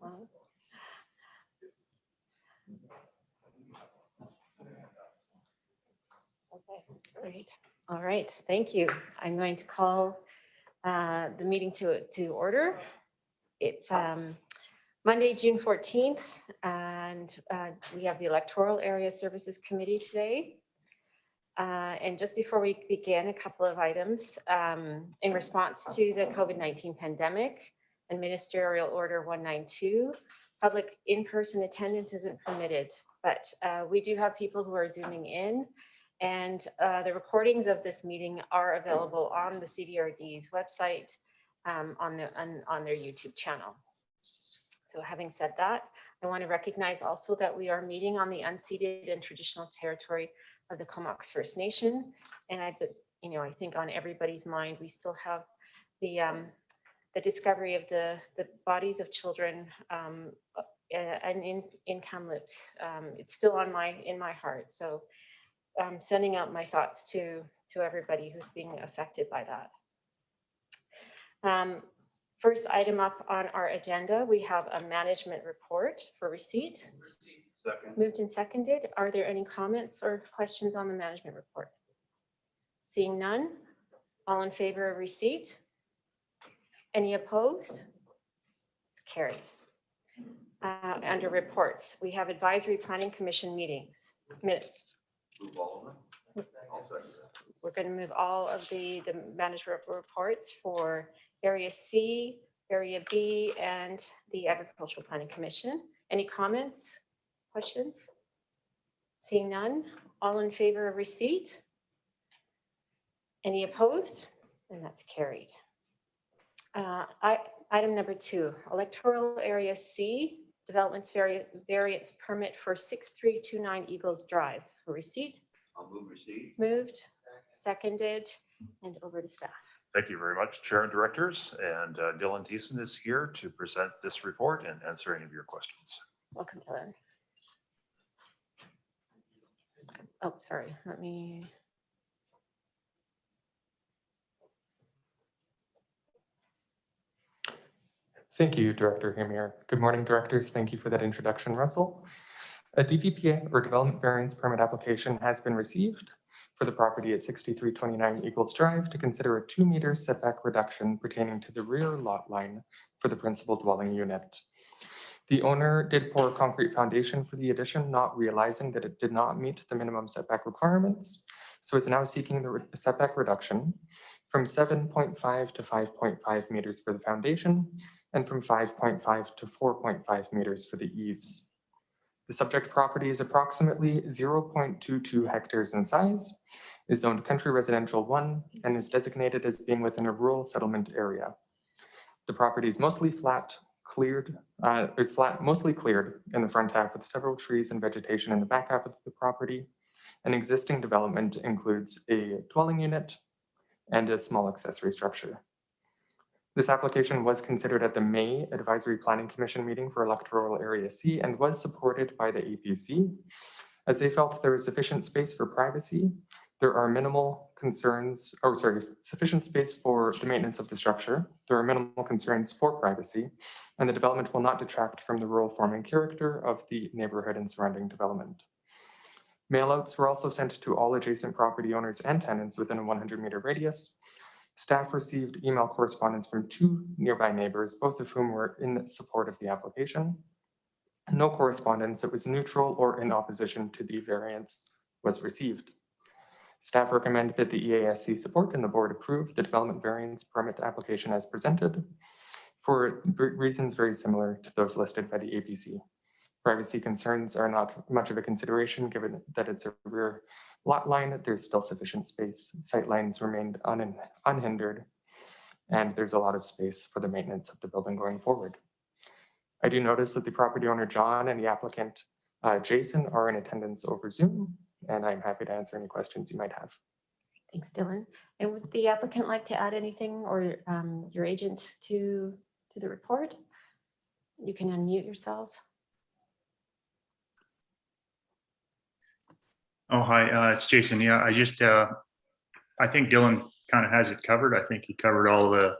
Okay, great. All right, thank you. I'm going to call the meeting to order. It's Monday, June 14th, and we have the Electoral Area Services Committee today. And just before we begin, a couple of items. In response to the COVID-19 pandemic and Ministerial Order 192, public in-person attendance isn't permitted, but we do have people who are Zooming in, and the recordings of this meeting are available on the CDRD's website on their YouTube channel. So having said that, I want to recognize also that we are meeting on the unceded and traditional territory of the Comox First Nation. And I think on everybody's mind, we still have the discovery of the bodies of children and in Kamloops. It's still in my heart. So I'm sending out my thoughts to everybody who's being affected by that. First item up on our agenda, we have a management report for receipt. Second. Moved and seconded. Are there any comments or questions on the management report? Seeing none, all in favor of receipt? Any opposed? It's carried. Under reports, we have advisory planning commission meetings. Minutes. Move all of them. We're going to move all of the management reports for Area C, Area B, and the Agricultural Planning Commission. Any comments, questions? Seeing none, all in favor of receipt? Any opposed? And that's carried. Item number 2, Electoral Area C, Developments Variance Permit for 6329 Eagles Drive. For receipt? I'll move receipt. Moved, seconded, and over to staff. Thank you very much, Chair and Directors. And Dylan Thiessen is here to present this report and answer any of your questions. Welcome, Dylan. Oh, sorry. Let me. Thank you, Director Hamir. Good morning, Directors. Thank you for that introduction, Russell. A DVPA or Development Variance Permit application has been received for the property at 6329 Eagles Drive to consider a 2-meter setback reduction pertaining to the rear lot line for the principal dwelling unit. The owner did pour a concrete foundation for the addition, not realizing that it did not meet the minimum setback requirements. So it's now seeking the setback reduction from 7.5 to 5.5 meters for the foundation and from 5.5 to 4.5 meters for the eaves. The subject property is approximately 0.22 hectares in size, is zoned Country Residential 1, and is designated as being within a rural settlement area. The property is mostly mostly cleared in the front half with several trees and vegetation in the back half of the property. An existing development includes a dwelling unit and a small accessory structure. This application was considered at the May Advisory Planning Commission meeting for Electoral Area C and was supported by the APC. As they felt there was sufficient space for privacy, there are sufficient space for the maintenance of the structure. There are minimal concerns for privacy, and the development will not detract from the rural farming character of the neighborhood and surrounding development. Mailouts were also sent to all adjacent property owners and tenants within a 100-meter radius. Staff received email correspondence from 2 nearby neighbors, both of whom were in support of the application. No correspondence that was neutral or in opposition to the variance was received. Staff recommend that the EASC support and the board approve the development variance permit application as presented for reasons very similar to those listed by the APC. Privacy concerns are not much of a consideration given that it's a rear lot line. There's still sufficient space. Sight lines remained unhindered, and there's a lot of space for the maintenance of the building going forward. I do notice that the property owner, John, and the applicant, Jason, are in attendance over Zoom, and I'm happy to answer any questions you might have. Thanks, Dylan. And would the applicant like to add anything, or your agent to the report? You can unmute yourselves. Oh, hi, it's Jason. Yeah, I think Dylan kind of has it covered. I think he covered all the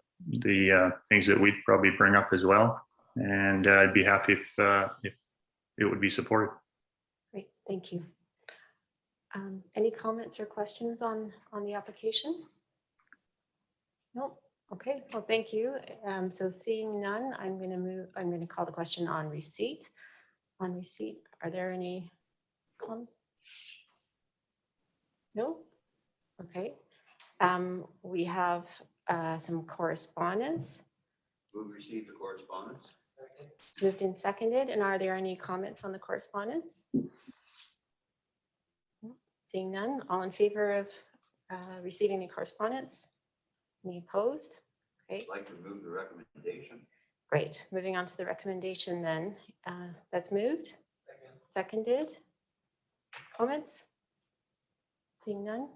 things that we'd probably bring up as well. And I'd be happy if it would be supported. Great, thank you. Any comments or questions on the application? No, okay, well, thank you. So seeing none, I'm going to call the question on receipt. On receipt, are there any comments? No? Okay. We have some correspondence. We've received the correspondence. Moved and seconded. And are there any comments on the correspondence? Seeing none, all in favor of receiving the correspondence? Any opposed? Great, I'd like to move the recommendation. great. Moving on to the recommendation then. That's moved. Seconded. Comments? Seeing none.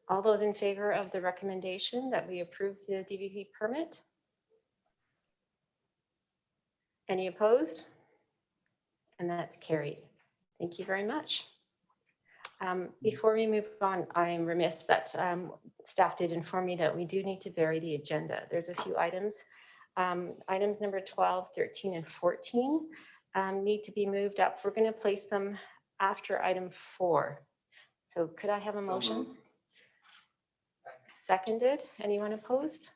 All those in favor of the recommendation that we approve the DVP permit? Any opposed? And that's carried. Thank you very much. Before we move on, I'm remiss that staff did inform me that we do need to vary the agenda. There's a few items. Items number 12, 13, and 14 need to be moved up. We're going to place them after item 4. So could I have a motion? moved. Seconded. Anyone opposed?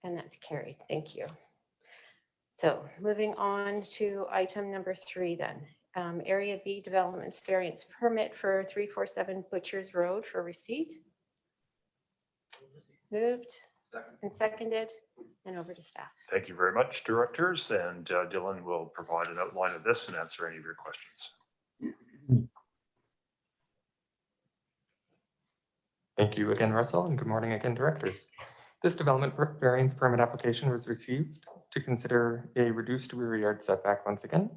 And that's carried. Thank you. So moving on to item number 3 then. Area B Developments Variance Permit for 347 Butchers Road for receipt. Moved and seconded, and over to staff. Thank you very much, directors, and Dylan will provide an outline of this and answer any of your questions. Thank you again, Russell, and good morning again, directors. This development variance permit application was received to consider a reduced rear yard setback once again.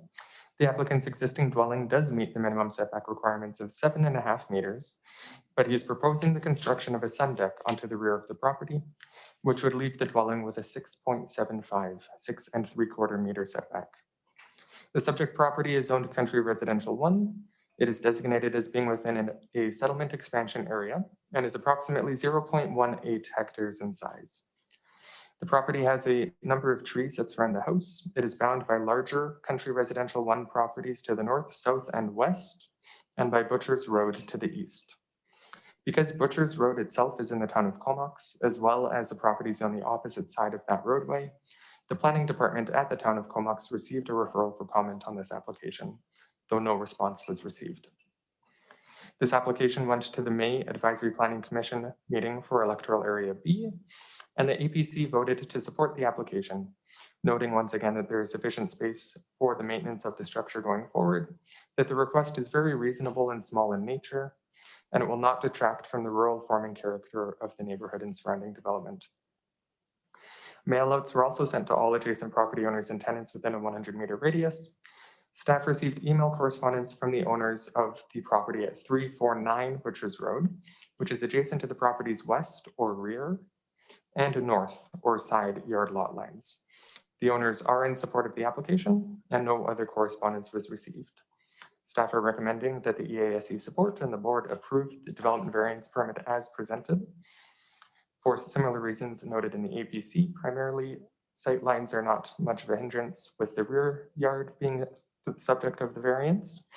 The applicant's existing dwelling does meet the minimum setback requirements of 7.5 meters, but he is proposing the construction of a sun deck onto the rear of the property, which would leave the dwelling with a 6.75, 6 3/4 meter setback. The subject property is zoned country residential 1. It is designated as being within a settlement expansion area and is approximately 0.18 hectares in size. The property has a number of trees that surround the house. It is bound by larger country residential 1 properties to the north, south, and west, and by Butchers Road to the east. Because Butchers Road itself is in the town of Comox, as well as the properties on the opposite side of that roadway, the planning department at the town of Comox received a referral for comment on this application, though no response was received. This application went to the May Advisory Planning Commission meeting for Electoral Area B, and the APC voted to support the application, noting once again that there is sufficient space for the maintenance of the structure going forward, that the request is very reasonable and small in nature, and it will not detract from the rural farming character of the neighborhood and surrounding development. Mailouts were also sent to all adjacent property owners and tenants within a 100-meter radius. Staff received email correspondence from the owners of the property at 349 Butchers Road, which is adjacent to the property's west or rear and north or side yard lot lines. The owners are in support of the application and no other correspondence was received. Staff are recommending that the EASE support and the board approve the development variance permit as presented. For similar reasons noted in the APC, primarily sight lines are not much of a hindrance, with the rear yard being the subject of the variance.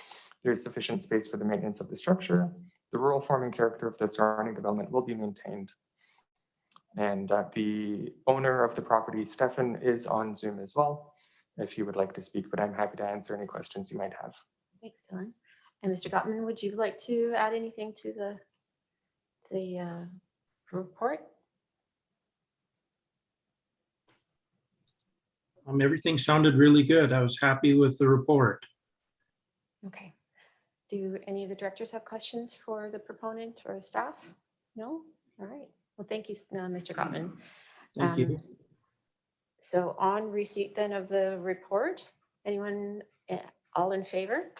There is sufficient space for the maintenance of the structure. The rural farming character of the surrounding development will be maintained. And the owner of the property, Stefan, is on Zoom as well, if you would like to speak, but I'm happy to answer any questions you might have. Thanks, Dylan. And Mr. Gottman, would you like to add anything to the report? Everything sounded really good. I was happy with the report. Okay. Do any of the directors have questions for the proponent or staff? No? All right. Well, thank you, Mr. Gottman. Thank you. So on receipt then of the report, anyone all in favor?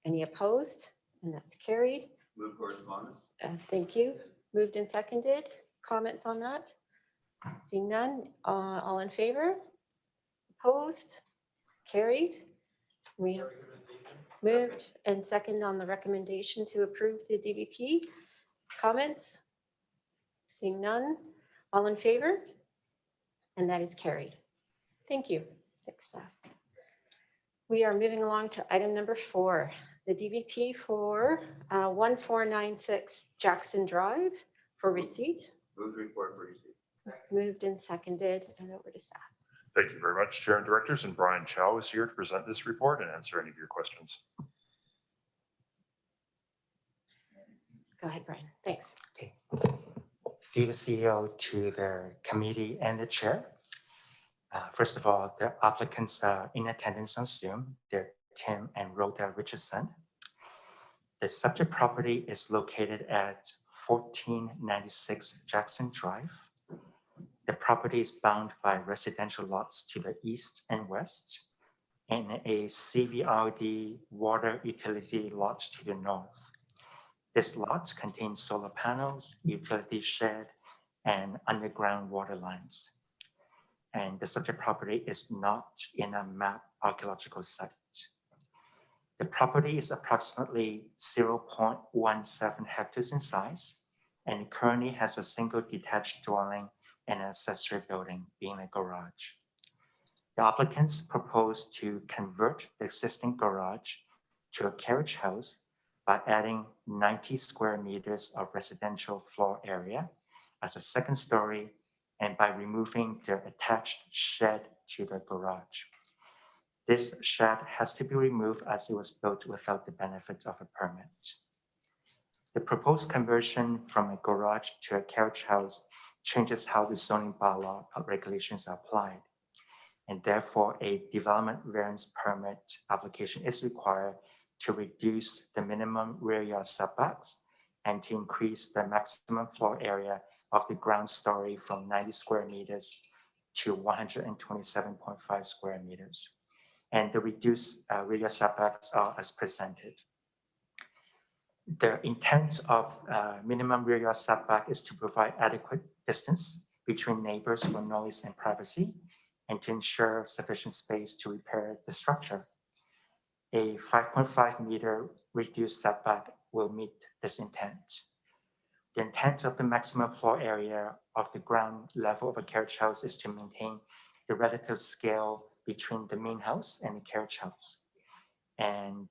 Any opposed? And that's carried. Move correspondence. Thank you. Moved and seconded. Comments on that? Seeing none, all in favor? Opposed? Carried. We have moved and second on the recommendation to approve the DVP. Comments? Seeing none, all in favor? And that is carried. Thank you. Thanks, staff. We are moving along to item number 4, the DVP for 1496 Jackson Drive for receipt. Move the report for receipt. Moved and seconded and over to staff. Thank you very much, Chair and Directors, and Brian Chow is here to present this report and answer any of your questions. Go ahead, Brian. Thanks. Okay. Through the CEO to the committee and the chair. First of all, the applicants are in attendance on Zoom. They're Tim and Rhoda Richardson. The subject property is located at 1496 Jackson Drive. The property is bound by residential lots to the east and west and a CVRD water utility lot to the north. This lot contains solar panels, utility shed, and underground water lines. And the subject property is not in a map archaeological site. The property is approximately 0.17 hectares in size and currently has a single detached dwelling and an accessory building, being a garage. The applicants propose to convert the existing garage to a carriage house by adding 90 square meters of residential floor area as a second story and by removing the attached shed to the garage. This shed has to be removed as it was built without the benefit of a permit. The proposed conversion from a garage to a carriage house changes how the zoning bylaw regulations are applied. And therefore, a development variance permit application is required to reduce the minimum rear yard setbacks and to increase the maximum floor area of the ground story from 90 square meters to 127.5 square meters. And the reduced rear yard setbacks are as presented. The intent of minimum rear yard setback is to provide adequate distance between neighbors for noise and privacy and to ensure sufficient space to repair the structure. A 5.5 meter reduced setback will meet this intent. The intent of the maximum floor area of the ground level of a carriage house is to maintain the relative scale between the main house and the carriage house. And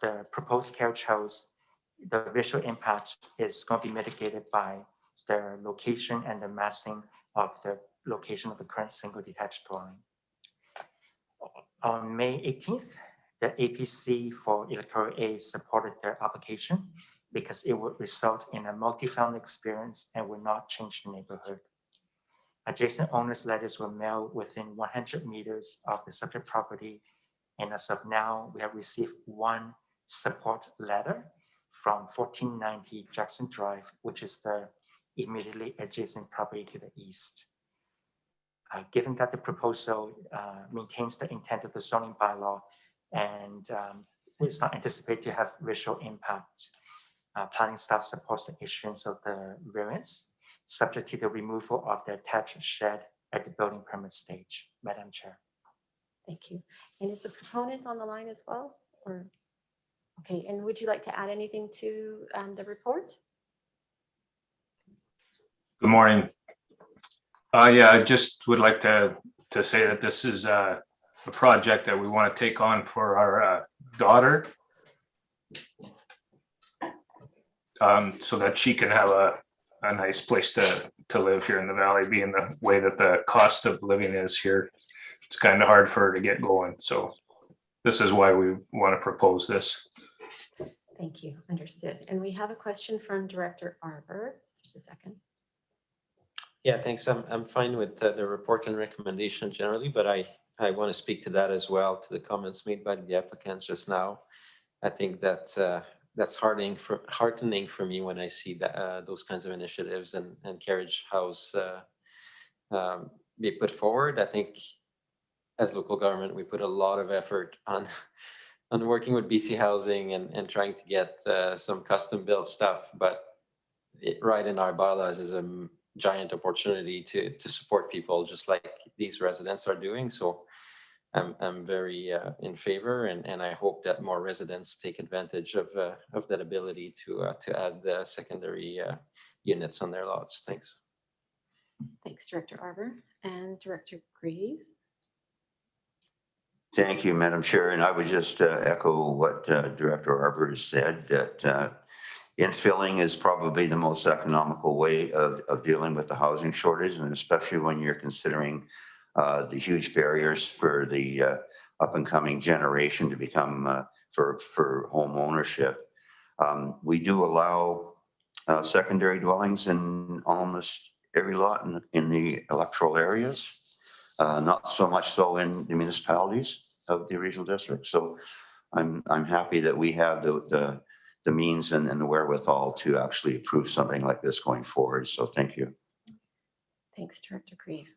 the proposed carriage house, the visual impact is going to be mitigated by the location and the massing of the location of the current single detached dwelling. On May 18th, the APC for Electoral A supported their application because it would result in a multi-family experience and would not change the neighborhood. Adjacent owners' letters were mailed within 100 meters of the subject property. And as of now, we have received one support letter from 1490 Jackson Drive, which is the immediately adjacent property to the east. Given that the proposal maintains the intent of the zoning bylaw and is not anticipated to have visual impact, planning staff supports the issuance of the variance, subject to the removal of the attached shed at the building permit stage. Madam Chair. Thank you. And is the proponent on the line as well? Or okay, and would you like to add anything to the report? Good morning. Yeah, I just would like to say that this is a project that we want to take on for our daughter, so that she can have a nice place to live here in the valley, being the way that the cost of living is here. It's kind of hard for her to get going. So this is why we want to propose this. Thank you. Understood. And we have a question from Director Arbor. Just a second. Yeah, thanks. I'm fine with the report and recommendation generally, but I want to speak to that as well, to the comments made by the applicants just now. I think that's heartening for me when I see that those kinds of initiatives and carriage house be put forward. I think as local government, we put a lot of effort on working with BC Housing and trying to get some custom built stuff, but right in our bylaws is a giant opportunity to support people just like these residents are doing. So I'm very in favor, and I hope that more residents take advantage of that ability to add the secondary units on their lots. Thanks. Thanks, Director Arbor. And Director Grieve. Thank you, Madam Chair. And I would just echo what Director Arbor has said, that infilling is probably the most economical way of dealing with the housing shortage, and especially when you're considering the huge barriers for the up and coming generation to become for home ownership. We do allow secondary dwellings in almost every lot in the electoral areas, not so much so in the municipalities of the regional district. So I'm happy that we have the means and the wherewithal to actually approve something like this going forward. So thank you. Thanks, Director Grieve.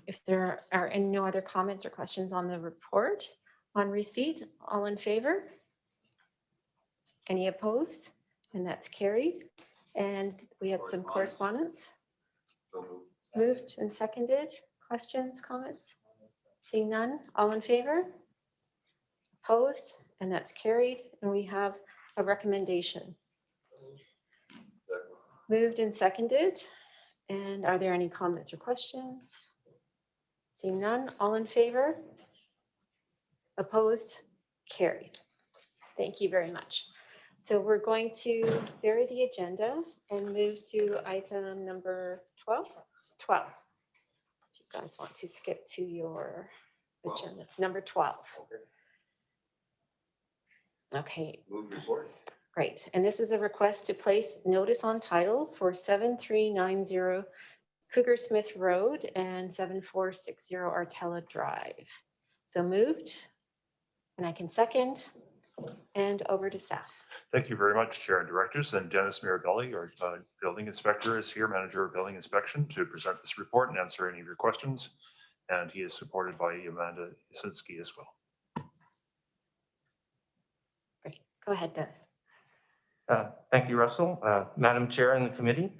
If there are any no other comments or questions on the report on receipt, all in favor? Any opposed? And that's carried. And we had some correspondence. Moved and seconded. Questions, comments? Seeing none, all in favor? Opposed? And that's carried. And we have a recommendation. Moved and seconded. And are there any comments or questions? Seeing none, all in favor? Opposed? Carried. Thank you very much. So we're going to vary the agenda and move to item number 12. 12. If you guys want to skip to your agenda, number 12. Okay, Move report. great. And this is a request to place notice on title for 7390 Cougar Smith Road and 7460 Artella Drive. So moved, and I can second, and over to staff. Thank you very much, Chair and Directors. And Dennis Mirabelli, our building inspector, is here, Manager of Building Inspection, to present this report and answer any of your questions. And he is supported by Amanda Yasinski as well. Great. Go ahead, Dennis. Thank you, Russell. Madam Chair and the committee,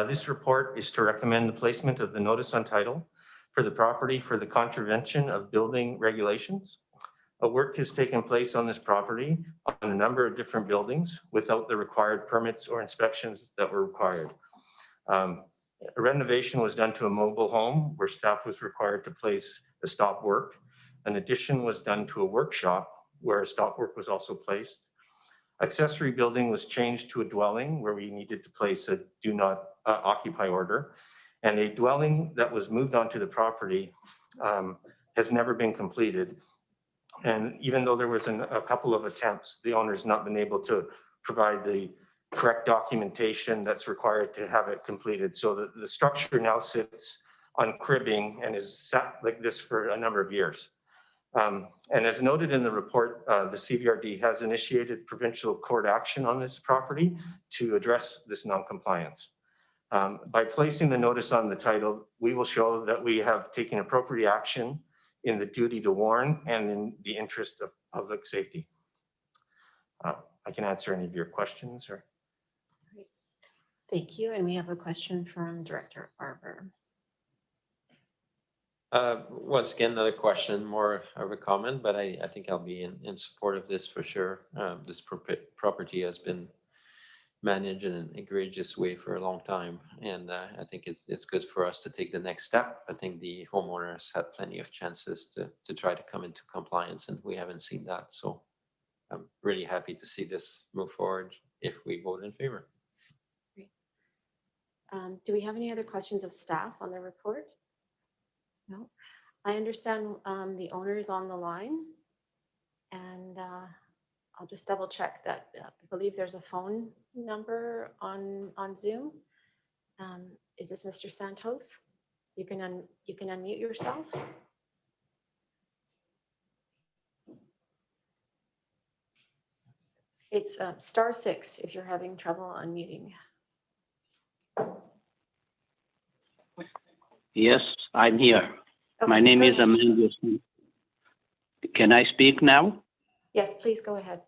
this report is to recommend the placement of the notice on title for the property for the contravention of building regulations. A work has taken place on this property on a number of different buildings without the required permits or inspections that were required. A renovation was done to a mobile home where staff was required to place a stop work. An addition was done to a workshop where a stop work was also placed. Accessory building was changed to a dwelling where we needed to place a do not occupy order. And a dwelling that was moved onto the property has never been completed. And even though there was a couple of attempts, the owner's not been able to provide the correct documentation that's required to have it completed. So the structure now sits on cribbing and is sat like this for a number of years. And as noted in the report, the CVRD has initiated provincial court action on this property to address this non-compliance. By placing the notice on the title, we will show that we have taken appropriate action in the duty to warn and in the interest of public safety. I can answer any of your questions or. Thank you. And we have a question from Director Arbor. Once again, not a question, more of a comment, but I think I'll be in support of this for sure. This property has been managed in an egregious way for a long time, and I think it's good for us to take the next step. I think the homeowners had plenty of chances to try to come into compliance, and we haven't seen that. So I'm really happy to see this move forward if we vote in favor. Great. Do we have any other questions of staff on the report? No. I understand the owner is on the line, and I'll just double check that. I believe there's a phone number on Zoom. Is this Mr. Santos? You can unmute yourself. It's *6 if you're having trouble unmuting. Yes, I'm here. Okay, My name go is ahead. Amanda. Can I speak now? Yes, please go ahead.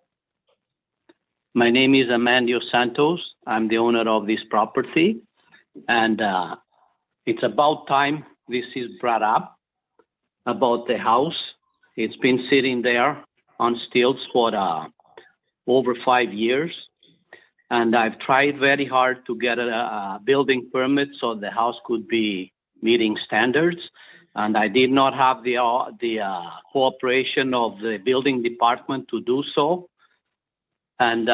My name is Amandio Santos. I'm the owner of this property. And it's about time this is brought up about the house. It's been sitting there on stilts for over 5 years. And I've tried very hard to get a building permit so the house could be meeting standards. and I did not have the cooperation of the building department to do so. And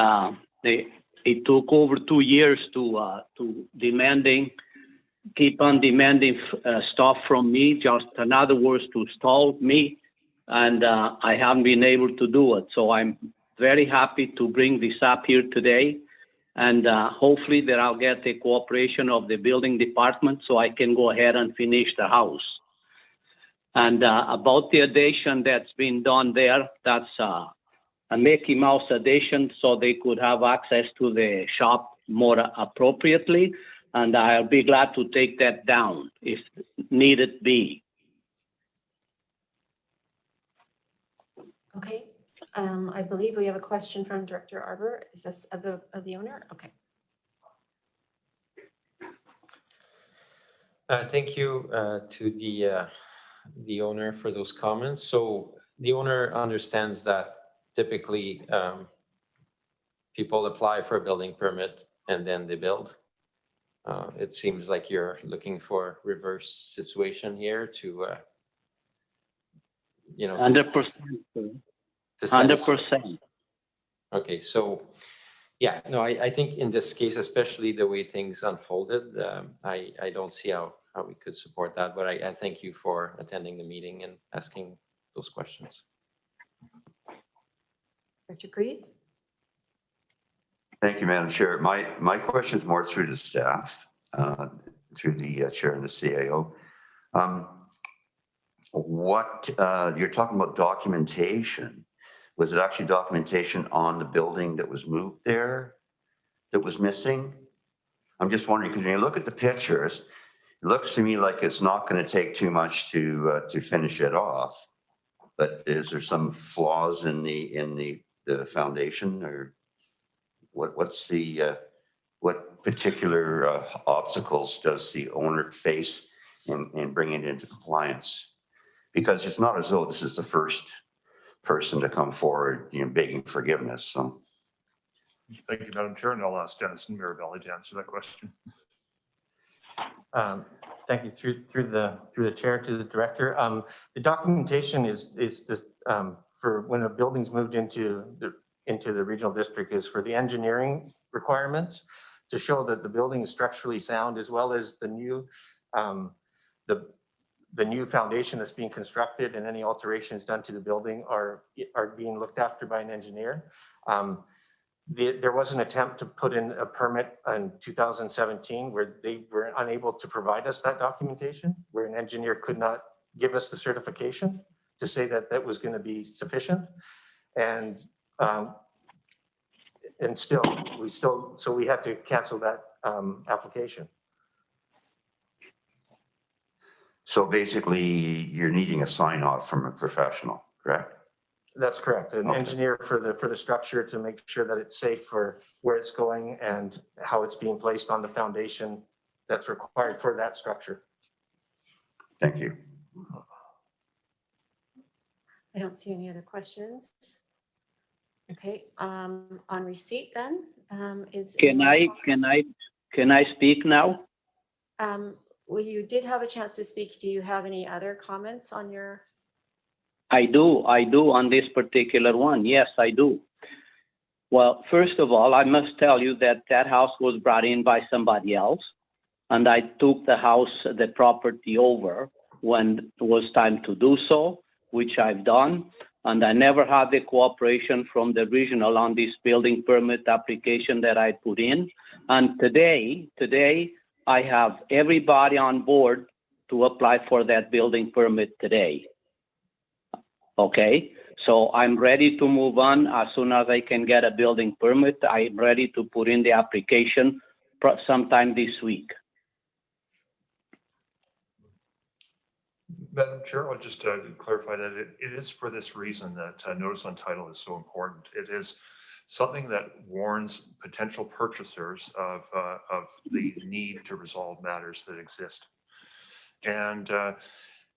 it took over 2 years to keep on demanding stuff from me, just in other words, to stall me. And I haven't been able to do it. So I'm very happy to bring this up here today. And hopefully that I'll get the cooperation of the building department so I can go ahead and finish the house. And about the addition that's been done there, that's a Mickey Mouse addition so they could have access to the shop more appropriately. And I'll be glad to take that down if needed be. Okay, I believe we have a question from Director Arbor. Is this of the owner? Okay. Thank you to the owner for those comments. So the owner understands that typically people apply for a building permit and then they build. It seems like you're looking for reverse situation here to, 100%. to satisfy- 100%. Okay, so yeah, no, I think in this case, especially the way things unfolded, I don't see how we could support that, but I thank you for attending the meeting and asking those questions. Director Creed? Thank you, Madam Chair. My question is more through the staff, through the chair and the CAO. You're talking about documentation. Was it actually documentation on the building that was moved there that was missing? I'm just wondering, because when you look at the pictures, it looks to me like it's not going to take too much to finish it off. But is there some flaws in the foundation, or what particular obstacles does the owner face in bringing it into compliance? Because it's not as though this is the first person to come forward, begging forgiveness. So, Thank you, Madam Chair, and I'll ask Dennis and Mirabelli to answer that question. Thank you through the chair to the director. The documentation is for when a building's moved into the regional district is for the engineering requirements to show that the building is structurally sound, as well as the new foundation that's being constructed and any alterations done to the building are being looked after by an engineer. There was an attempt to put in a permit in 2017 where they were unable to provide us that documentation, where an engineer could not give us the certification to say that that was going to be sufficient. And so we had to cancel that application. so basically, you're needing a sign off from a professional, correct? That's correct. An Okay. engineer for the structure to make sure that it's safe for where it's going and how it's being placed on the foundation that's required for that structure. Thank you. I don't see any other questions. Okay, on receipt then, is. Can I speak now? Well, you did have a chance to speak. Do you have any other comments on your? I do on this particular one. Yes, I do. Well, first of all, I must tell you that house was brought in by somebody else, and I took the property over when it was time to do so, which I've done. And I never had the cooperation from the regional on this building permit application that I put in. And today, I have everybody on board to apply for that building permit today. Okay, so I'm ready to move on as soon as I can get a building permit. I'm ready to put in the application sometime this week. Madam Chair, I'll just clarify that it is for this reason that notice on title is so important. It is something that warns potential purchasers of the need to resolve matters that exist. And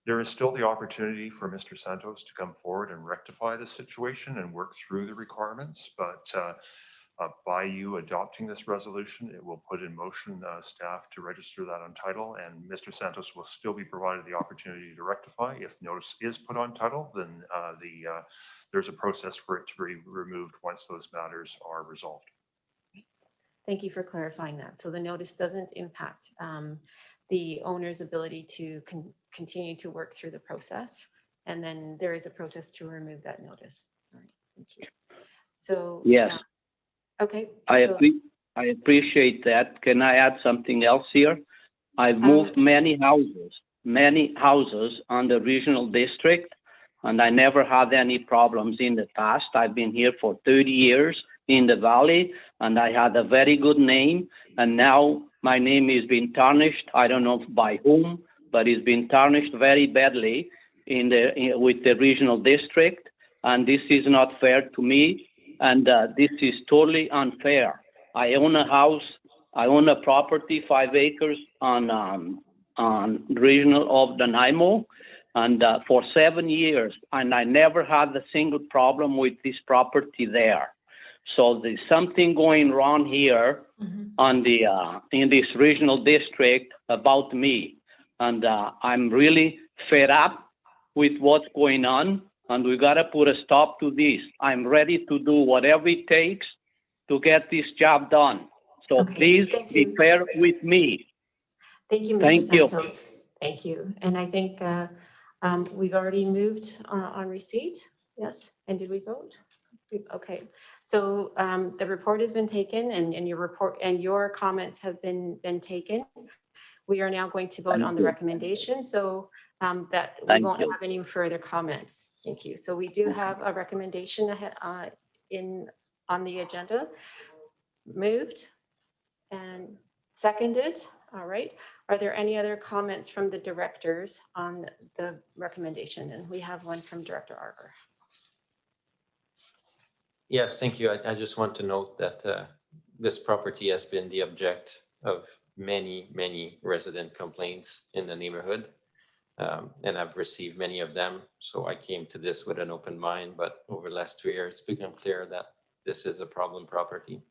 there is still the opportunity for Mr. Santos to come forward and rectify the situation and work through the requirements. But By you adopting this resolution, it will put in motion staff to register that on title, and Mr. Santos will still be provided the opportunity to rectify. If notice is put on title, then there's a process for it to be removed once those matters are resolved. Thank you for clarifying that. So the notice doesn't impact the owner's ability to continue to work through the process. And then there is a process to remove that notice. All right, thank you. So. Yes. Okay. I so- I appreciate that. Can I add something else here? I've moved many houses on the regional district, and I never had any problems in the past. I've been here for 30 years in the valley, and I had a very good name. And now my name is being tarnished. I don't know by whom, but it's been tarnished very badly with the regional district. And this is not fair to me. And this is totally unfair. I own a house, I own a property, 5 acres on regional of Nanaimo, and for 7 years, and I never had a single problem with this property there. So there's something going wrong here on the in this regional district about me, and I'm really fed up with what's going on. And we got to put a stop to this. I'm ready to do whatever it takes to get this job done. So please be fair with me. Thank you, Mr. Santos. Thank you. And I think we've already moved on receipt. Yes. And did we vote? Okay. So the report has been taken, and your comments have been taken. We are now going to vote on the recommendation, so that we won't have any further comments. Thank you. So we do have a recommendation on the agenda. Moved and seconded. All right. Are there any other comments from the directors on the recommendation? And we have one from Director Arbor. Yes, thank you. I just want to note that this property has been the object of many resident complaints in the neighborhood. And I've received many of them. So I came to this with an open mind, but over the last 2 years, it's become clear that this is a problem property.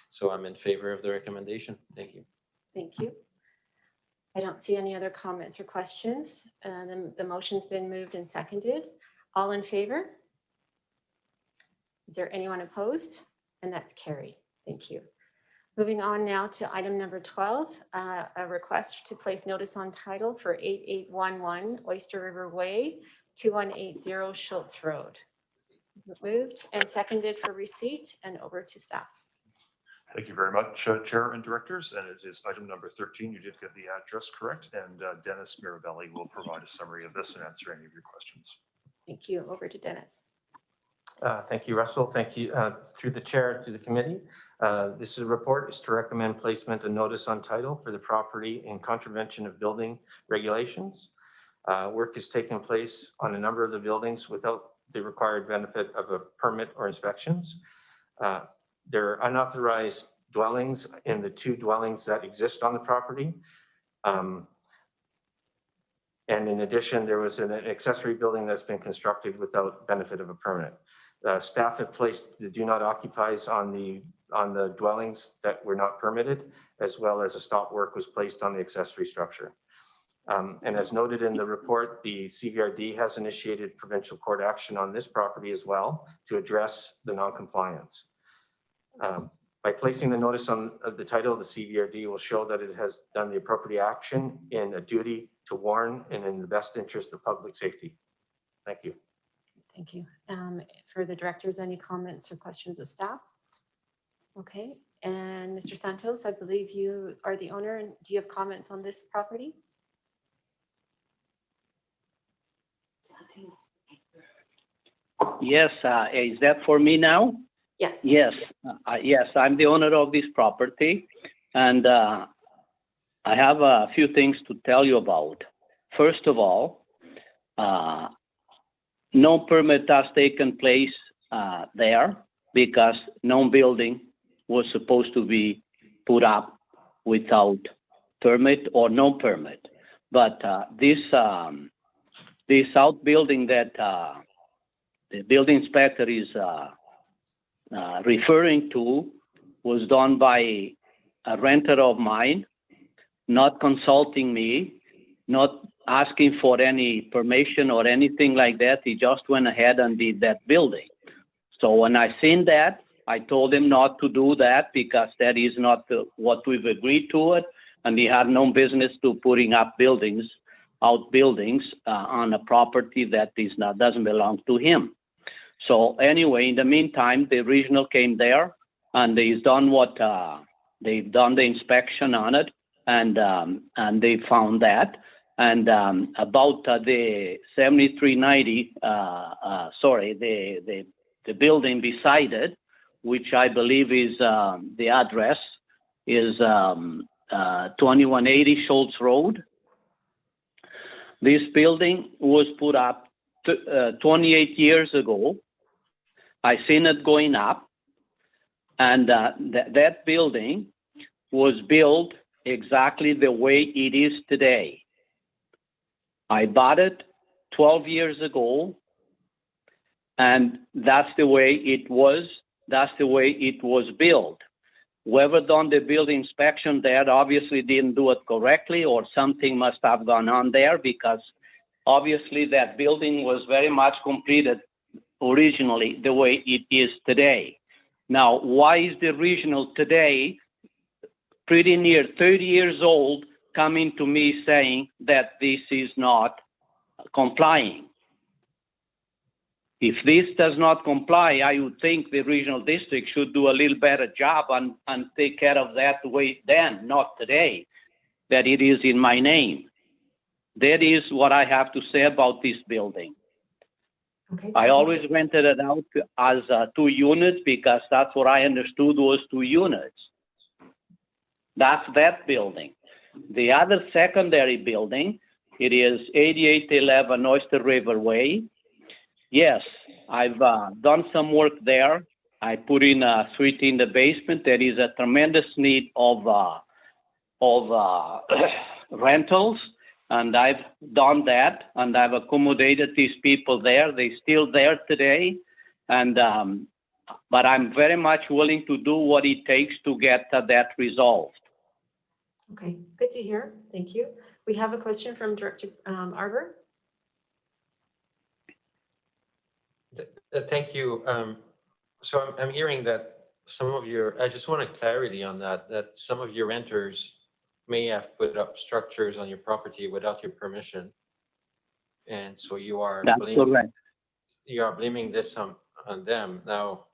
So I'm in favor of the recommendation. Thank you. Thank you. I don't see any other comments or questions. The motion's been moved and seconded. All in favor? Is there anyone opposed? And that's carried. Thank you. Moving on now to item number 12, a request to place notice on title for 8811 Oyster River Way, 2180 Schultz Road. Moved and seconded for receipt and over to staff. Thank you very much, Chair and Directors. And it is item number 13. You did get the address correct. And Dennis Mirabelli will provide a summary of this and answer any of your questions. Thank you. Over to Dennis. Thank you, Russell. Thank you through the chair to the committee. This is a report is to recommend placement of notice on title for the property in contravention of building regulations. Work is taking place on a number of the buildings without the required benefit of a permit or inspections. There are unauthorized dwellings in the 2 dwellings that exist on the property. And in addition, there was an accessory building that's been constructed without benefit of a permit. Staff have placed the do not occupies on the dwellings that were not permitted, as well as a stop work was placed on the accessory structure. And as noted in the report, the CVRD has initiated provincial court action on this property as well to address the non-compliance. By placing the notice on the title, the CVRD will show that it has done the appropriate action in a duty to warn and in the best interest of public safety. Thank you. Thank you. For the directors, any comments or questions of staff? Okay. And Mr. Santos, I believe you are the owner. And do you have comments on this property? Yes, is that for me now? Yes. Yes, yes, I'm the owner of this property, and I have a few things to tell you about. First of all, no permit has taken place there because no building was supposed to be put up without permit or no permit. But this outbuilding that the building inspector is referring to was done by a renter of mine, not consulting me, not asking for any permission or anything like that. He just went ahead and did that building. So when I seen that, I told him not to do that because that is not what we've agreed to it. And he had no business to putting up buildings on a property that doesn't belong to him. So anyway, in the meantime, the regional came there and they've done the inspection on it, and they found that. And about the 7390, the building beside it, which I believe is the address is 2180 Schultz Road. This building was put up 28 years ago. I seen it going up, and that building was built exactly the way it is today. I bought it 12 years ago, and that's the way it was. That's the way it was built. Whoever done the building inspection there obviously didn't do it correctly, or something must have gone on there, because obviously that building was very much completed originally the way it is today. Now, why is the regional today, pretty near 30 years old, coming to me saying that this is not complying? If this does not comply, I would think the regional district should do a little better job and take care of that way then, not today, that it is in my name. That is what I have to say about this building. Okay. I always rented it out as 2 units because that's what I understood was 2 units. That's that building. The other secondary building, it is 8811 Oyster River Way. Yes, I've done some work there. I put in a suite in the basement. There is a tremendous need of rentals, and I've done that, and I've accommodated these people there. They're still there today, and but I'm very much willing to do what it takes to get that resolved. Okay, good to hear. Thank you. We have a question from Director Arbor. Thank you. So I'm hearing that I just wanted clarity on that some of your renters may have put up structures on your property without your permission. And so you are blaming this on them. Now,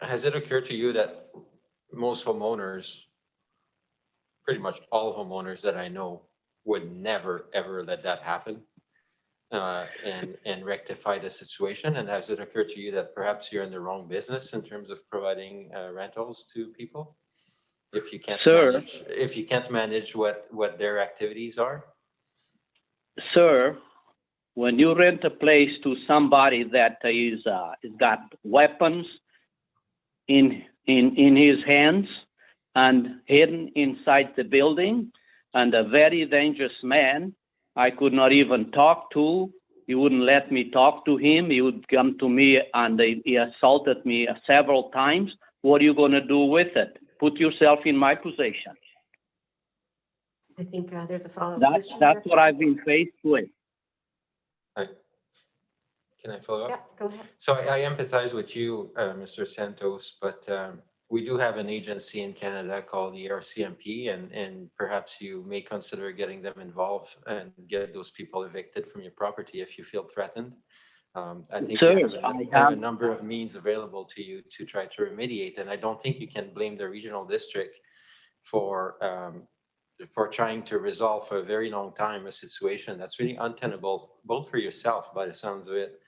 has it occurred to you that most homeowners, pretty much all homeowners that I know, would never, ever let that happen and rectify the situation? And has it occurred to you that perhaps you're in the wrong business in terms of providing rentals to people? If you can't manage what their activities are? Sir, when you rent a place to somebody that is got weapons in his hands and hidden inside the building, and a very dangerous man I could not even talk to. He wouldn't let me talk to him. He would come to me and he assaulted me several times. What are you going to do with it? Put yourself in my position. I think there's a follow-up question. That's what I've been faced with. Can I follow up? Yeah, go ahead. So I empathize with you, Mr. Santos, but we do have an agency in Canada called the RCMP, and perhaps you may consider getting them involved and get those people evicted from your property if you feel threatened. I think you have a number of means available to you to try to remediate, and I don't think you can blame the regional district for trying to resolve for a very long time a situation that's really untenable, both for yourself, by the sounds of it,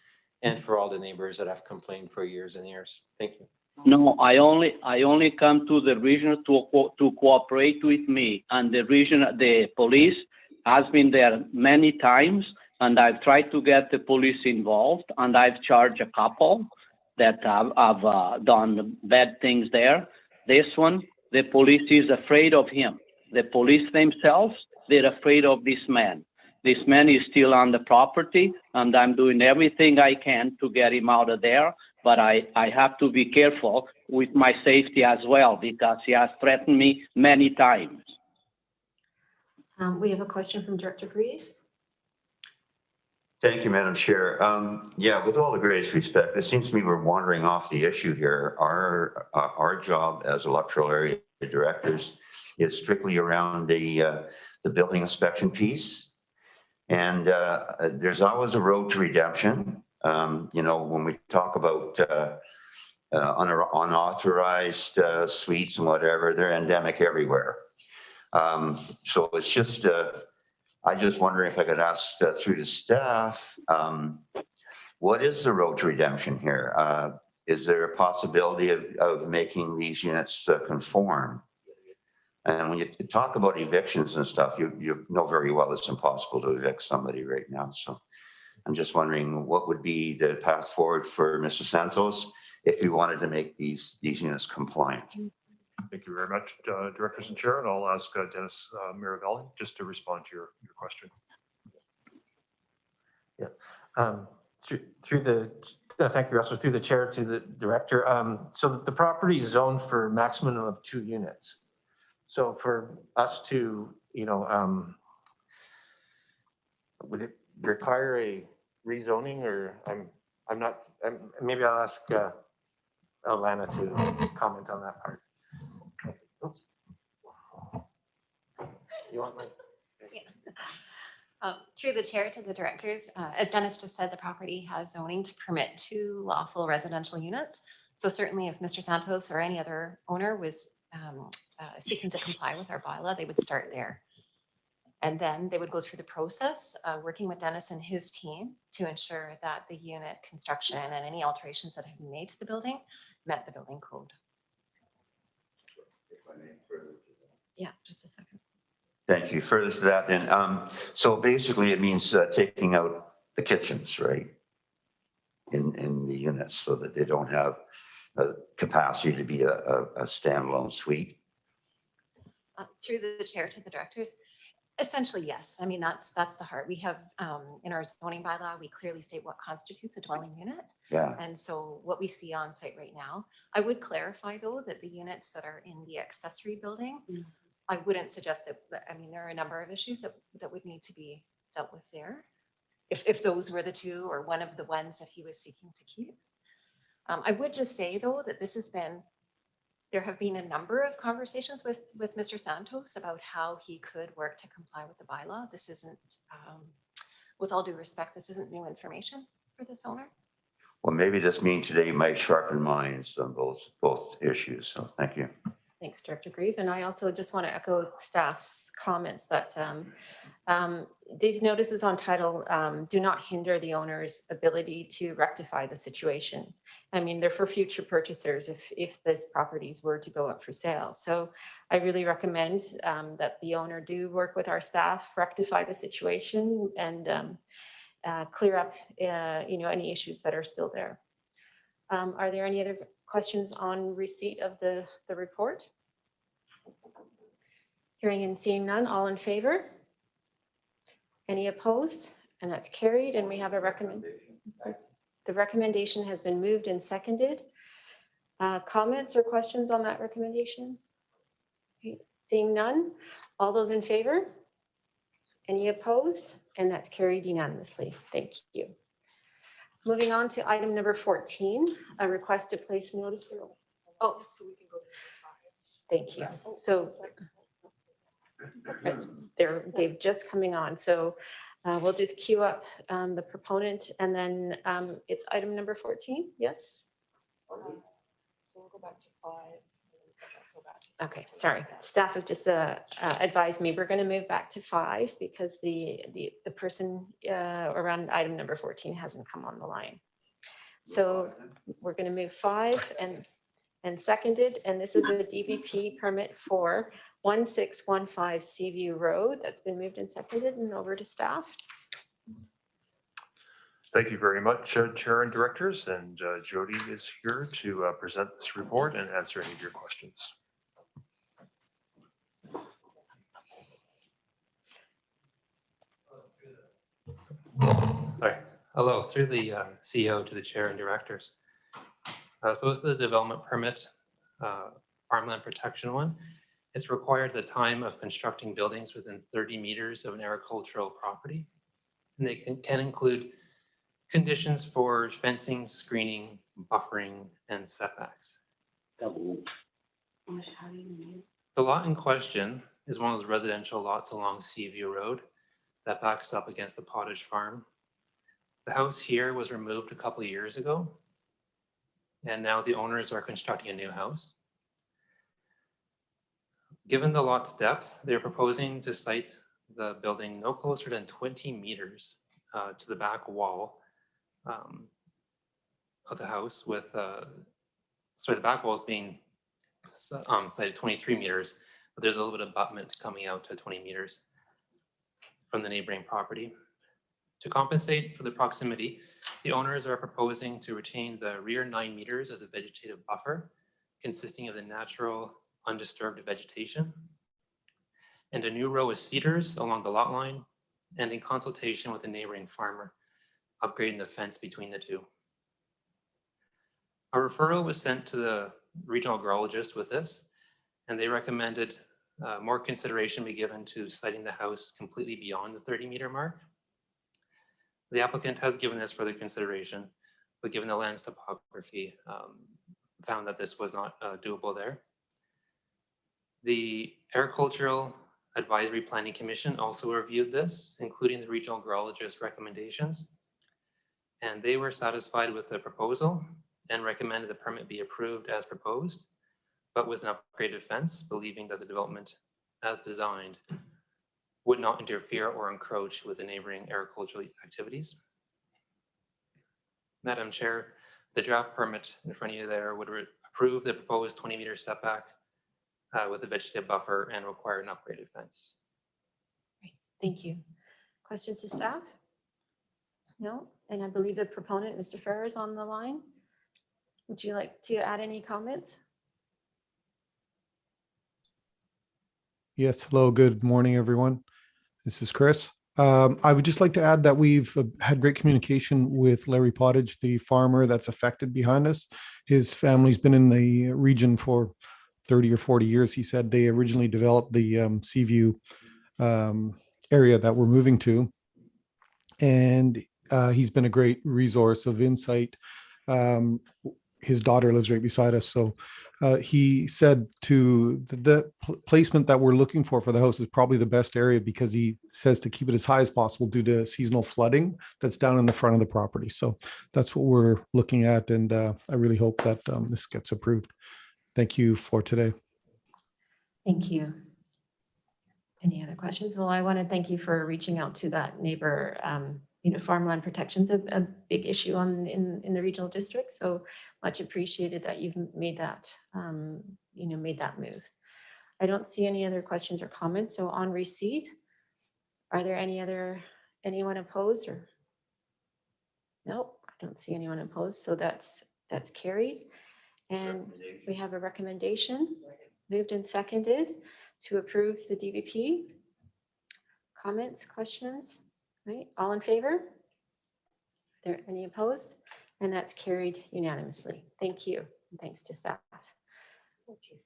and for all the neighbors that have complained for years and years. Thank you. No, I only come to the region to cooperate with me, and the police has been there many times, and I've tried to get the police involved, and I've charged a couple that have done bad things there. This one, the police is afraid of him. The police themselves, they're afraid of this man. This man is still on the property, and I'm doing everything I can to get him out of there. but I have to be careful with my safety as well because he has threatened me many times. We have a question from Director Grieve. Thank you, Madam Chair. Yeah, with all the greatest respect, it seems to me we're wandering off the issue here. Our job as electoral area directors is strictly around the building inspection piece. And there's always a road to redemption. You know, when we talk about unauthorized suites and whatever, they're endemic everywhere. So it's just, I just wonder if I could ask through the staff, what is the road to redemption here? Is there a possibility of making these units conform? And when you talk about evictions and stuff, you know very well it's impossible to evict somebody right now. So I'm just wondering what would be the path forward for Mr. Santos if we wanted to make these units compliant? Thank you very much, Directors and Chair, and I'll ask Dennis Miravelli just to respond to your question. Through the, thank you, Russell, through the chair to the director. So the property is zoned for maximum of 2 units. So for us to, you know, would it require a rezoning, or I'm not, maybe I'll ask Alana to comment on that part. You want my? Through the chair to the directors, as Dennis just said, the property has zoning to permit 2 lawful residential units. So certainly if Mr. Santos or any other owner was seeking to comply with our bylaw, they would start there. And then they would go through the process, working with Dennis and his team to ensure that the unit construction and any alterations that have been made to the building met the building code. Yeah, just a second. Thank you. Further to that then, so basically it means taking out the kitchens, right? In the units so that they don't have a capacity to be a standalone suite. Through the chair to the directors, essentially, yes. I mean, that's the heart. We have in our zoning bylaw, we clearly state what constitutes a dwelling unit. Yeah. And so what we see on site right now, I would clarify though that the units that are in the accessory building, I wouldn't suggest that, I mean, there are a number of issues that would need to be dealt with there. If those were the 2 or one of the ones that he was seeking to keep. I would just say though, that this has been, there have been a number of conversations with Mr. Santos about how he could work to comply with the bylaw. This isn't, with all due respect, this isn't new information for this owner. Well, maybe this meeting today might sharpen minds on both issues. So thank you. Thanks, Director Grieve. And I also just want to echo staff's comments that these notices on title do not hinder the owner's ability to rectify the situation. I mean, they're for future purchasers if this properties were to go up for sale. So I really recommend that the owner do work with our staff, rectify the situation and clear up you know, any issues that are still there. Are there any other questions on receipt of the report? Hearing and seeing none, all in favor? Any opposed? And that's carried, and we have a recommendation. The recommendation has been moved and seconded. Comments or questions on that recommendation? Seeing none, all those in favor? Any opposed? And that's carried unanimously. Thank you. Moving on to item number 14, a request to place notice. Oh, so we can go to 5. Thank you. So they've just coming on. So we'll just queue up the proponent and then it's item number 14. Yes. So we'll go back to 5. Okay, sorry. Staff have just advised me we're going to move back to 5 because the person around item number 14 hasn't come on the line. So we're going to move 5 and seconded, and this is a DVP permit for 1615 Seaview Road. That's been moved and seconded, and over to staff. Thank you very much, Chair and Directors, and Jody is here to present this report and answer any of your questions. Hi. Hello, through the CEO to the chair and directors. So this is a development permit, farmland protection one. It's required at the time of constructing buildings within 30 meters of an agricultural property. And they can include conditions for fencing, screening, buffering, and setbacks. The lot in question is one of those residential lots along Seaview Road that backs up against the Pottage Farm. The house here was removed a couple of years ago, and now the owners are constructing a new house. Given the lot's depth, they're proposing to site the building no closer than 20 meters to the back wall of the house with, the back wall is being cited 23 meters, but there's a little bit of abutment coming out to 20 meters from the neighboring property. To compensate for the proximity, the owners are proposing to retain the rear 9 meters as a vegetative buffer, consisting of the natural undisturbed vegetation, and a new row of cedars along the lot line, and in consultation with the neighboring farmer, upgrading the fence between the two. A referral was sent to the regional agrologist with this, and they recommended more consideration be given to siting the house completely beyond the 30-meter mark. The applicant has given this further consideration, but given the land's topography, found that this was not doable there. The Agricultural Advisory Planning Commission also reviewed this, including the regional agrologist recommendations, and they were satisfied with the proposal and recommended the permit be approved as proposed, but with an upgraded fence, believing that the development as designed would not interfere or encroach with the neighboring agricultural activities. Madam Chair, the draft permit in front of you there would approve the proposed 20-meter setback with a vegetative buffer and require an upgraded fence. Great, thank you. Questions to staff? No, and I believe the proponent, Mr. Farrer, is on the line. Would you like to add any comments? Yes, hello, good morning, everyone. This is Chris. I would just like to add that we've had great communication with Larry Pottage, the farmer that's affected behind us. His family's been in the region for 30 or 40 years. He said they originally developed the Seaview area that we're moving to. And he's been a great resource of insight. His daughter lives right beside us. So he said to the placement that we're looking for the house is probably the best area, because he says to keep it as high as possible due to seasonal flooding that's down in the front of the property. So that's what we're looking at. And I really hope that this gets approved. Thank you for today. Thank you. Any other questions? Well, I want to thank you for reaching out to that neighbor. Farmland protection is a big issue in the regional district. So much appreciated that you've made that, made that move. I don't see any other questions or comments. So on receipt, are there anyone opposed or? Nope, I don't see anyone opposed. So that's carried. And we have a recommendation moved and seconded to approve the DVP. Comments, questions? Right, all in favor? Are there any opposed? And that's carried unanimously. Thank you. And thanks to staff.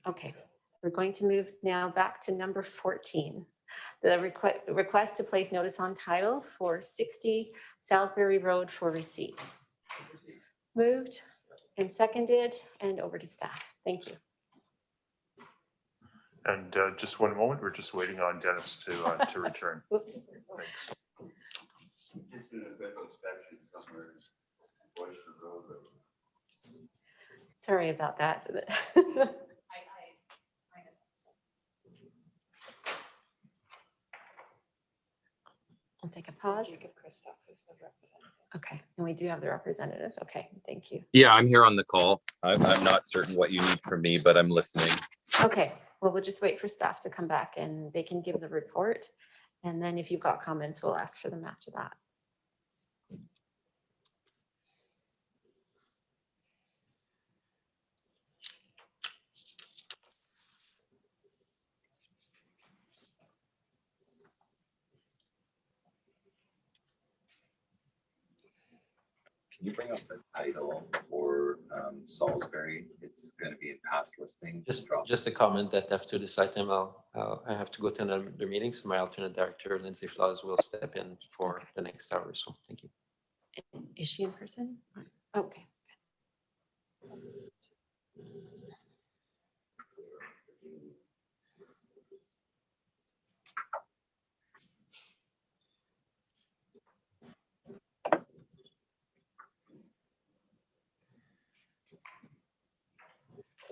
Okay, we're going to move now back to number 14. The request to place notice on title for 60 Salisbury Road for receipt. Moved and seconded and over to staff. Thank you. And just one moment, we're just waiting on Dennis to return. Oops. Thanks. Sorry about that. I'll take a pause. Okay, and we do have the representative. Okay, thank you. Yeah, I'm here on the call. I'm not certain what you need from me, but I'm listening. Okay, well, we'll just wait for staff to come back and they can give the report. And then if you've got comments, we'll ask for them after that. Can you bring up the title for Salisbury? It's going to be in past listing. Just a comment that after this item, I have to go to another meeting, so my alternate director, Lindsay Flores, will step in for the next hour. So thank you. Is she in person? Okay.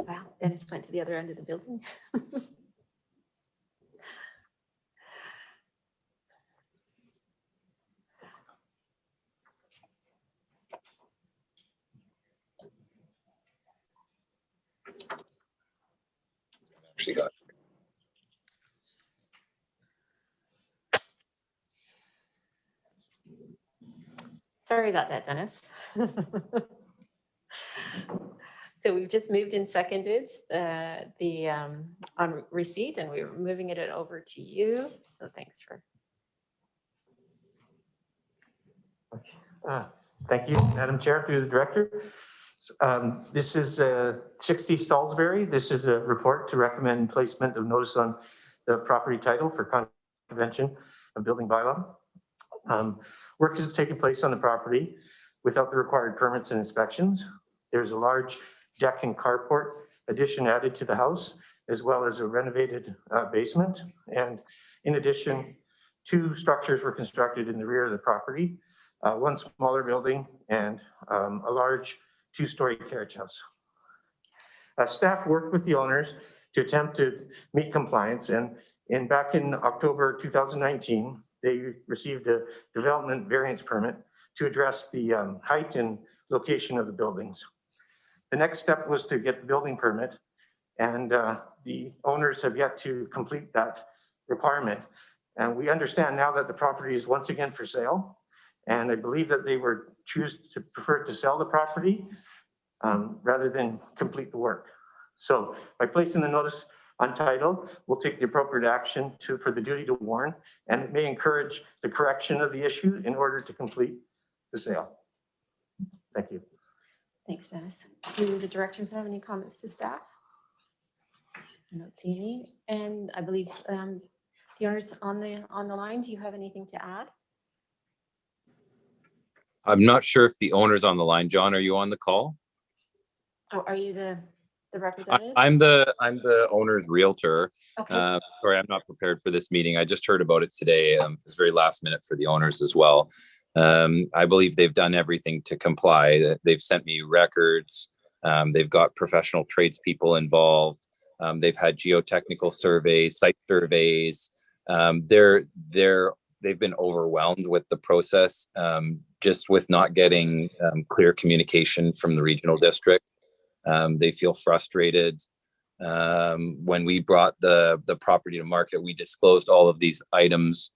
Wow, Dennis went to the other end of the building. Actually got Sorry about that, Dennis. So we've just moved and seconded on receipt, and we're moving it over to you. So thanks for. Thank you, Madam Chair, through the director. This is 60 Salisbury. This is a report to recommend placement of notice on the property title for contravention of building bylaw. Work has taken place on the property without the required permits and inspections. There's a large deck and carport addition added to the house, as well as a renovated basement. And in addition, 2 structures were constructed in the rear of the property, one smaller building and a large 2-story carriage house. Staff worked with the owners to attempt to meet compliance, and back in October 2019, they received a development variance permit to address the height and location of the buildings. The next step was to get the building permit, and the owners have yet to complete that requirement. And we understand now that the property is once again for sale, and I believe that they would prefer to sell the property rather than complete the work. So by placing the notice on title, we'll take the appropriate action for the duty to warn, and it may encourage the correction of the issue in order to complete the sale. Thank you. Thanks, Dennis. Do the directors have any comments to staff? I don't see any. And I believe the owners on the line, do you have anything to add? I'm not sure if the owner's on the line. John, are you on the call? Oh, are you the representative? I'm the owner's realtor. Okay. Sorry, I'm not prepared for this meeting. I just heard about it today. It's very last minute for the owners as well. I believe they've done everything to comply. They've sent me records. They've got professional tradespeople involved. They've had geotechnical surveys, site surveys. They've been overwhelmed with the process, just with not getting clear communication from the regional district. They feel frustrated. When we brought the property to market, we disclosed all of these items,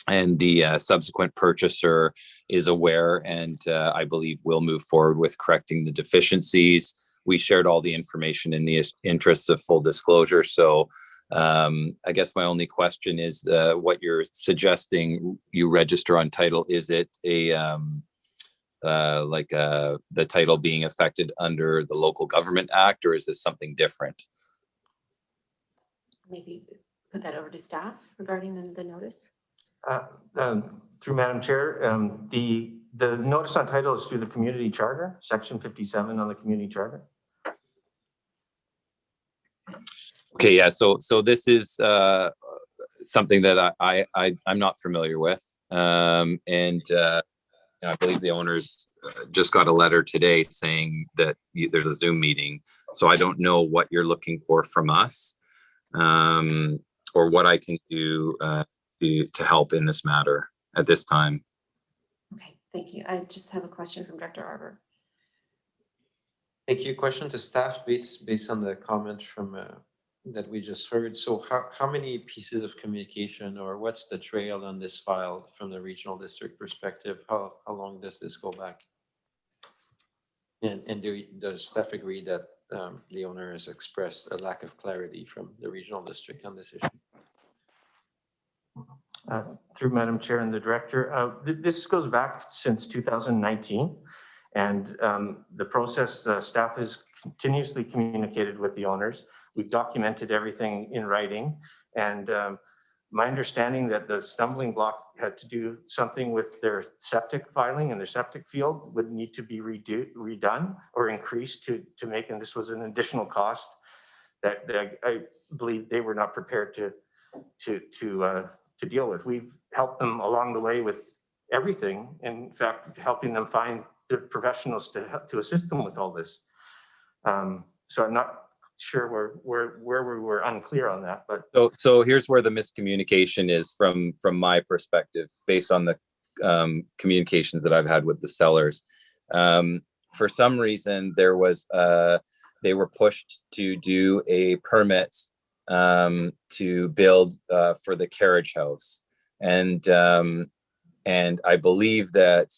and the subsequent purchaser is aware, and I believe will move forward with correcting the deficiencies. We shared all the information in the interests of full disclosure. So I guess my only question is what you're suggesting you register on title. Is it the title being affected under the Local Government Act, or is this something different? Maybe put that over to staff regarding the notice. Through Madam Chair, the notice on title is through the community charter, section 57 on the community charter. Okay, yeah. So this is something that I'm not familiar with, and I believe the owners just got a letter today saying that there's a Zoom meeting. So I don't know what you're looking for from us, or what I can do to help in this matter at this time. Okay, thank you. I just have a question from Dr. Arbor. Thank you. Question to staff based on the comment from that we just heard. So how many pieces of communication, or what's the trail on this file from the regional district perspective? How long does this go back? And does staff agree that the owner has expressed a lack of clarity from the regional district on this issue? Through Madam Chair and the director, this goes back since 2019. And the process, staff has continuously communicated with the owners. We've documented everything in writing. And my understanding that the stumbling block had to do something with their septic filing, and their septic field would need to be redone or increased to make, and this was an additional cost that I believe they were not prepared to deal with. We've helped them along the way with everything. In fact, helping them find the professionals to assist them with all this. So I'm not sure where we were unclear on that, but So here's where the miscommunication is from my perspective, based on the communications that I've had with the sellers. For some reason, there was they were pushed to do a permit to build for the carriage house, and I believe that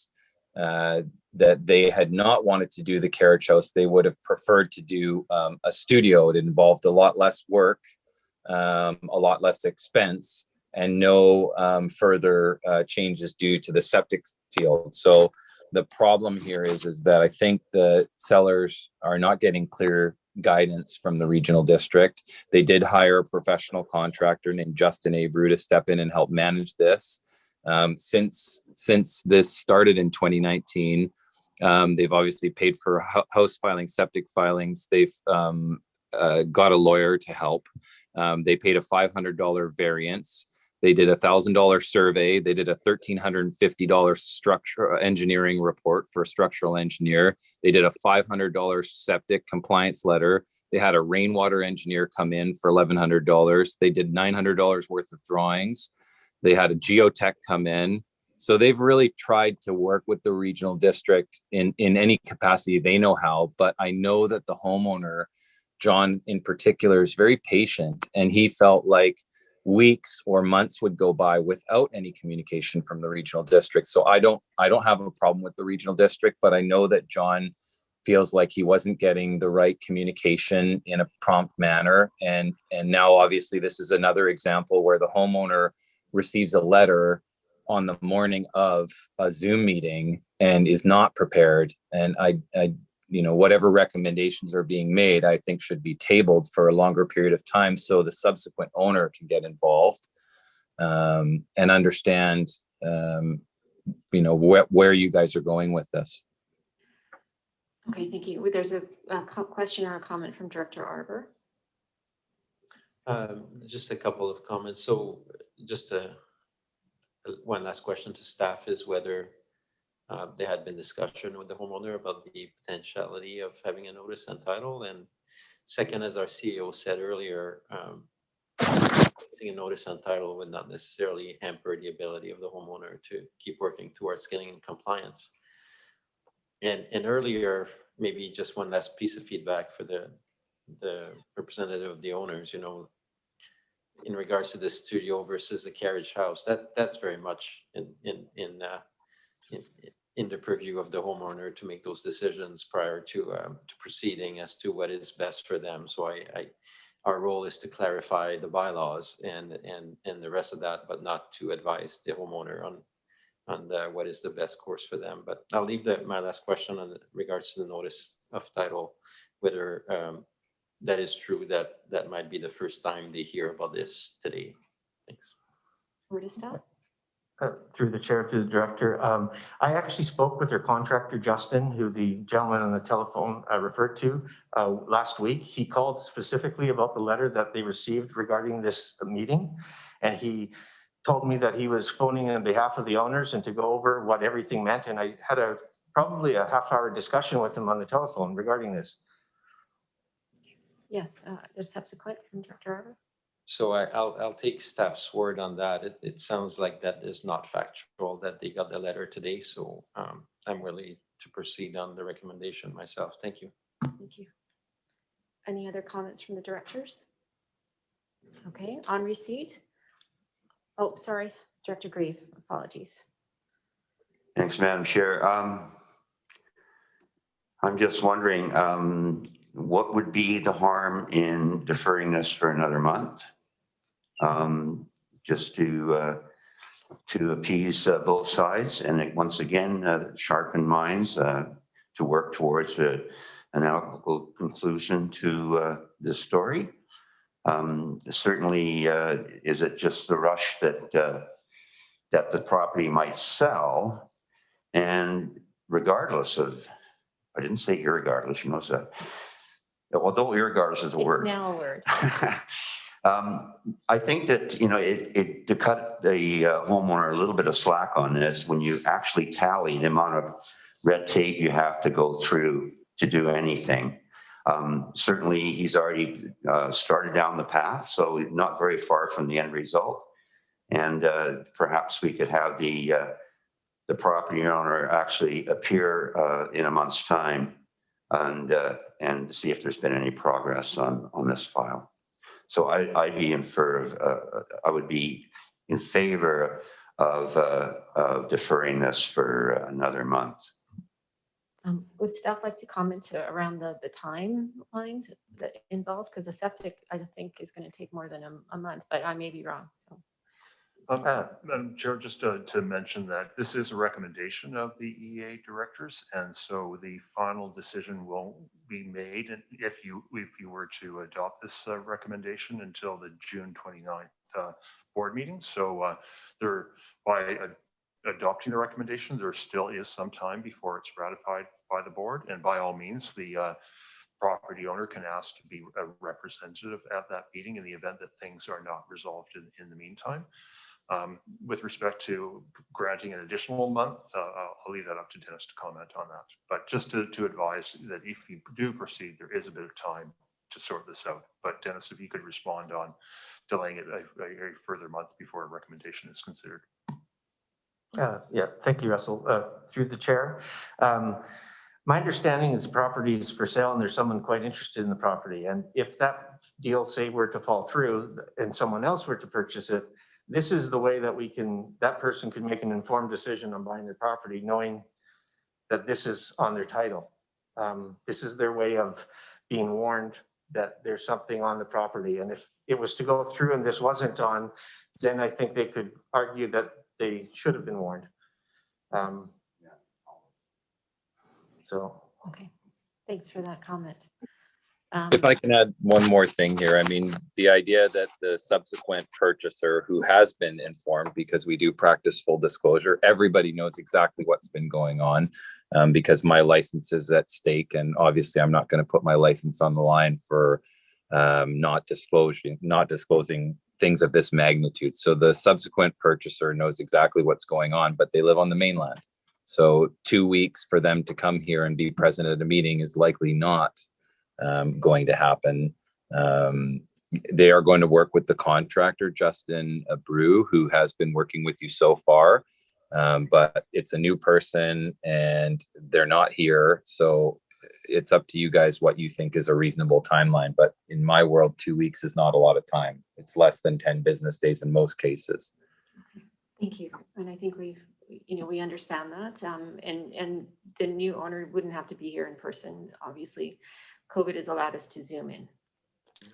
that they had not wanted to do the carriage house. They would have preferred to do a studio. It involved a lot less work, a lot less expense, and no further changes due to the septic field. So the problem here is that I think the sellers are not getting clear guidance from the regional district. They did hire a professional contractor named Justin Abreu to step in and help manage this. Since this started in 2019, they've obviously paid for house filings, septic filings. They've got a lawyer to help. They paid a $500 variance. They did a $1,000 survey. They did a $1,350 structural engineering report for a structural engineer. They did a $500 septic compliance letter. They had a rainwater engineer come in for $1,100. They did $900 worth of drawings. They had a geotech come in. So they've really tried to work with the regional district in any capacity they know how. But I know that the homeowner, John in particular, is very patient, and he felt like weeks or months would go by without any communication from the regional district. So I don't have a problem with the regional district, but I know that John feels like he wasn't getting the right communication in a prompt manner. And now obviously this is another example where the homeowner receives a letter on the morning of a Zoom meeting and is not prepared. And I whatever recommendations are being made, I think should be tabled for a longer period of time so the subsequent owner can get involved and understand, where you guys are going with this. Okay, thank you. There's a question or a comment from Director Arbor. Just a couple of comments. So just one last question to staff is whether there had been discussion with the homeowner about the potentiality of having a notice and title. And second, as our CEO said earlier, a notice and title would not necessarily hamper the ability of the homeowner to keep working towards getting in compliance. And earlier, maybe just one last piece of feedback for the representative of the owners, in regards to the studio versus the carriage house, that's very much in the purview of the homeowner to make those decisions prior to proceeding as to what is best for them. So our role is to clarify the bylaws and the rest of that, but not to advise the homeowner on what is the best course for them. But I'll leave my last question on regards to the notice of title, whether that is true, that might be the first time they hear about this today. Thanks. Where to stop? Through the chair to the director. I actually spoke with their contractor, Justin, who the gentleman on the telephone referred to last week. He called specifically about the letter that they received regarding this meeting. And he told me that he was phoning on behalf of the owners and to go over what everything meant. And I had probably a half-hour discussion with him on the telephone regarding this. Yes, there's subsequent from Director Arbor. So I'll take staff's word on that. It sounds like that is not factual, that they got the letter today. So I'm willing to proceed on the recommendation myself. Thank you. Thank you. Any other comments from the directors? Okay, on receipt. Oh, sorry, Director Grieve, apologies. Thanks, Madam Chair. I'm just wondering, what would be the harm in deferring this for another month? Just to appease both sides, and once again, sharpen minds work towards an amicable conclusion to this story. Certainly, is it just the rush that that the property might sell? And regardless of, I didn't say irregardless, you know that. Although irregardless is a It's word. now a word. I think that, you know, to cut the homeowner a little bit of slack on this, when you actually tally the amount of red tape you have to go through to do anything. Certainly, he's already started down the path, so not very far from the end result. And perhaps we could have the property owner actually appear in a month's time and see if there's been any progress on this file. So I'd be in I would be in favor of deferring this for another month. Would staff like to comment around the timelines that involved? Because the septic, I think, is going to take more than a month, but I may be wrong. So. Madam Chair, just to mention that this is a recommendation of the EA directors, and so the final decision will be made if you were to adopt this recommendation until the June 29th board meeting. So by adopting the recommendation, there still is some time before it's ratified by the board, and by all means, the property owner can ask to be a representative at that meeting in the event that things are not resolved in the meantime. With respect to granting an additional month, I'll leave that up to Dennis to comment on that. But just to advise that if you do proceed, there is a bit of time to sort this out. But Dennis, if you could respond on delaying it a further month before a recommendation is considered. Yeah, thank you, Russell. Through the chair. My understanding is the property is for sale and there's someone quite interested in the property. And if that deal, say, were to fall through and someone else were to purchase it, this is the way that that person could make an informed decision on buying their property, knowing that this is on their title. This is their way of being warned that there's something on the property. And if it was to go through and this wasn't on, then I think they could argue that they should have been warned. So. Okay, thanks for that comment. If I can add one more thing here, I mean, the idea that the subsequent purchaser who has been informed, because we do practice full disclosure, everybody knows exactly what's been going on, because my license is at stake, and obviously I'm not going to put my license on the line for not disclosing things of this magnitude. So the subsequent purchaser knows exactly what's going on, but they live on the mainland. So 2 weeks for them to come here and be present at a meeting is likely not going to happen. They are going to work with the contractor, Justin Abreu, who has been working with you so far, but it's a new person and they're not here. So it's up to you guys what you think is a reasonable timeline. But in my world, 2 weeks is not a lot of time. It's less than 10 business days in most cases. Thank you. And I think we understand that. And the new owner wouldn't have to be here in person, obviously. COVID has allowed us to Zoom in.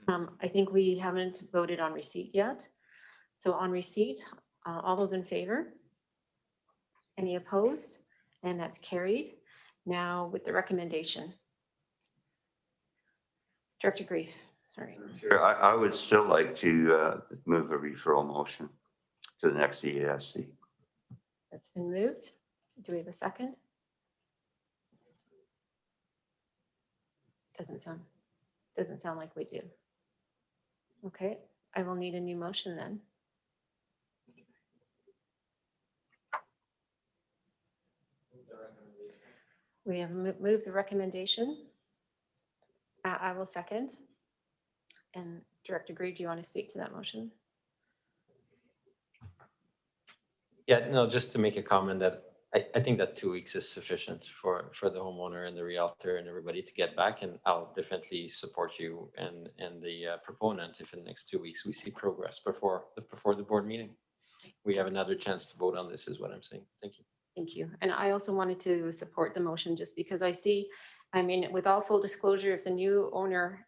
I think we haven't voted on receipt yet. So on receipt, all those in favor? Any opposed? And that's carried. Now with the recommendation. Director Grief, sorry. Sure, I would still like to move a referral motion to the next EASC. That's been moved. Do we have a second? Doesn't sound like we do. Okay, I will need a new motion then. We have moved the recommendation. I will second. And Director Green, do you want to speak to that motion? Yeah, no, just to make a comment that I think that 2 weeks is sufficient for the homeowner and the realtor and everybody to get back. And I'll definitely support you and the proponent if in the next 2 weeks we see progress before the board meeting. We have another chance to vote on this is what I'm saying. Thank you. Thank you. And I also wanted to support the motion just because I see, I mean, with all full disclosure, if the new owner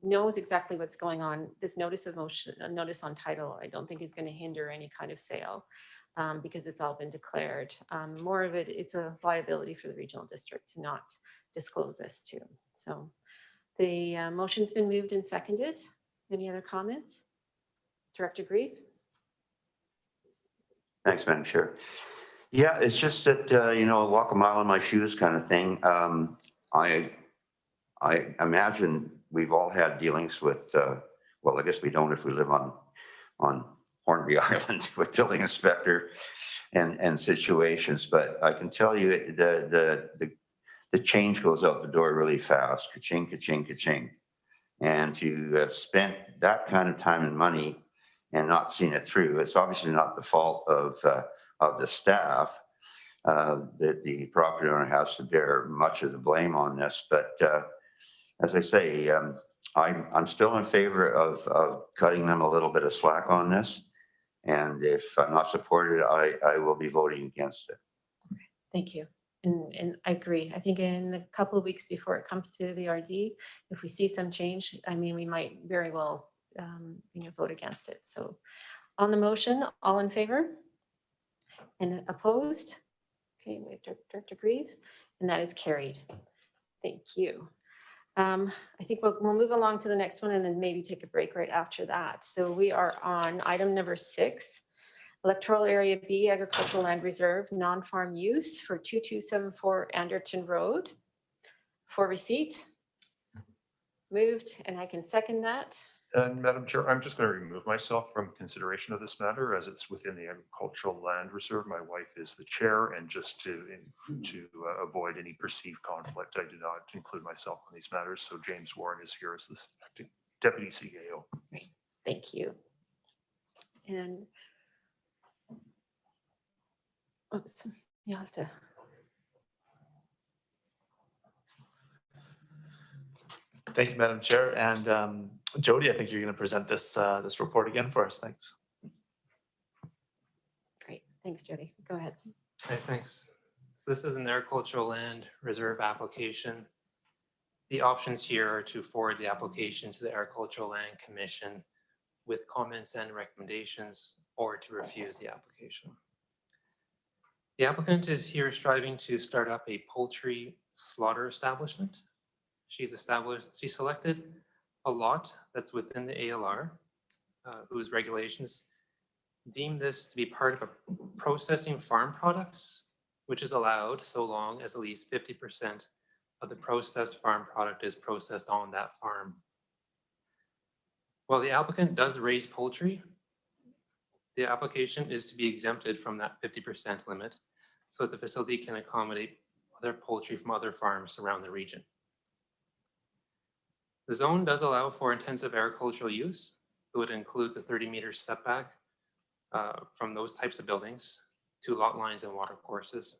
knows exactly what's going on, this notice of motion, a notice on title, I don't think is going to hinder any kind of sale. because it's all been declared. More of it, it's a liability for the regional district to not disclose this to. So the motion's been moved and seconded. Any other comments? Director Grieve? Thanks, Madam Chair. Yeah, it's just that, walk a mile in my shoes kind of thing. I imagine we've all had dealings with, well, I guess we don't if we live on Hornby Island with building inspector and situations, but I can tell you the change goes out the door really fast, ka-ching, ka-ching, ka-ching. And to have spent that kind of time and money and not seen it through, it's obviously not the fault of the staff. That the property owner has to bear much of the blame on this, but as I say, I'm still in favor of cutting them a little bit of slack on this. And if I'm not supported, I will be voting against it. Thank you. And I agree. I think in a couple of weeks before it comes to the RD, if we see some change, I mean, we might very well vote against it. So on the motion, all in favor? And opposed? Okay, we have Director Grieve, and that is carried. Thank you. I think we'll move along to the next one and then maybe take a break right after that. So we are on item number 6, Electoral Area B, Agricultural Land Reserve, non-farm use for 2274 Anderton Road. For receipt. Moved, and I can second that. And Madam Chair, I'm just going to remove myself from consideration of this matter as it's within the Agricultural Land Reserve. My wife is the chair, and just to avoid any perceived conflict, I do not include myself in these matters. So James Warren is here as the acting deputy CAO. Great, thank you. And oops, you have to. Thank you, Madam Chair. And Jody, I think you're going to present this report again for us. Thanks. Great. Thanks, Jody. Go ahead. Okay, thanks. So this is an agricultural land reserve application. The options here are to forward the application to the Agricultural Land Commission with comments and recommendations, or to refuse the application. The applicant is here striving to start up a poultry slaughter establishment. She selected a lot that's within the ALR, whose regulations deem this to be part of a processing farm products, which is allowed so long as at least 50% of the processed farm product is processed on that farm. While the applicant does raise poultry, the application is to be exempted from that 50% limit so that the facility can accommodate other poultry from other farms around the region. The zone does allow for intensive agricultural use, so it includes a 30-meter setback from those types of buildings to lot lines and water courses.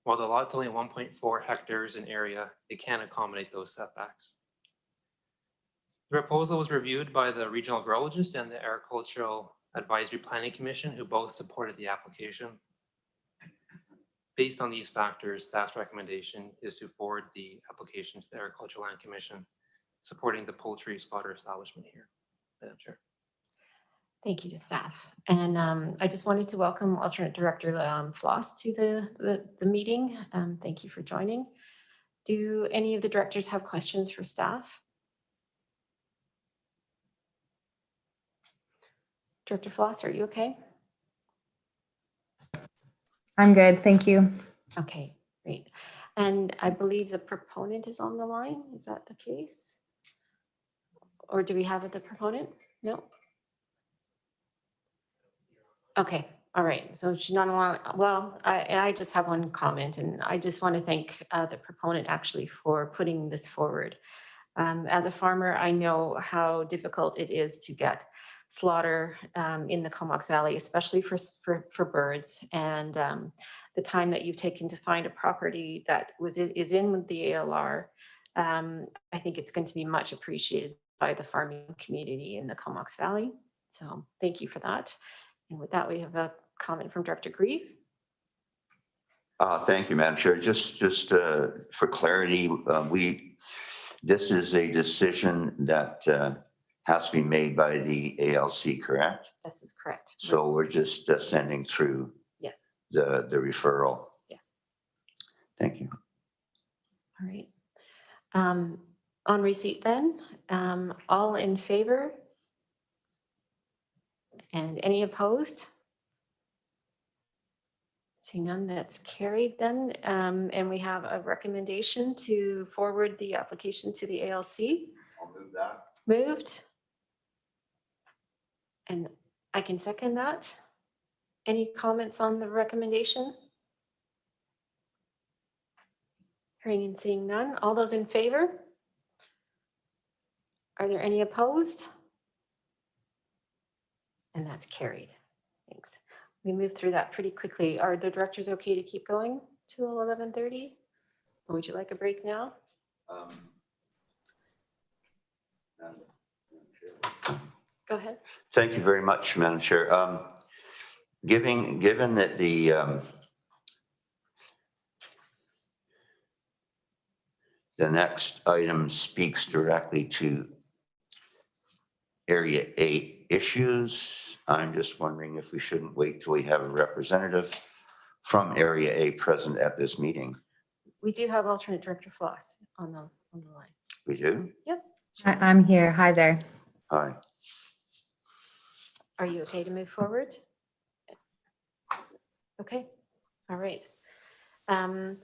While the lot's only 1.4 hectares in area, it can accommodate those setbacks. The proposal was reviewed by the Regional Agrologist and the Agricultural Advisory Planning Commission, who both supported the application. Based on these factors, staff's recommendation is to forward the application to the Agricultural Land Commission, supporting the poultry slaughter establishment here. Madam Chair. Thank you to staff. And I just wanted to welcome Alternate Director Floss to the meeting. Thank you for joining. Do any of the directors have questions for staff? Director Floss, are you okay? I'm good, thank you. Okay, great. And I believe the proponent is on the line. Is that the case? Or do we have the proponent? No? Okay, all right. So she's not allowed. Well, I just have one comment, and I just want to thank the proponent actually for putting this forward. As a farmer, I know how difficult it is to get slaughter in the Comox Valley, especially for birds. And the time that you've taken to find a property that is in the ALR, I think it's going to be much appreciated by the farming community in the Comox Valley. So thank you for that. And with that, we have a comment from Director Grieve. Thank you, Madam Chair. Just for clarity, this is a decision that has to be made by the ALC, correct? This is correct. So we're just sending through Yes, the referral. yes. Thank you. All right. On receipt then, all in favor? And any opposed? See none, that's carried then. And we have a recommendation to forward the application to the ALC. I'll move that. Moved. And I can second that. Any comments on the recommendation? Hearing and seeing none. All those in favor? Are there any opposed? And that's carried. Thanks. We moved through that pretty quickly. Are the directors okay to keep going till 11:30? Or would you like a break now? Go ahead. Thank you very much, Madam Chair. Given that the next item speaks directly to Area A issues, I'm just wondering if we shouldn't wait till we have a representative from Area A present at this meeting. We do have alternate director Floss on the line. We do? Yes. I'm here. Hi there. Hi. Are you okay to move forward? Okay, all right.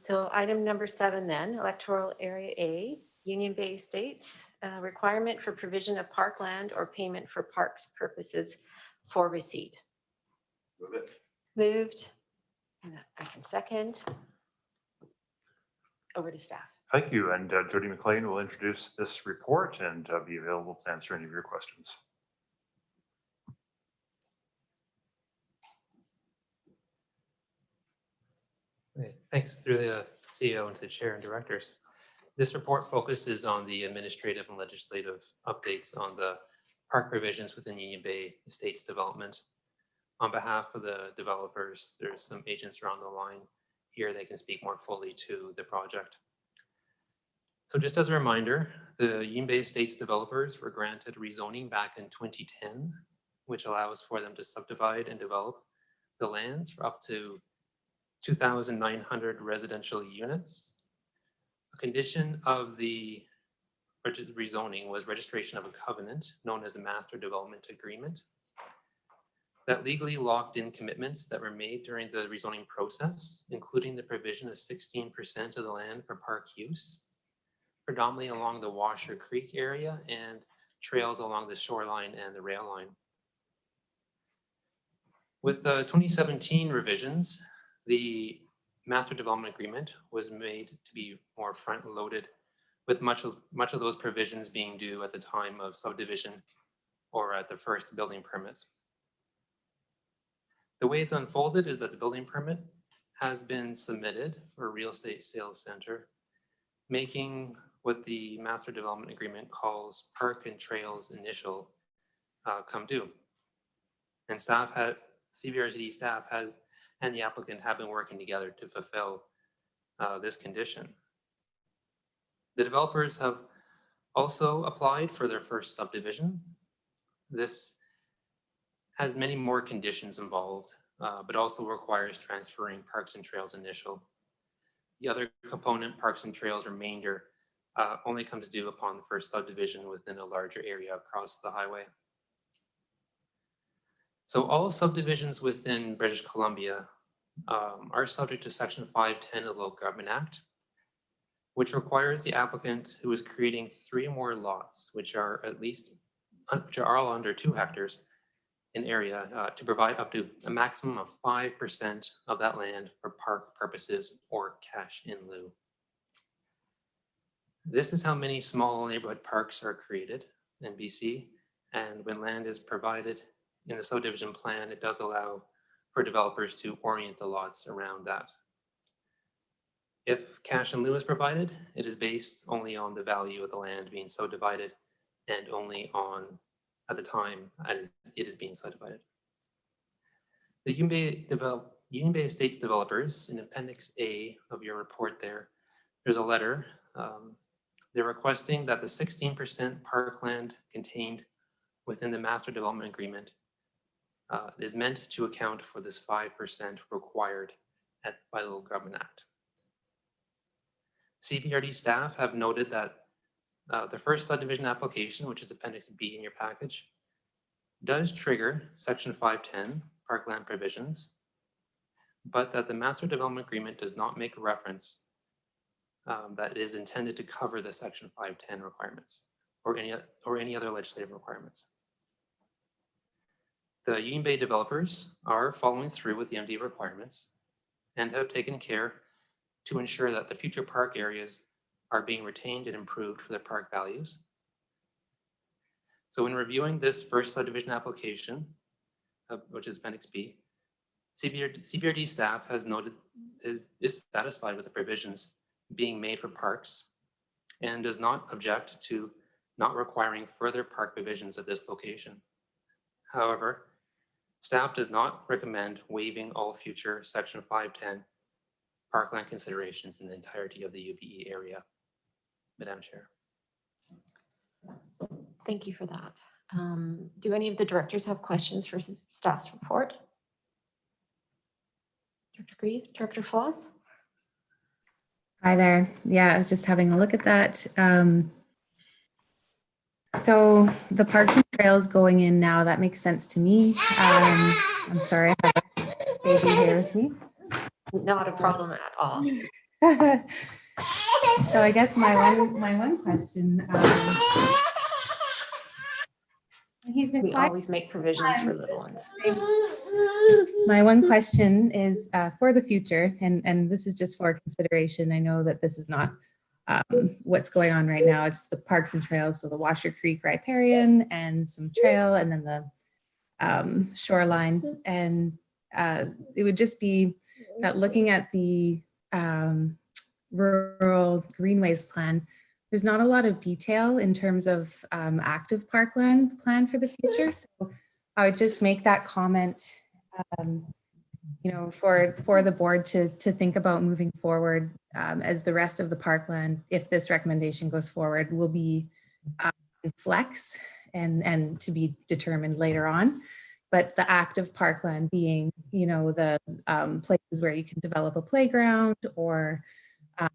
So item number 7 then, Electoral Area A, Union Bay Estates, requirement for provision of parkland or payment for parks purposes for receipt. Move it. Moved, and I can second. Over to staff. Thank you. And Jody McLean will introduce this report and be available to answer any of your questions. Okay, thanks through the CEO and to the chair and directors. This report focuses on the administrative and legislative updates on the park provisions within Union Bay Estates development. On behalf of the developers, there's some agents around the line here. They can speak more fully to the project. So just as a reminder, the Union Bay Estates developers were granted rezoning back in 2010, which allows for them to subdivide and develop the lands for up to 2,900 residential units. A condition of the rezoning was registration of a covenant known as the Master Development Agreement that legally locked in commitments that were made during the rezoning process, including the provision of 16% of the land for park use, predominantly along the Washer Creek area and trails along the shoreline and the rail line. With the 2017 revisions, the Master Development Agreement was made to be more front-loaded, with much of those provisions being due at the time of subdivision or at the first building permits. The way it's unfolded is that the building permit has been submitted for a real estate sales center, making what the Master Development Agreement calls Park and Trails Initial come due. And CVRCD staff and the applicant have been working together to fulfill this condition. The developers have also applied for their first subdivision. This has many more conditions involved, but also requires transferring Parks and Trails Initial. The other component, Parks and Trails Remainder, only comes due upon the first subdivision within a larger area across the highway. So all subdivisions within British Columbia are subject to Section 510 of the Local Government Act, which requires the applicant who is creating 3 or more lots, which are all under 2 hectares in area, to provide up to a maximum of 5% of that land for park purposes or cash in lieu. This is how many small neighborhood parks are created in BC, and when land is provided in the subdivision plan, it does allow for developers to orient the lots around that. If cash in lieu is provided, it is based only on the value of the land being subdivided and only on at the time it is being subdivided. The Union Bay Estates developers, in Appendix A of your report there's a letter. They're requesting that the 16% parkland contained within the master development agreement is meant to account for this 5% required by the Local Government Act. CBRD staff have noted that the first subdivision application, which is Appendix B in your package, does trigger Section 510 parkland provisions, but that the master development agreement does not make a reference that it is intended to cover the Section 510 requirements or any other legislative requirements. The Union Bay developers are following through with the MD requirements and have taken care to ensure that the future park areas are being retained and improved for their park values. So in reviewing this first subdivision application, which is Appendix B, CBRD staff has noted is satisfied with the provisions being made for parks and does not object to not requiring further park provisions at this location. However, staff does not recommend waiving all future Section 510 parkland considerations in the entirety of the UBE area. Madam Chair. Thank you for that. Do any of the directors have questions for staff's report? Director Grieve, Director Foss? Hi there. Yeah, I was just having a look at that. So the parks and trails going in now, that makes sense to me. I'm sorry, I have a baby here with me. Not a problem at all. So I guess my one question, he's been We quiet. always make provisions for little ones. My one question is for the future, and this is just for consideration. I know that this is not what's going on right now. It's the parks and trails, so the Washer Creek riparian and some trail, and then the shoreline. And it would just be that looking at the rural greenways plan, there's not a lot of detail in terms of active parkland plan for the future. So I would just make that comment, you know, for the board to think about moving forward as the rest of the parkland, if this recommendation goes forward, will be in flex and to be determined later on. But the active parkland being, you know, the places where you can develop a playground or a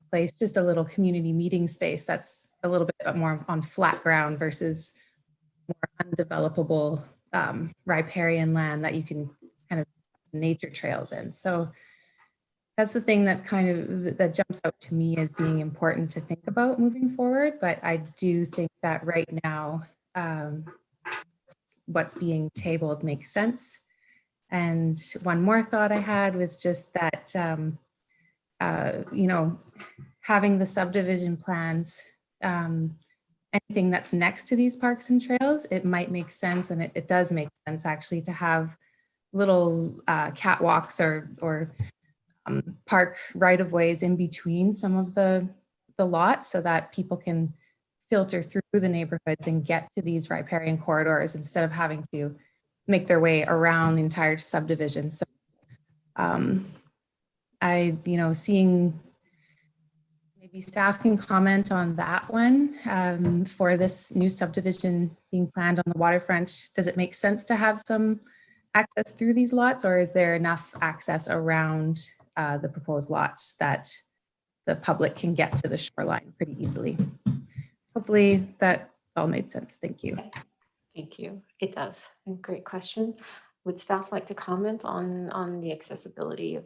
place, just a little community meeting space that's a little bit more on flat ground versus more undevelopable riparian land that you can kind of nature trails in. So that's the thing that kind of that jumps out to me as being important to think about moving forward. But I do think that right now, what's being tabled makes sense. And one more thought I had was just that, you know, having the subdivision plans, anything that's next to these parks and trails, it might make sense, and it does make sense actually to have little catwalks or park right-of-ways in between some of the lots so that people can filter through the neighborhoods and get to these riparian corridors instead of having to make their way around the entire subdivision. So you know, seeing maybe staff can comment on that one for this new subdivision being planned on the waterfront. Does it make sense to have some access through these lots, or is there enough access around the proposed lots that the public can get to the shoreline pretty easily? Hopefully that all made sense. Thank you. Thank you. It does. And great question. Would staff like to comment on the accessibility of?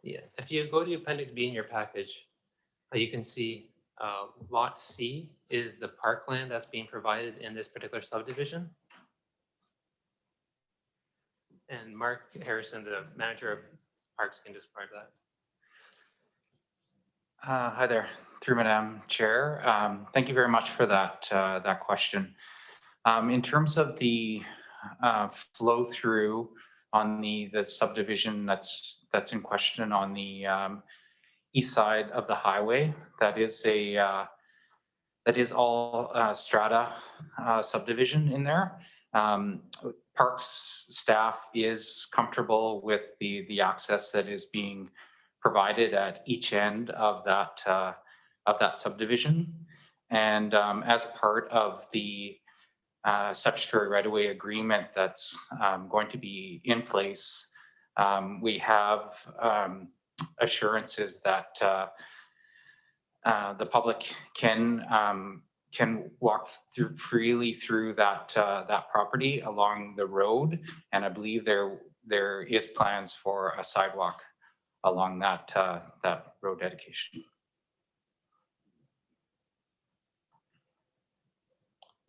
Yeah, if you go to Appendix B in your package, you can see Lot C is the parkland that's being provided in this particular subdivision. And Mark Harrison, the manager of parks, can describe that. Hi there, through Madam Chair. Thank you very much for that question. In terms of the flow through on the subdivision that's in question on the east side of the highway, that is all strata subdivision in there. Parks staff is comfortable with the access that is being provided at each end of that subdivision. And as part of the statutory right-of-way agreement that's going to be in place, we have assurances that the public can walk through freely through that that property along the road, and I believe there is plans for a sidewalk along that that road dedication.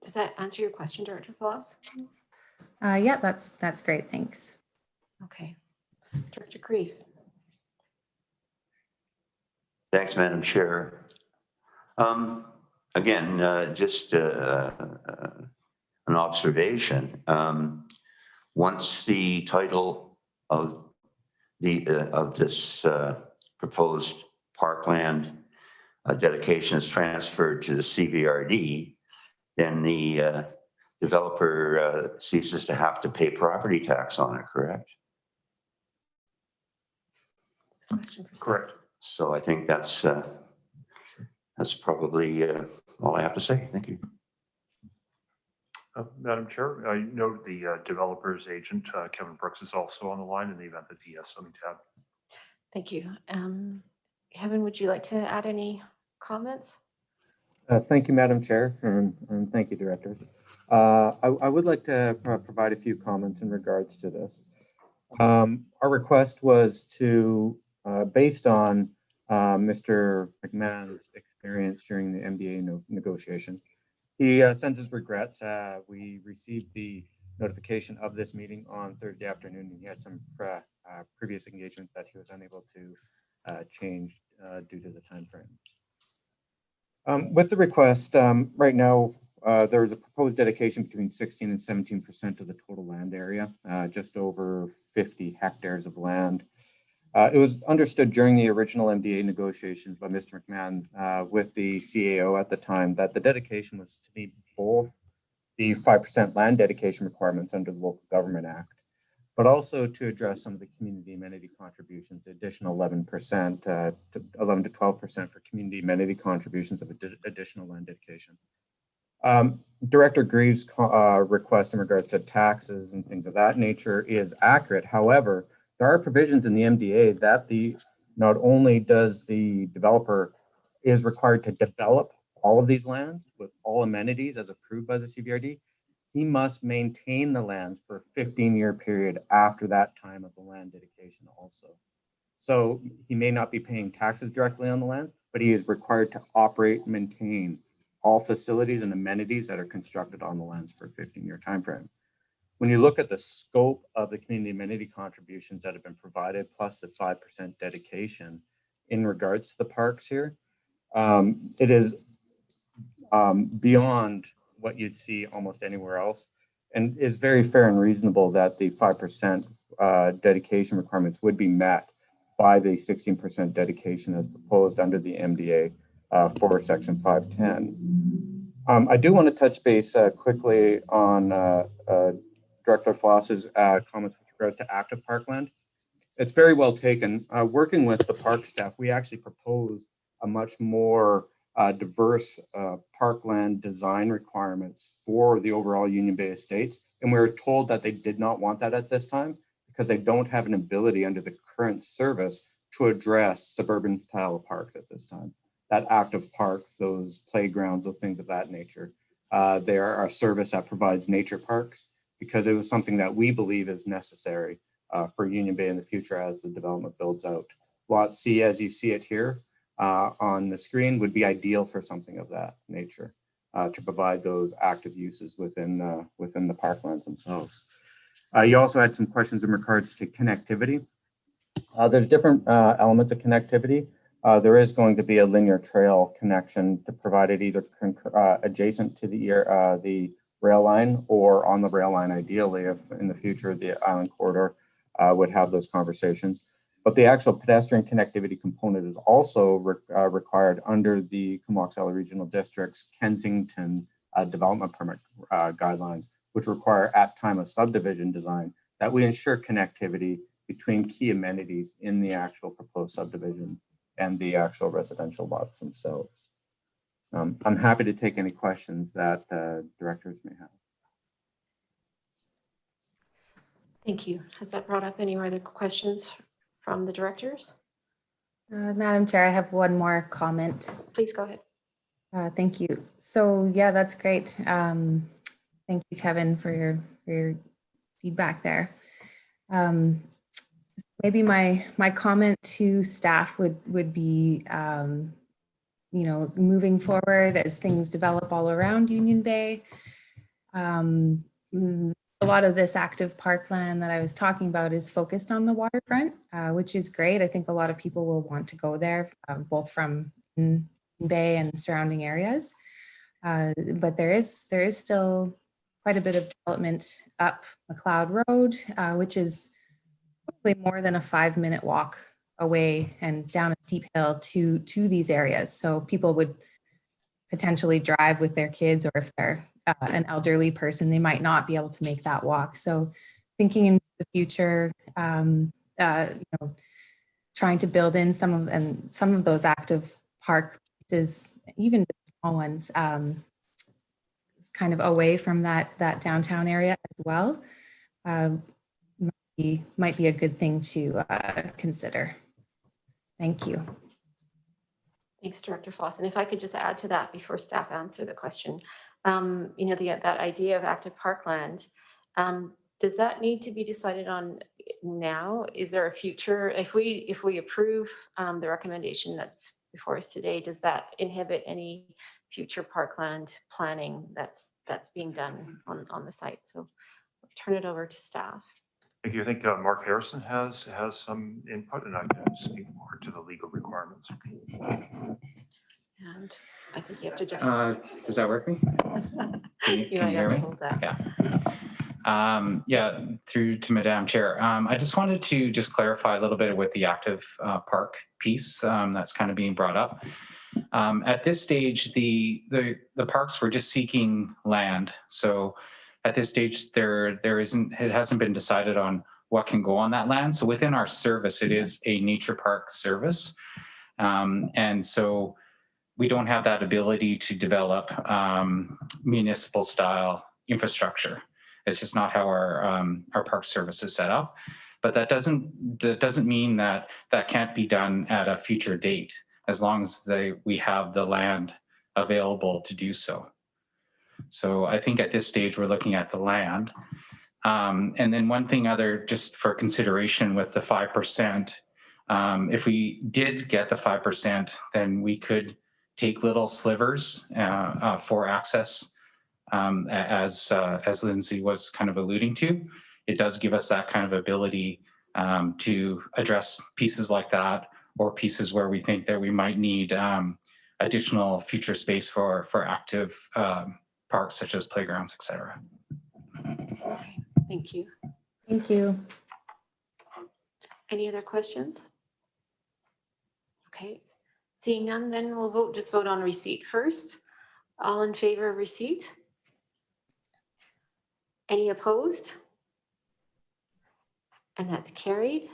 Does that answer your question, Director Claus? Yeah, that's great. Thanks. Okay. Director Grief. Thanks, Madam Chair. Again, just an observation. Once the title of this proposed parkland dedication is transferred to the CVRD, then the developer ceases to have to pay property tax on it, correct? Correct. So I think that's probably all I have to say. Thank you. Madam Chair, I note the developer's agent, Kevin Brooks, is also on the line in the event that he has something to add. Thank you. Kevin, would you like to add any comments? Thank you, Madam Chair, and thank you, Directors. I would like to provide a few comments in regards to this. Our request was to, based on Mr. McMahon's experience during the MDA negotiations, he sends his regrets. We received the notification of this meeting on Thursday afternoon, and he had some previous engagements that he was unable to change due to the time frame. With the request, right now, there is a proposed dedication between 16 and 17% of the total land area, just over 50 hectares of land. It was understood during the original MDA negotiations by Mr. McMahon with the CAO at the time that the dedication was to meet both the 5% land dedication requirements under the Local Government Act, but also to address some of the community amenity contributions, additional 11%, to 11 to 12% for community amenity contributions of additional land dedication. Director Greaves' request in regards to taxes and things of that nature is accurate. However, there are provisions in the MDA that not only does the developer is required to develop all of these lands with all amenities as approved by the CVRD, he must maintain the lands for a 15-year period after that time of the land dedication also. So he may not be paying taxes directly on the lands, but he is required to operate and maintain all facilities and amenities that are constructed on the lands for a 15-year time frame. When you look at the scope of the community amenity contributions that have been provided, plus the 5% dedication in regards to the parks here, it is beyond what you'd see almost anywhere else, and it's very fair and reasonable that the 5% dedication requirements would be met by the 16% dedication as proposed under the MDA for Section 510. I do want to touch base quickly on Director Floss's comments with regards to active parkland. It's very well taken. Working with the park staff, we actually proposed a much more diverse parkland design requirements for the overall Union Bay Estates. And we were told that they did not want that at this time because they don't have an ability under the current service to address suburban style parks at this time. That active parks, those playgrounds, those things of that nature. They are a service that provides nature parks because it was something that we believe is necessary for Union Bay in the future as the development builds out. Lot C, as you see it here on the screen, would be ideal for something of that nature to provide those active uses within the parklands themselves. You also had some questions in regards to connectivity. There's different elements of connectivity. There is going to be a linear trail connection to provide it either adjacent to the rail line or on the rail line, ideally, if in the future the island corridor would have those conversations. But the actual pedestrian connectivity component is also required under the Comox-Valley Regional District's Kensington development permit guidelines, which require at time of subdivision design that we ensure connectivity between key amenities in the actual proposed subdivision and the actual residential lots themselves. I'm happy to take any questions that directors may have. Thank you. Has that brought up any other questions from the directors? Madam Chair, I have one more comment. Please go ahead. Thank you. So yeah, that's great. Thank you, Kevin, for your feedback there. Maybe my comment to staff would be, you know, moving forward as things develop all around Union Bay. A lot of this active parkland that I was talking about is focused on the waterfront, which is great. I think a lot of people will want to go there, both from Bay and surrounding areas. But there is still quite a bit of development up McLeod Road, which is probably more than a 5-minute walk away and down a steep hill to these areas. So people would potentially drive with their kids, or if they're an elderly person, they might not be able to make that walk. So thinking in the future, you know, trying to build in some of those active park pieces, even small ones, kind of away from that downtown area as well, might be a good thing to consider. Thank you. Thanks, Director Floss. And if I could just add to that before staff answer the question, you know, that idea of active parkland, does that need to be decided on now? Is there a future, if we approve the recommendation that's before us today, does that inhibit any future parkland planning that's being done on the site? So I'll turn it over to staff. Thank you. I think Mark Harrison has some input, and I can speak more to the legal requirements. And I think you have to just. Does that work? Can you hear me? Yeah. Yeah, through to Madam Chair. I just wanted to clarify a little bit with the active park piece that's kind of being brought up. At this stage, the parks were just seeking land. So at this stage, it hasn't been decided on what can go on that land. So within our service, it is a nature park service. And so we don't have that ability to develop municipal style infrastructure. It's just not how our park service is set up. But that doesn't mean that can't be done at a future date, as long as we have the land available to do so. So I think at this stage, we're looking at the land. And then one thing other, just for consideration with the 5%, if we did get the 5%, then we could take little slivers for access, as Lindsay was kind of alluding to. It does give us that kind of ability to address pieces like that, or pieces where we think that we might need additional future space for active parks such as playgrounds, et cetera. Okay, thank you. Thank you. Any other questions? Okay, seeing none, then we'll just vote on receipt first. All in favor of receipt? Any opposed? And that's carried.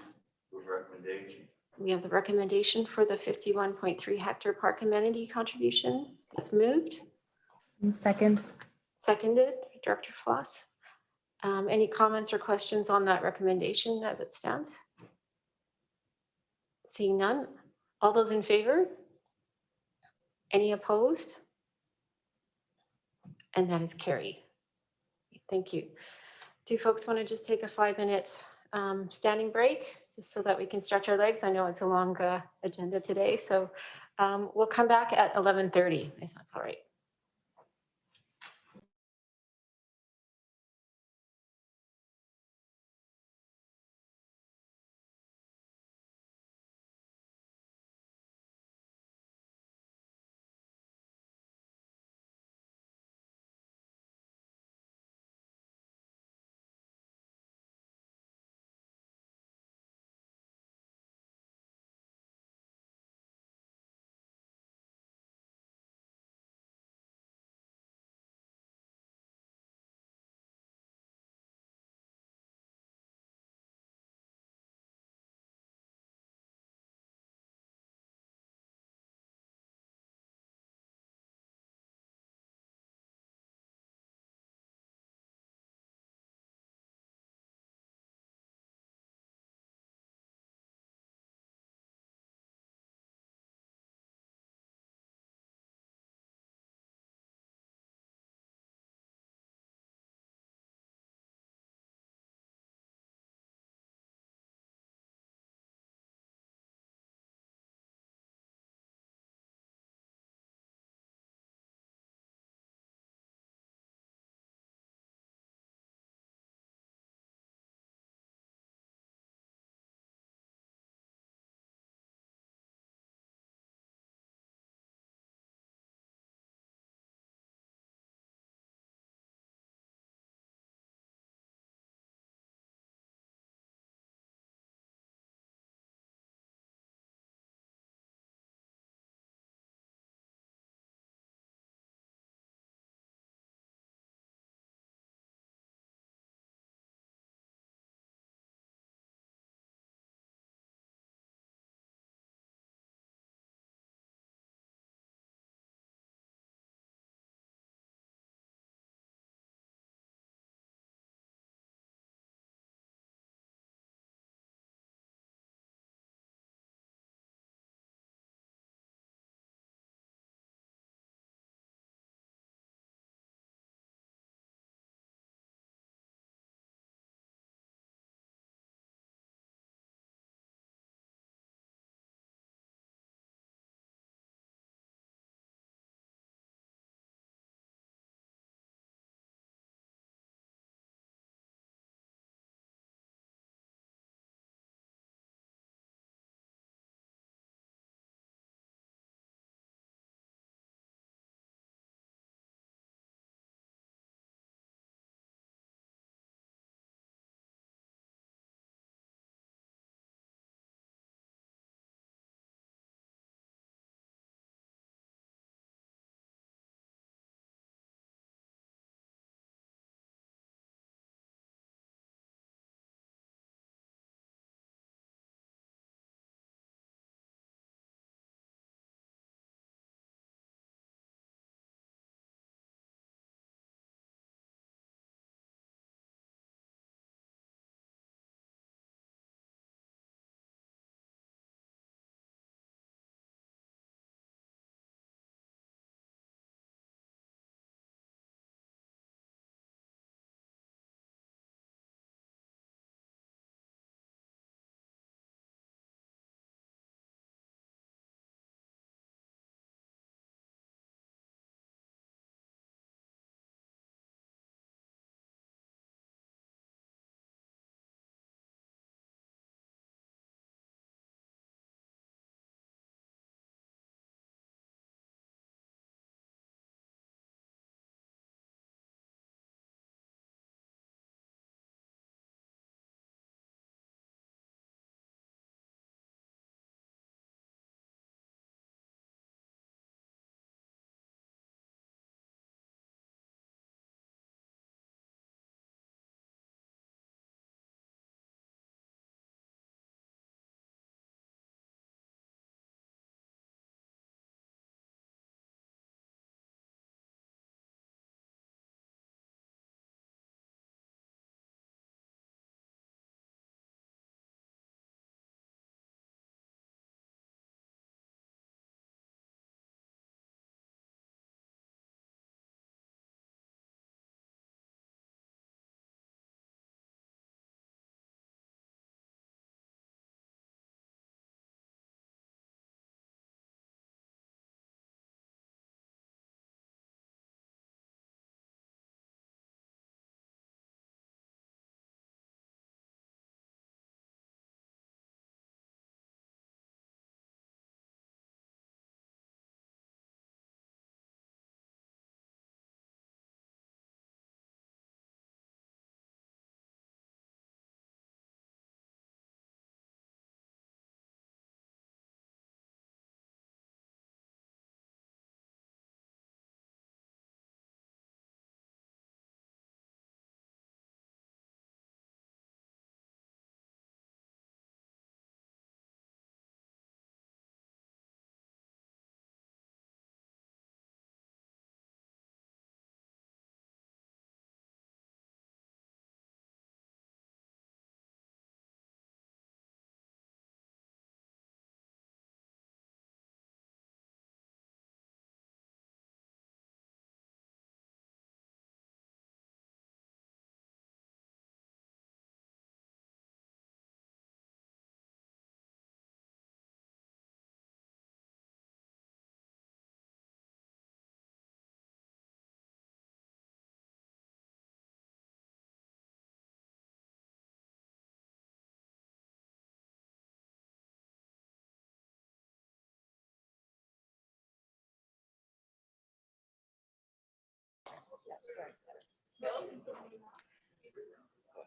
We have the recommendation for the 51.3 hectare park amenity contribution. That's moved. Second. Seconded, Director Floss. Any comments or questions on that recommendation as it stands? Seeing none. All those in favor? Any opposed? And that is carried. Thank you. Do folks want to just take a 5-minute standing break just so that we can stretch our legs? I know it's a long agenda today, so we'll come back at 11:30 if that's all right.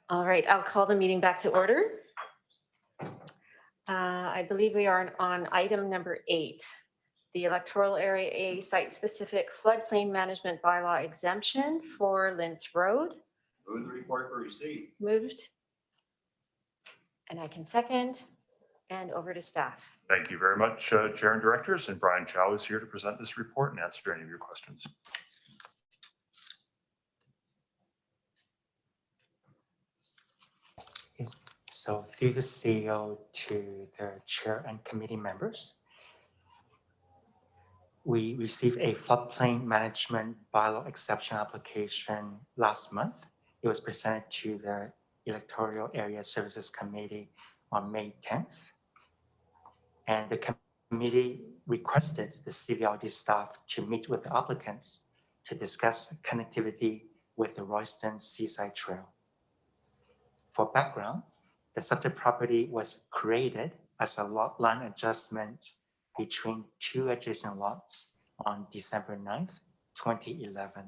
All right, I'll call the meeting back to order. I believe we are on item number 8, the Electoral Area A site-specific floodplain management bylaw exemption for Lintz Road. Move the report for receipt. Moved. And I can second. And over to staff. Thank you very much, Chair and Directors, and Brian Chow is here to present this report and answer any of your questions. So through the CEO to the chair and committee members, we received a floodplain management bylaw exception application last month. It was presented to the Electoral Area Services Committee on May 10th. And the committee requested the CVLD staff to meet with the applicants to discuss connectivity with the Royston Seaside Trail. For background, the subject property was created as a lot line adjustment between 2 adjacent lots on December 9th, 2011.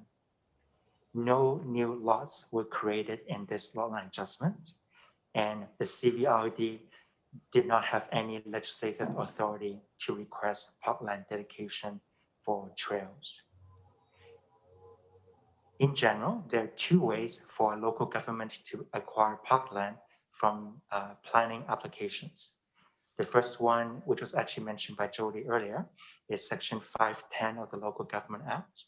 No new lots were created in this lot line adjustment, and the CVLD did not have any legislative authority to request parkland dedication for trails. In general, there are 2 ways for a local government to acquire parkland from planning applications. The first one, which was actually mentioned by Jody earlier, is Section 510 of the Local Government Act,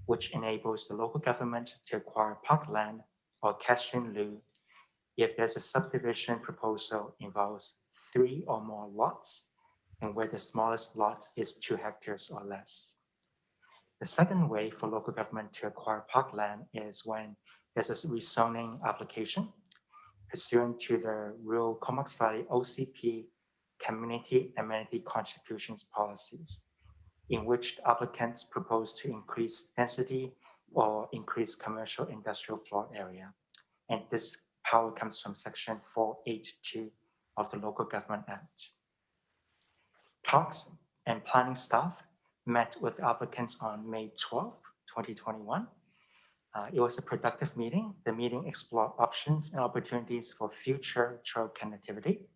which enables the local government to acquire parkland or cash in lieu if there's a subdivision proposal involves 3 or more lots and where the smallest lot is 2 hectares or less. The second way for local government to acquire parkland is when there's a rezoning application pursuant to the Rural Comox Valley OCP Community Amenity Contributions Policies, in which the applicants propose to increase density or increase commercial industrial floor area. And this power comes from Section 482 of the Local Government Act. Parks and planning staff met with applicants on May 12, 2021. It was a productive meeting. The meeting explored options and opportunities for future trail connectivity.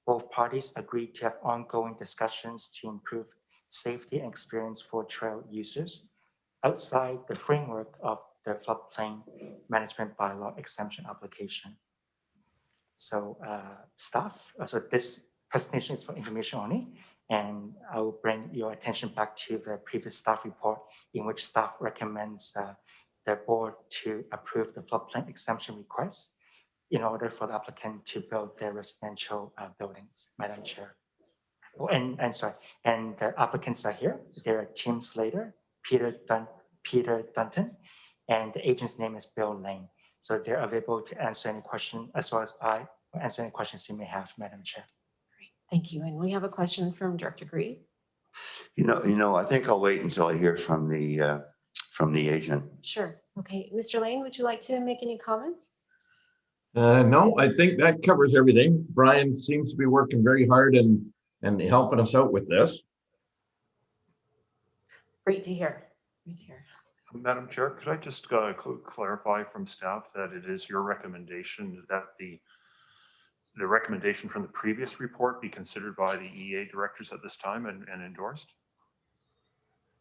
Both parties agreed to have ongoing discussions to improve safety and experience for trail users outside the framework of the floodplain management bylaw exemption application. So staff, so this presentation is for information only, and I will bring your attention back to the previous staff report in which staff recommends the board to approve the floodplain exemption request in order for the applicant to build their residential buildings, Madam Chair. Oh, and the applicants are here. They're Tim Slater, Peter Dunton, and the agent's name is Bill Lane. So they're available to answer any question as well as I will answer any questions you may have, Madam Chair. Great, thank you. And we have a question from Director Grieve. I think I'll wait until I hear from the agent. Sure. Okay, Mr. Lane, would you like to make any comments? No, I think that covers everything. Brian seems to be working very hard and helping us out with this. Great to hear. Great to hear. Madam Chair, could I just clarify from staff that it is your recommendation that the recommendation from the previous report be considered by the EA directors at this time and endorsed?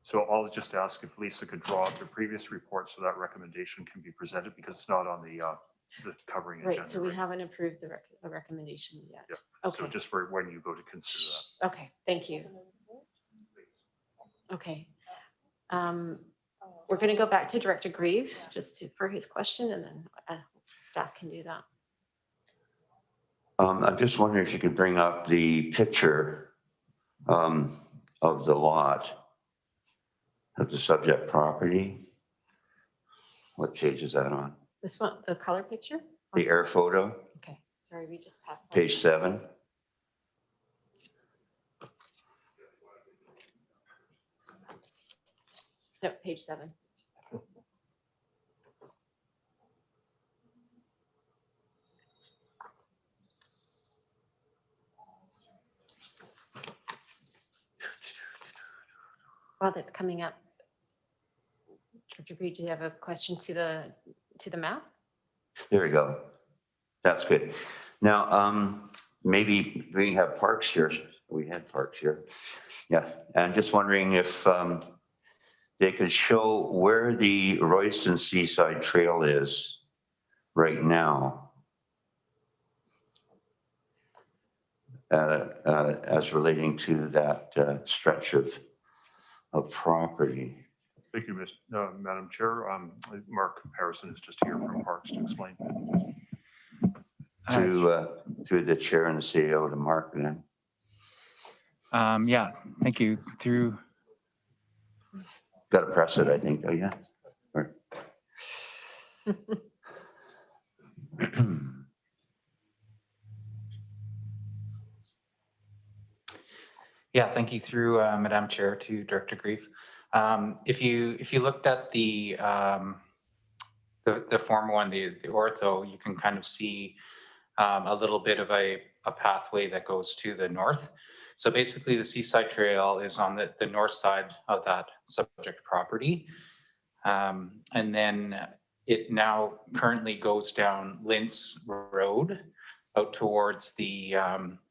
So I'll just ask if Lisa could draw up the previous report so that recommendation can be presented because it's not on the covering agenda. Right, so we haven't approved the recommendation yet. Yeah. Okay. So just for when you go to consider that. Okay, thank you. Okay. We're going to go back to Director Grieve for his question, and then staff can do that. I'm just wondering if you could bring up the picture of the lot of the subject property. What page is that on? This one, the color picture? The air photo, Okay, sorry, we just passed that. page 7. No, page 7. Well, that's coming up. Director Green, do you have a question to the map? There we go. That's good. Now, maybe we have parks here. We had parks here. Yeah, and just wondering if they could show where the Royston Seaside Trail is right now. As relating to that stretch of property. Thank you, Madam Chair. Mark Harrison is just here from Parks to explain. Through the chair and the CEO to Mark then. Yeah, thank you. Through. Got to press it, I think. Oh, yeah. Yeah, thank you through Madam Chair to Director Grief. If you looked at the form one, the ortho, you can kind of see a little bit of a pathway that goes to the north. So basically the Seaside Trail is on the north side of that subject property. And then it now currently goes down Lintz Road out towards the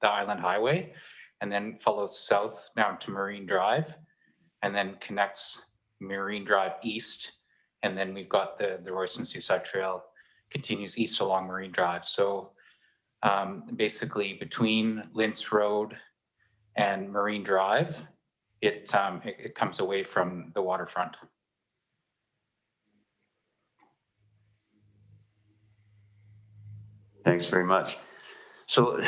Island Highway, and then follows south down to Marine Drive, and then connects Marine Drive east. And then we've got the Royston Seaside Trail continues east along Marine Drive. So basically between Lintz Road and Marine Drive, it comes away from the waterfront. Thanks very much. So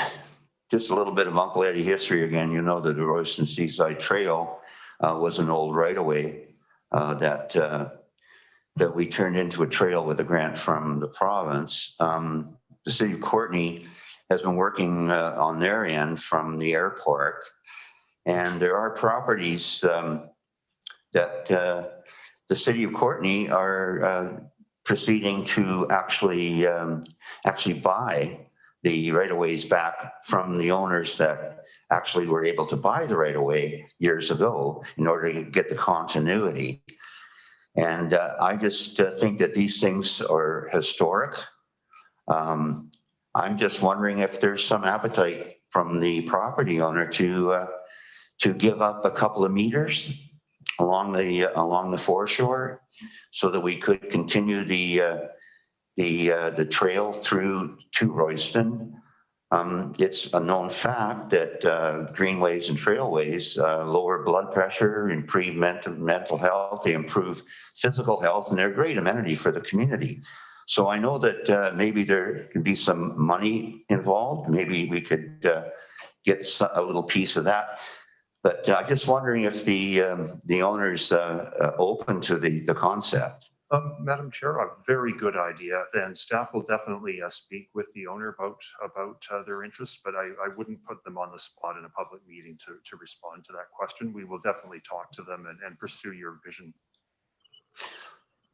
just a little bit of Uncle Eddie history again. You know that the Royston Seaside Trail was an old right-of-way that we turned into a trail with a grant from the province. The city of Courtenay has been working on their end from the airport, and there are properties that the city of Courtenay are proceeding to actually buy the right-of-ways back from the owners that actually were able to buy the right-of-way years ago in order to get the continuity. And I just think that these things are historic. I'm just wondering if there's some appetite from the property owner to give up a couple of meters along the foreshore so that we could continue the trail through to Royston. It's a known fact that greenways and trailways lower blood pressure, improve mental health, they improve physical health, and they're a great amenity for the community. So I know that maybe there could be some money involved. Maybe we could get a little piece of that. But I'm just wondering if the owner's open to the concept. Madam Chair, a very good idea. And staff will definitely speak with the owner about their interest, but I wouldn't put them on the spot in a public meeting to respond to that question. We will definitely talk to them and pursue your vision.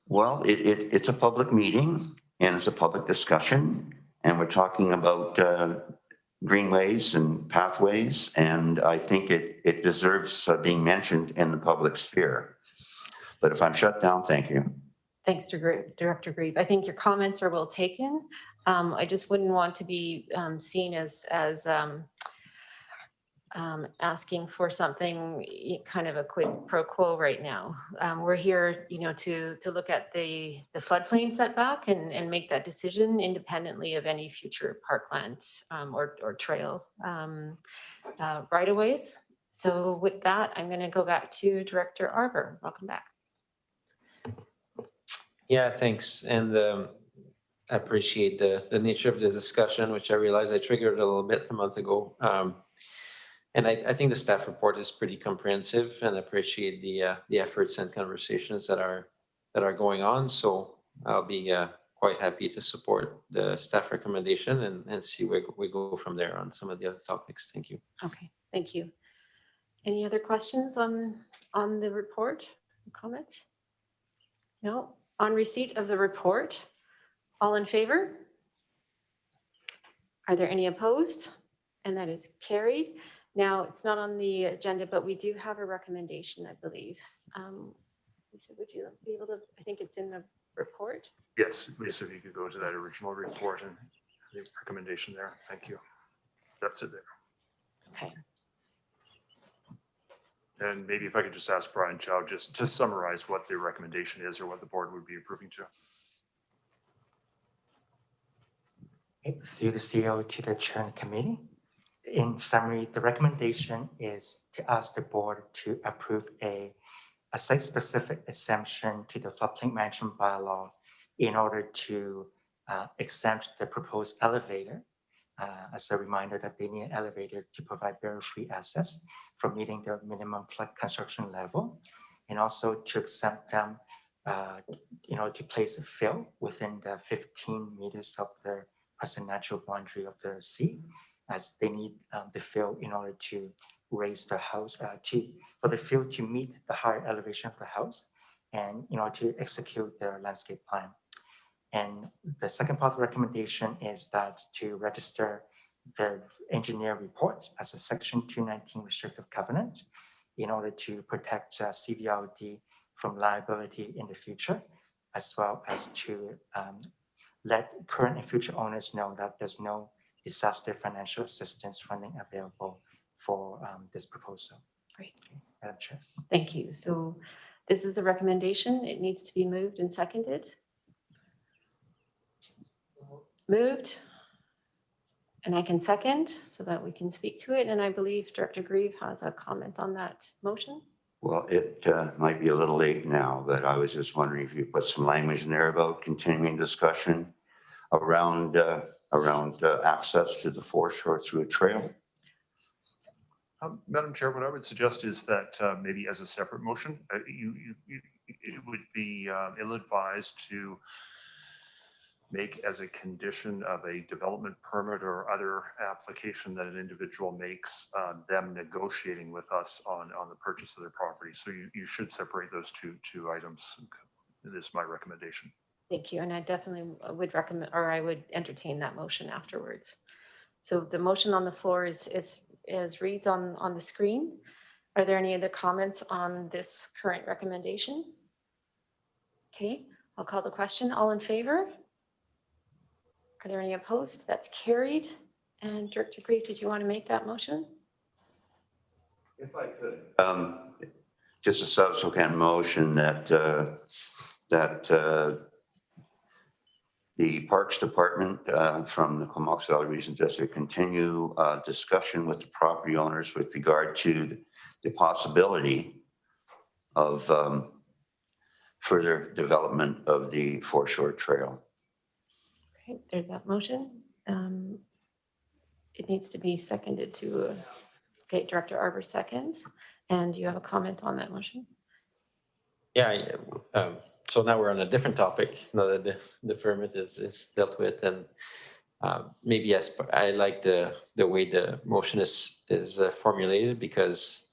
Well, it's a public meeting and it's a public discussion, and we're talking about greenways and pathways, and I think it deserves being mentioned in the public sphere. But if I'm shut down, thank you. Thanks, Director Grieve. I think your comments are well taken. I just wouldn't want to be seen as asking for something kind of a quid pro quo right now. We're here, to look at the floodplain setback and make that decision independently of any future parkland or trail right-of-ways. So with that, I'm going to go back to Director Arbour. Welcome back. Yeah, thanks. And I appreciate the nature of this discussion, which I realized I triggered a little bit a month ago. And I think the staff report is pretty comprehensive, and I appreciate the efforts and conversations that are going on. So I'll be quite happy to support the staff recommendation and see where we go from there on some of the other topics. Thank you. Okay, thank you. Any other questions on the report or comments? No. On receipt of the report, all in favor? Are there any opposed? And that is carried. Now, it's not on the agenda, but we do have a recommendation, I believe. Would you be able to, I think it's in the report. Yes, Lisa, if you could go to that original report and the recommendation there. Thank you. That's it there. Okay. And maybe if I could just ask Brian Chow, just to summarize what the recommendation is or what the board would be approving to. Through the CEO to the chair and committee. In summary, the recommendation is to ask the board to approve a site-specific exemption to the floodplain management bylaws in order to exempt the proposed elevator. As a reminder that they need an elevator to provide barrier-free access from meeting the minimum flood construction level, and also to exempt them, to place a fill within the 15 meters of the present natural boundary of the sea, as they need the fill in order to raise the house for the fill to meet the higher elevation of the house, and to execute their landscape plan. And the second part of the recommendation is that to register the engineer reports as a Section 219 restrictive covenant in order to protect CVRD from liability in the future, as well as to let current and future owners know that there's no disaster financial assistance funding available for this proposal. Great. Madam Chair. Thank you. So this is the recommendation. It needs to be moved and seconded. Moved. And I can second so that we can speak to it. And I believe Director Grieve has a comment on that motion. Well, it might be a little late now, but I was just wondering if you put some language in there about continuing discussion around access to the foreshore through a trail. Madam Chair, what I would suggest is that maybe as a separate motion, it would be ill-advised to make as a condition of a development permit or other application that an individual makes, them negotiating with us on the purchase of their property. So you should separate those two items. This is my recommendation. Thank you. And I definitely would recommend, or I would entertain that motion afterwards. So the motion on the floor is reads on the screen. Are there any other comments on this current recommendation? Okay, I'll call the question. All in favor? Are there any opposed? That's carried. And Director Grieve, did you want to make that motion? If I could. Just a subsequent motion that the Parks Department from the Comox Valley Region District continue discussion with the property owners with regard to the possibility of further development of the foreshore trail. Okay, there's that motion. It needs to be seconded to, okay, Director Arbor seconds. And you have a comment on that motion? Yeah, so now we're on a different topic, now that the permit is dealt with, and maybe yes, I like the way the motion is formulated, because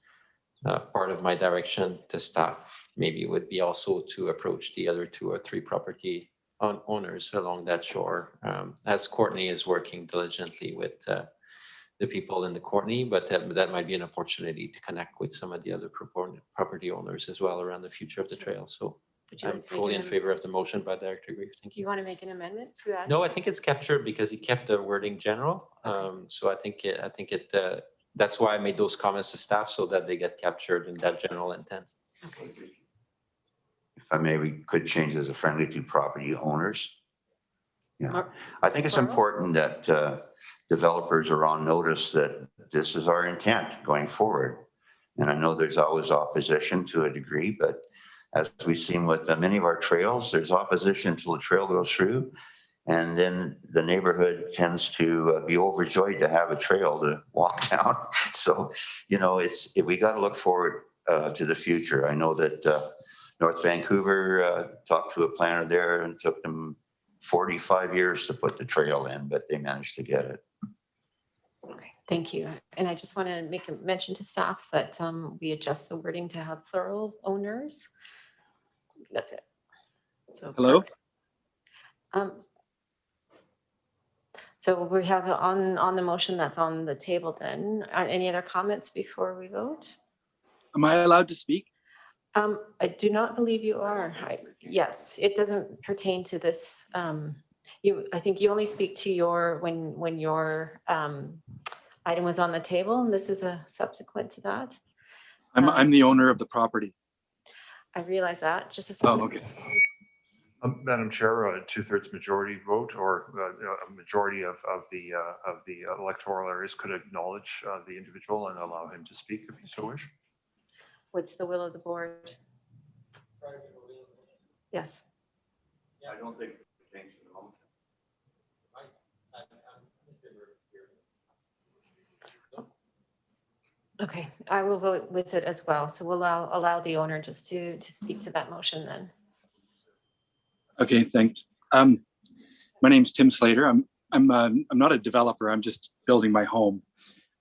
part of my direction to staff maybe would be also to approach the other 2 or 3 property owners along that shore, as Courtney is working diligently with the people in the Courtney, but that might be an opportunity to connect with some of the other property owners as well around the future of the trail. So I'm fully in favor of the motion by Director Grieve. Thank Do you want to make an amendment to add? No, I think it's captured because he kept the wording general. So I think that's why I made those comments to staff, so that they get captured in that general intent. Okay. If I may, we could change it as a friendly to property owners. Yeah, I think it's important that developers are on notice that this is our intent going forward. And I know there's always opposition to a degree, but as we've seen with many of our trails, there's opposition until the trail goes through. And then the neighborhood tends to be overjoyed to have a trail to walk down. So, we got to look forward to the future. I know that North Vancouver talked to a planner there, and it took them 45 years to put the trail in, but they managed to get it. Okay, thank you. And I just want to make a mention to staff that we adjust the wording to have plural owners. That's it. So hello. So we have on the motion that's on the table then. Any other comments before we vote? Am I allowed to speak? I do not believe you are. Yes, it doesn't pertain to this. I think you only speak to when your item was on the table, and this is a subsequent to that. I'm the owner of the property. I realize that. Just a second. Oh, okay. Madam Chair, a 2/3 majority vote or a majority of the electoral areas could acknowledge the individual and allow him to speak if you so wish. What's the will of the board? Yes. I don't think it pertains to the motion. Okay, I will vote with it as well. So we'll allow the owner just to speak to that motion then. Okay, thanks. My name's Tim Slater. I'm not a developer. I'm just building my home.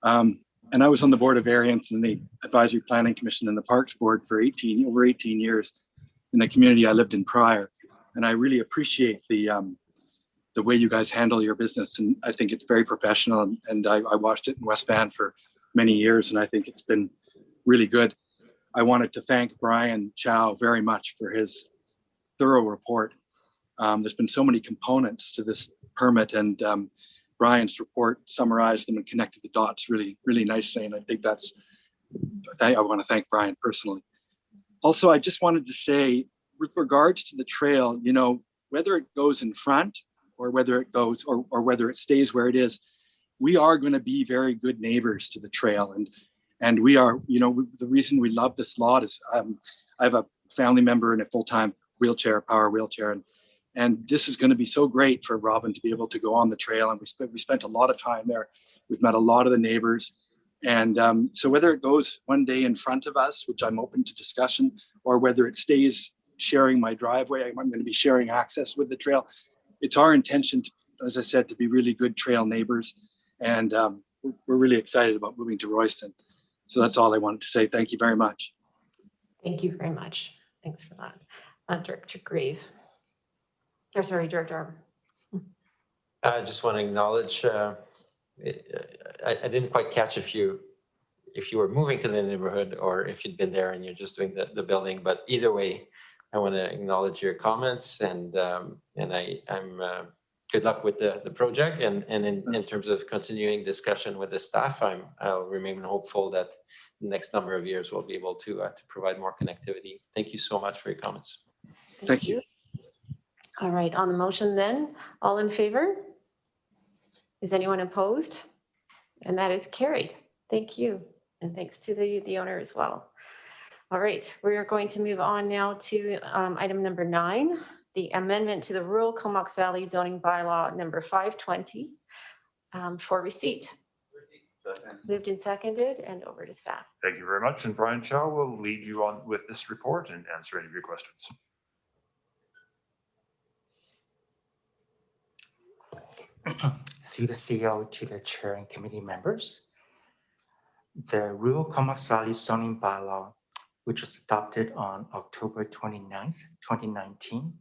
And I was on the Board of Variance and the Advisory Planning Commission and the Parks Board for over 18 years in the community I lived in prior. And I really appreciate the way you guys handle your business. And I think it's very professional. And I watched it in West Van for many years, and I think it's been really good. I wanted to thank Brian Chow very much for his thorough report. There's been so many components to this permit, and Brian's report summarized them and connected the dots really, really nicely. And I think I want to thank Brian personally. Also, I just wanted to say, with regards to the trail, whether it goes in front or whether it goes or whether it stays where it is, we are going to be very good neighbors to the trail. And we are, the reason we love this lot is I have a family member in a full-time power wheelchair. And this is going to be so great for Robin to be able to go on the trail. And we spent a lot of time there. We've met a lot of the neighbors. And so whether it goes one day in front of us, which I'm open to discussion, or whether it stays sharing my driveway, I'm going to be sharing access with the trail. It's our intention, as I said, to be really good trail neighbors. And we're really excited about moving to Royston. So that's all I wanted to say. Thank you very much. Thank you very much. Thanks for that. Director Grave. Director Arbor. I just want to acknowledge, I didn't quite catch if you were moving to the neighborhood or if you'd been there and you're just doing the building, but either way, I want to acknowledge your comments and I'm good luck with the project and in terms of continuing discussion with the staff, I'll remain hopeful that the next number of years we'll be able to provide more connectivity. Thank you so much for your comments. Thank you. All right, on the motion then, all in favor? Is anyone opposed? And that is carried. Thank you. And thanks to the owner as well. All right, we are going to move on now to item number 9, the amendment to the Rural Comox Valley Zoning Bylaw number 520 for receipt. Moved and seconded and over to staff. Thank you very much. And Brian Chow will lead you on with this report and answer any of your questions. Through the CEO to the chair and committee members, the Rural Comox Valley Zoning Bylaw, which was adopted on October 29th, 2019,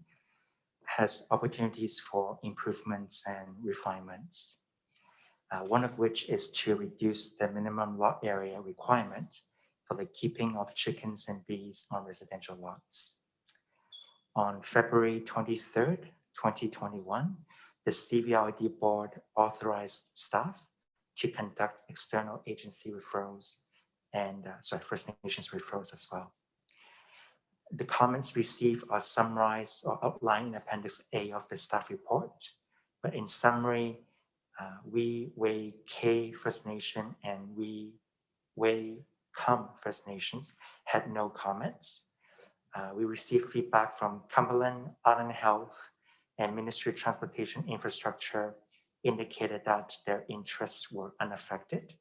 has opportunities for improvements and refinements. One of which is to reduce the minimum lot area requirement for the keeping of chickens and bees on residential lots. On February 23rd, 2021, the CVRD board authorized staff to conduct external agency referrals and First Nations referrals as well. The comments received are summarized or outlined in Appendix A of the staff report, but in summary, we Way K First Nation and we Way Cum First Nations had no comments. We received feedback from Cumberland, Island Health, and Ministry of Transportation Infrastructure indicated that their interests were unaffected.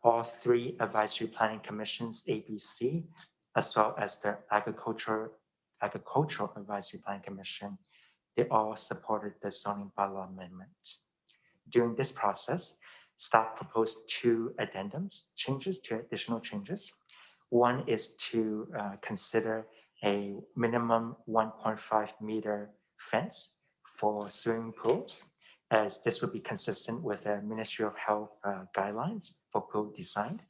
All 3 advisory planning commissions, ABC, as well as the Agricultural Advisory Planning Commission, they all supported the zoning bylaw amendment. During this process, staff proposed 2 addendums, additional changes. One is to consider a minimum 1.5 meter fence for swimming pools, as this would be consistent with the Ministry of Health guidelines for pool design.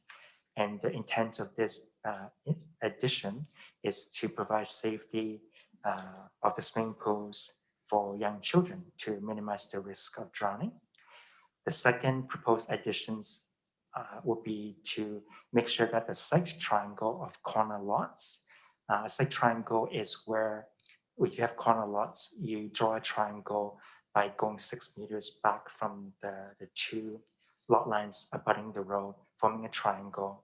And the intent of this addition is to provide safety of the swimming pools for young children to minimize the risk of drowning. The second proposed additions would be to make sure that the site triangle of corner lots, a site triangle is where if you have corner lots, you draw a triangle by going 6 meters back from the two lot lines abutting the road, forming a triangle.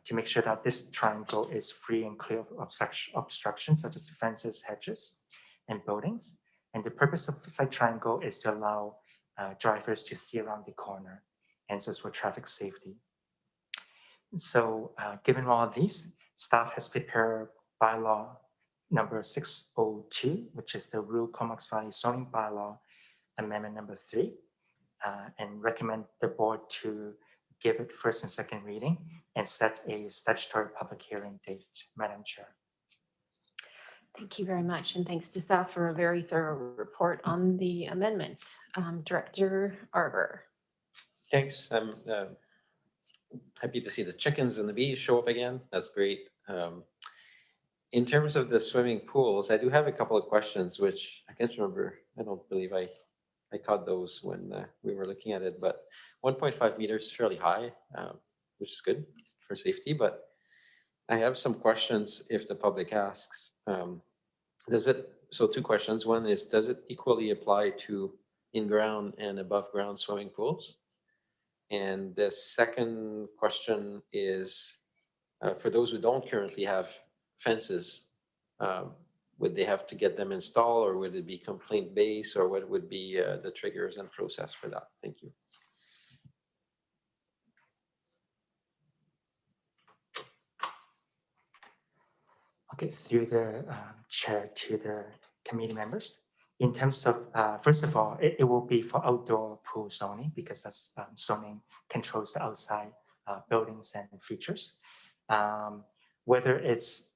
To make sure that this triangle is free and clear of obstructions such as fences, hedges, and buildings. And the purpose of site triangle is to allow drivers to see around the corner, and so it's for traffic safety. So given all of these, staff has prepared bylaw number 602, which is the Rural Comox Valley zoning bylaw amendment number 3, and recommend the board to give it first and second reading and set a statutory public hearing date, Madam Chair. Thank you very much. And thanks to staff for a very thorough report on the amendments. Director Arbor. Thanks. I'm happy to see the chickens and the bees show up again. That's great. In terms of the swimming pools, I do have a couple of questions, which I can't remember. I don't believe I caught those when we were looking at it, but 1.5 meters is fairly high, which is good for safety, but I have some questions if the public asks. So 2 questions. One is, does it equally apply to in-ground and above-ground swimming pools? And the second question is, for those who don't currently have fences, would they have to get them installed, or would it be complaint based, or what would be the triggers and process for that? Thank you. Okay, through the chair to the committee members. In terms of, first of all, it will be for outdoor pool zoning, because that's zoning controls the outside buildings and features. Whether it's,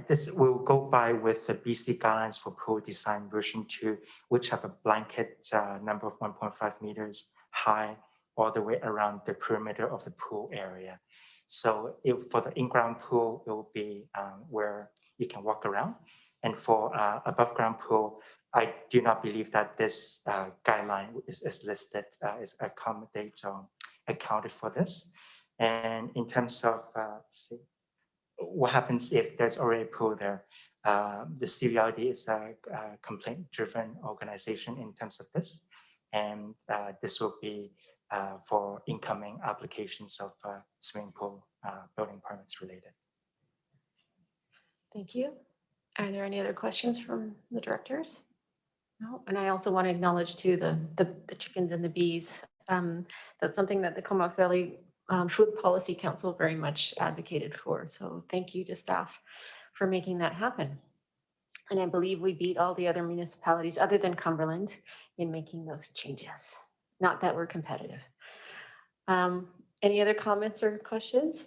this will go by with the BC guidelines for pool design version 2, which have a blanket number of 1.5 meters high all the way around the perimeter of the pool area. So for the in-ground pool, it will be where you can walk around. And for above ground pool, I do not believe that this guideline is listed, is accounted for this. And in terms of, let's see, what happens if there's already a pool there? The CVRD is a complaint-driven organization in terms of this. And this will be for incoming applications of swimming pool building permits related. Thank you. Are there any other questions from the directors? No. And I also want to acknowledge too the chickens and the bees. That's something that the Comox Valley Food Policy Council very much advocated for. So thank you to staff for making that happen. And I believe we beat all the other municipalities other than Cumberland in making those changes. Not that we're competitive. Any other comments or questions?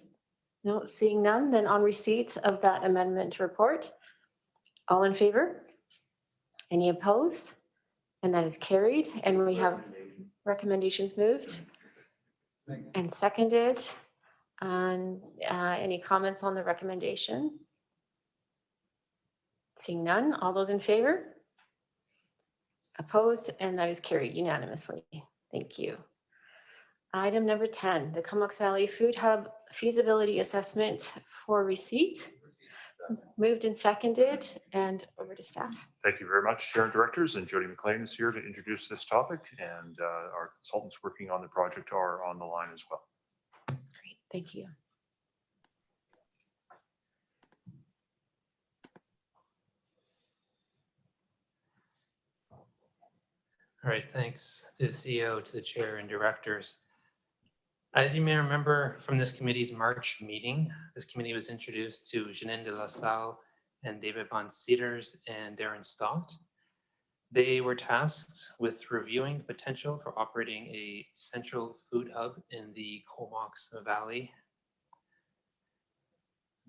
No, seeing none, then on receipt of that amendment report, all in favor? Any opposed? And that is carried. And we have recommendations moved and seconded. And any comments on the recommendation? Seeing none, all those in favor? Opposed, and that is carried unanimously. Thank you. Item number 10, the Comox Valley Food Hub feasibility assessment for receipt. Moved and seconded, and over to staff. Thank you very much, Chair and Directors, and Jody McLean is here to introduce this topic, and our consultants working on the project are on the line as well. Great, thank you. All right, thanks to the CEO, to the chair and directors. As you may remember from this committee's March meeting, this committee was introduced to Janine de La Salle and David Von Cedars and Darren Stott. They were tasked with reviewing the potential for operating a central food hub in the Comox Valley.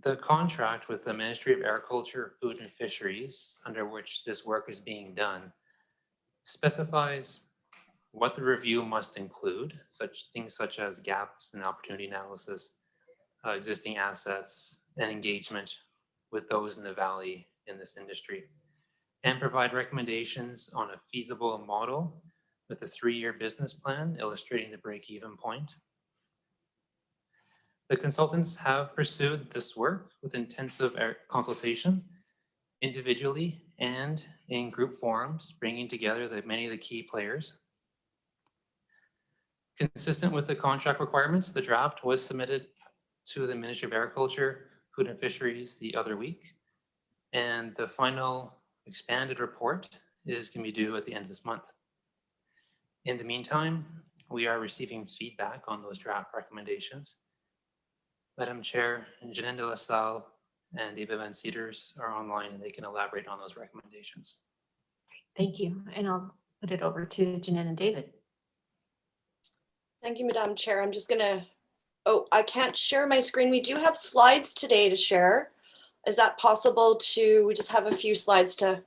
The contract with the Ministry of Agriculture, Food and Fisheries, under which this work is being done, specifies what the review must include, such things such as gaps and opportunity analysis, existing assets and engagement with those in the valley in this industry, and provide recommendations on a feasible model with a 3-year business plan illustrating the break-even point. The consultants have pursued this work with intensive consultation, individually and in group forums, bringing together many of the key players. Consistent with the contract requirements, the draft was submitted to the Ministry of Agriculture, Food and Fisheries the other week, and the final expanded report is going to be due at the end of this month. In the meantime, we are receiving feedback on those draft recommendations. Madam Chair, Janine de La Salle and David Van Cedars are online and they can elaborate on those recommendations. Thank you. And I'll put it over to Janine and David. Thank you, Madam Chair. I'm just gonna, oh, I can't share my screen. We do have slides today to share. Is that possible we just have a few slides to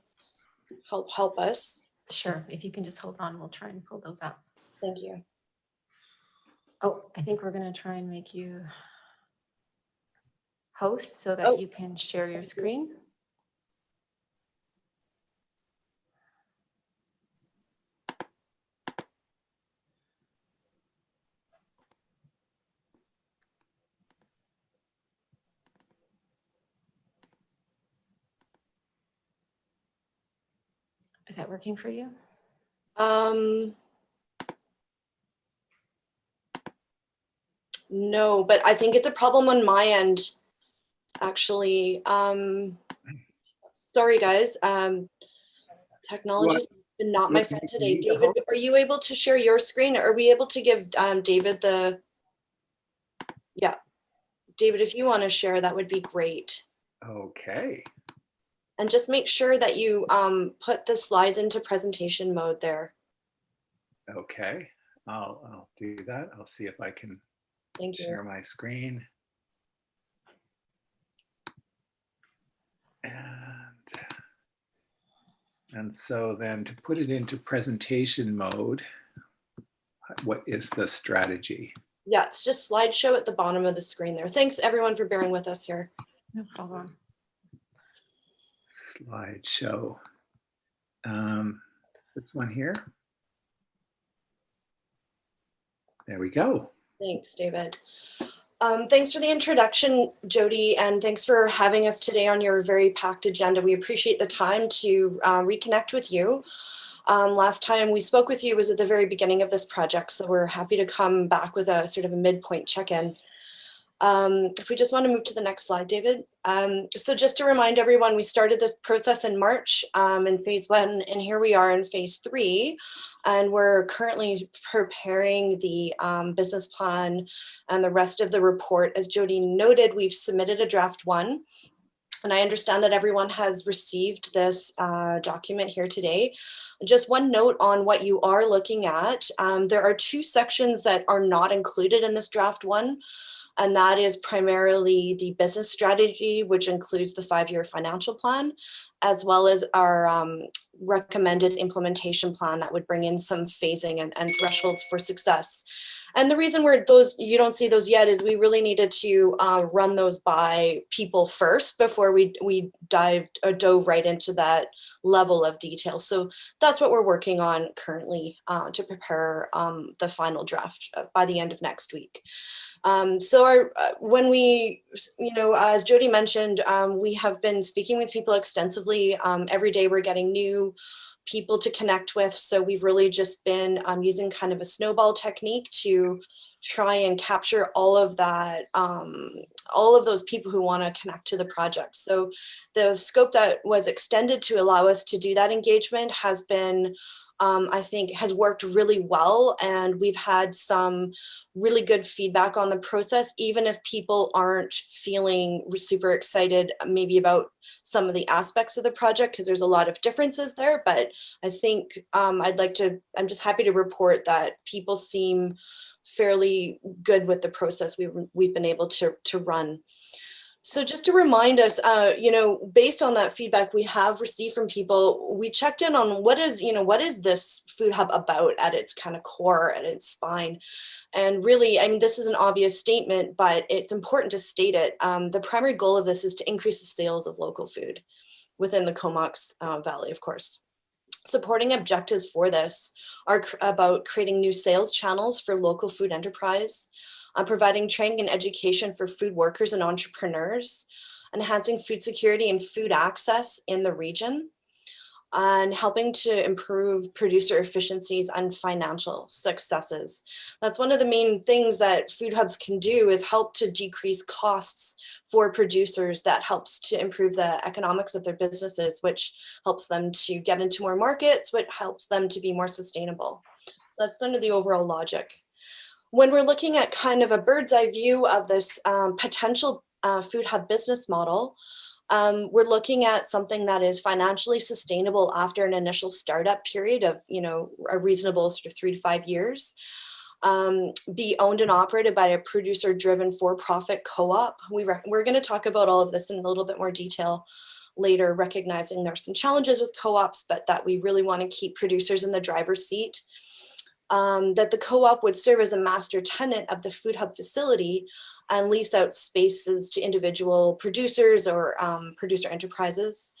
help us? Sure. If you can just hold on, we'll try and pull those up. Thank you. Oh, I think we're going to try and make you host so that you can share your screen. Is that working for you? No, but I think it's a problem on my end, actually. Sorry, guys. Technology is not my friend today. David, are you able to share your screen? Are we able to give David the, yeah. David, if you want to share, that would be great. Okay. And just make sure that you put the slides into presentation mode there. Okay, I'll do that. I'll see if I can Thank you. share my screen. And so then to put it into presentation mode, what is the strategy? Yeah, it's just slideshow at the bottom of the screen there. Thanks everyone for bearing with us here. No problem. Slideshow. This one here. There we go. Thanks, David. Thanks for the introduction, Jody, and thanks for having us today on your very packed agenda. We appreciate the time to reconnect with you. Last time we spoke with you was at the very beginning of this project, so we're happy to come back with a sort of a midpoint check-in. If we just want to move to the next slide, David. So just to remind everyone, we started this process in March in phase 1, and here we are in phase 3, and we're currently preparing the business plan and the rest of the report. As Jody noted, we've submitted a draft 1, and I understand that everyone has received this document here today. Just one note on what you are looking at. There are 2 sections that are not included in this draft 1. And that is primarily the business strategy, which includes the 5-year financial plan, as well as our recommended implementation plan that would bring in some phasing and thresholds for success. And the reason you don't see those yet is we really needed to run those by people first before we dove right into that level of detail. So that's what we're working on currently to prepare the final draft by the end of next week. When we, as Jody mentioned, we have been speaking with people extensively. Every day we're getting new people to connect with. So we've really just been using kind of a snowball technique to try and capture all of that, all of those people who want to connect to the project. So the scope that was extended to allow us to do that engagement has been, I think, has worked really well. And we've had some really good feedback on the process, even if people aren't feeling super excited maybe about some of the aspects of the project, because there's a lot of differences there. But I think I'm just happy to report that people seem fairly good with the process we've been able to run. So just to remind us, based on that feedback we have received from people, we checked in on what is this food hub about at its kind of core, at its spine. And really, I mean, this is an obvious statement, but it's important to state it. The primary goal of this is to increase the sales of local food within the Comox Valley, of course. Supporting objectives for this are about creating new sales channels for local food enterprise, providing training and education for food workers and entrepreneurs, enhancing food security and food access in the region, and helping to improve producer efficiencies and financial successes. That's one of the main things that food hubs can do, is help to decrease costs for producers. That helps to improve the economics of their businesses, which helps them to get into more markets, which helps them to be more sustainable. That's kind of the overall logic. When we're looking at kind of a bird's eye view of this potential food hub business model, we're looking at something that is financially sustainable after an initial startup period of, a reasonable sort of 3 to 5 years. Be owned and operated by a producer-driven for-profit co-op. We're going to talk about all of this in a little bit more detail later, recognizing there's some challenges with co-ops, but that we really want to keep producers in the driver's seat. That the co-op would serve as a master tenant of the food hub facility and lease out spaces to individual producers or producer enterprises.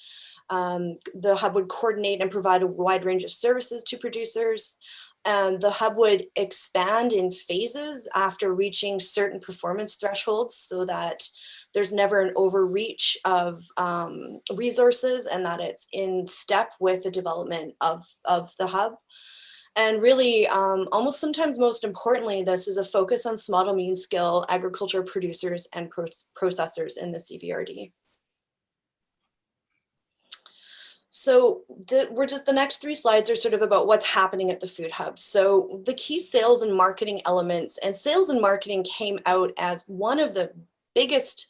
The hub would coordinate and provide a wide range of services to producers. And the hub would expand in phases after reaching certain performance thresholds, so that there's never an overreach of resources, and that it's in step with the development of the hub. And really, almost sometimes most importantly, this is a focus on small to medium scale agriculture producers and processors in the CVRD. So the next 3 slides are sort of about what's happening at the food hub. So the key sales and marketing elements, and sales and marketing came out as one of the biggest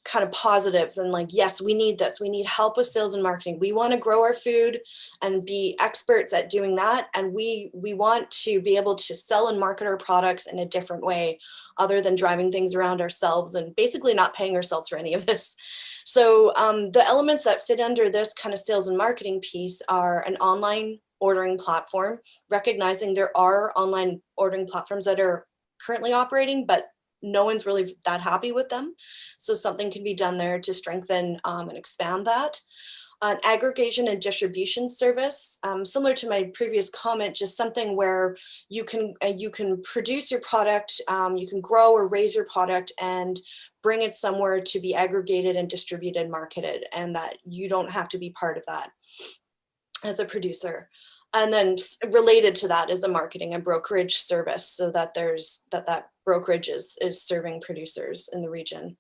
kind of positives, and like, yes, we need this. We need help with sales and marketing. We want to grow our food and be experts at doing that. And we want to be able to sell and market our products in a different way, other than driving things around ourselves and basically not paying ourselves for any of this. So the elements that fit under this kind of sales and marketing piece are an online ordering platform, recognizing there are online ordering platforms that are currently operating, but no one's really that happy with them. So something can be done there to strengthen and expand that. An aggregation and distribution service, similar to my previous comment, just something where you can produce your product, you can grow or raise your product and bring it somewhere to be aggregated and distributed, marketed, and that you don't have to be part of that as a producer. And then related to that is the marketing and brokerage service, so that that brokerage is serving producers in the region.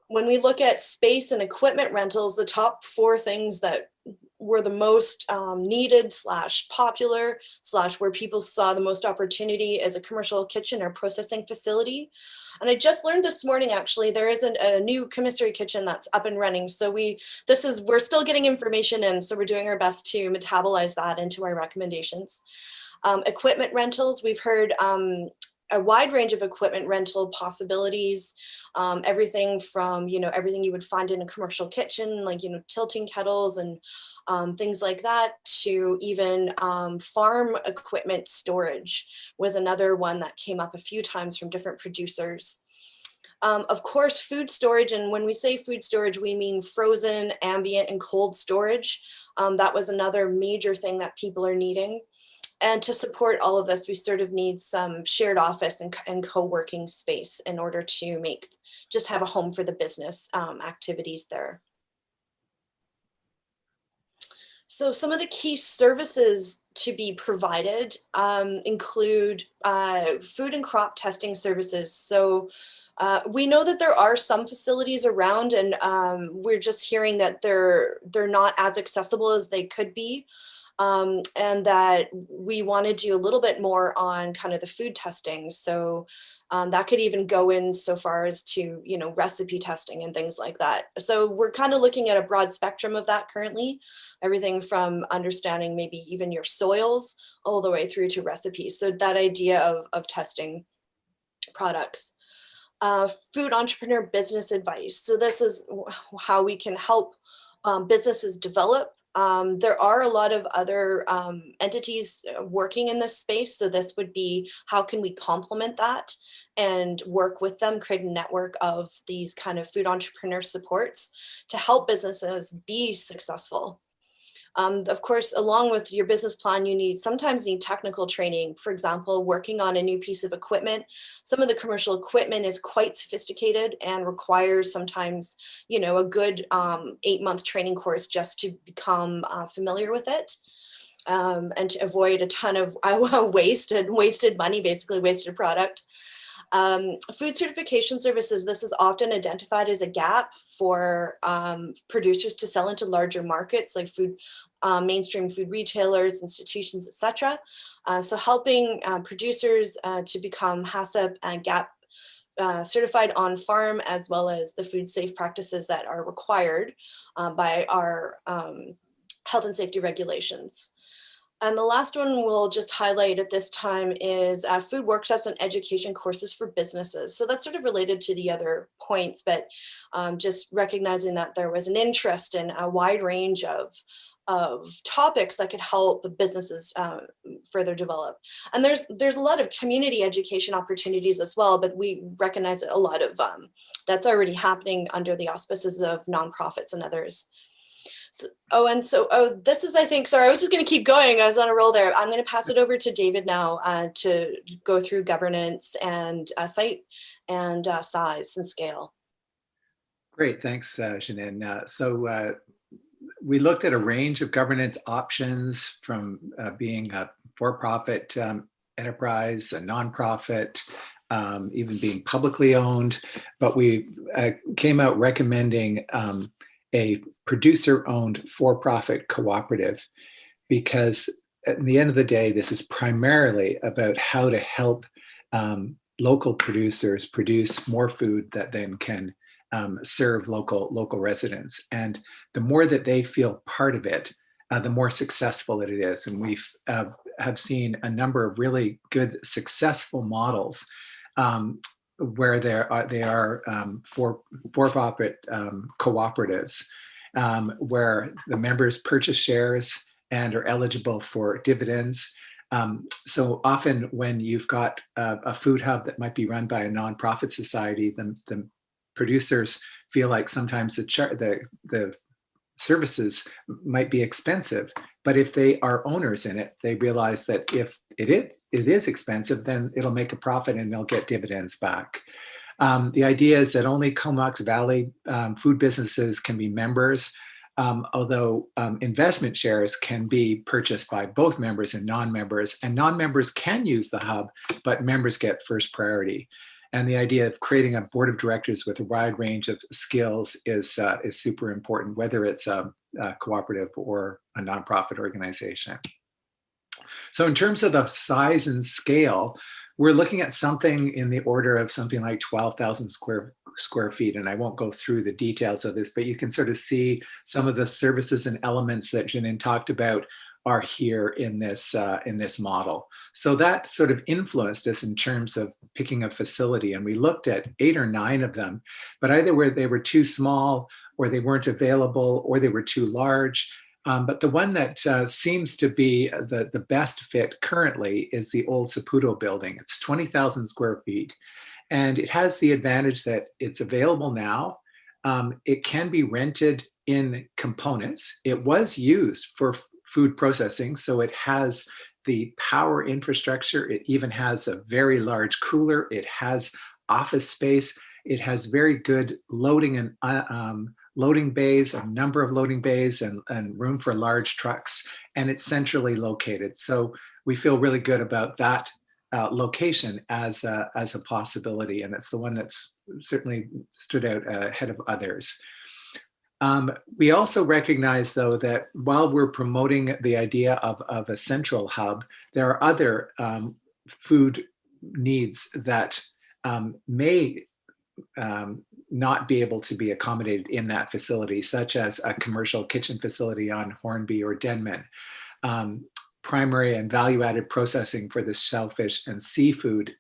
When we look at space and equipment rentals, the top 4 things that were the most needed / popular / where people saw the most opportunity is a commercial kitchen or processing facility. And I just learned this morning, actually, there is a new commissary kitchen that's up and running. So we're still getting information in, so we're doing our best to metabolize that into our recommendations. Equipment rentals, we've heard a wide range of equipment rental possibilities, everything from, everything you would find in a commercial kitchen, like, tilting kettles and things like that, to even farm equipment storage was another one that came up a few times from different producers. Of course, food storage, and when we say food storage, we mean frozen, ambient, and cold storage. That was another major thing that people are needing. And to support all of this, we sort of need some shared office and co-working space in order to just have a home for the business activities there. So some of the key services to be provided include food and crop testing services. So we know that there are some facilities around, and we're just hearing that they're not as accessible as they could be. And that we want to do a little bit more on kind of the food testing. So that could even go in so far as to, recipe testing and things like that. So we're kind of looking at a broad spectrum of that currently, everything from understanding maybe even your soils all the way through to recipes. So that idea of testing products. food entrepreneur business advice. So this is how we can help businesses develop. There are a lot of other entities working in this space. So this would be, how can we complement that and work with them, create a network of these kind of food entrepreneur supports to help businesses be successful. Of course, along with your business plan, you sometimes need technical training. For example, working on a new piece of equipment. Some of the commercial equipment is quite sophisticated and requires sometimes, a good 8-month training course just to become familiar with it. And to avoid a ton of wasted money, basically wasted product. Food certification services, this is often identified as a gap for producers to sell into larger markets like mainstream food retailers, institutions, etc. So helping producers to become HACCP and GAP certified on farm, as well as the food safe practices that are required by our health and safety regulations. And the last one we'll just highlight at this time is food workshops and education courses for businesses. So that's sort of related to the other points, but just recognizing that there was an interest in a wide range of topics that could help businesses further develop. And there's a lot of community education opportunities as well, but we recognize that a lot of that's already happening under the auspices of nonprofits and others. This is, I think, sorry, I was just going to keep going. I was on a roll there. I'm going to pass it over to David now to go through governance and site and size and scale. Great, thanks, Jeanine. So we looked at a range of governance options, from being a for-profit enterprise, a nonprofit, even being publicly owned, but we came out recommending a producer-owned for-profit cooperative, because at the end of the day, this is primarily about how to help local producers produce more food that then can serve local residents. And the more that they feel part of it, the more successful it is. And we've have seen a number of really good successful models where they are for-profit cooperatives, where the members purchase shares and are eligible for dividends. So often when you've got a food hub that might be run by a nonprofit society, the producers feel like sometimes the services might be expensive, but if they are owners in it, they realize that if it is expensive, then it'll make a profit and they'll get dividends back. The idea is that only Comox Valley food businesses can be members, although investment shares can be purchased by both members and non-members can use the hub, but members get first priority. And the idea of creating a board of directors with a wide range of skills is super important, whether it's a cooperative or a nonprofit organization. So in terms of the size and scale, we're looking at something in the order of something like 12,000 square feet. And I won't go through the details of this, but you can sort of see some of the services and elements that Jeanine talked about are here in this model. So that sort of influenced us in terms of picking a facility. And we looked at 8 or 9 of them, but either where they were too small, or they weren't available, or they were too large. But the one that seems to be the best fit currently is the old Saputo building. It's 20,000 square feet. And it has the advantage that it's available now. It can be rented in components. It was used for food processing, so it has the power infrastructure. It even has a very large cooler. It has office space. It has very good loading and loading bays, a number of loading bays, and room for large trucks. And it's centrally located. So we feel really good about that location as a possibility. And it's the one that's certainly stood out ahead of others. We also recognize, though, that while we're promoting the idea of a central hub, there are other food needs that may not be able to be accommodated in that facility, such as a commercial kitchen facility on Hornby or Denman, primary and value-added processing for the shellfish and seafood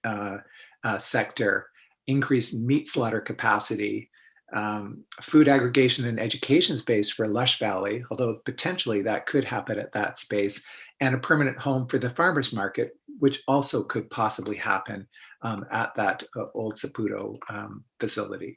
sector increased meat slaughter capacity, food aggregation and education space for Lush Valley, although potentially that could happen at that space, and a permanent home for the farmers market, which also could possibly happen at that old Saputo facility.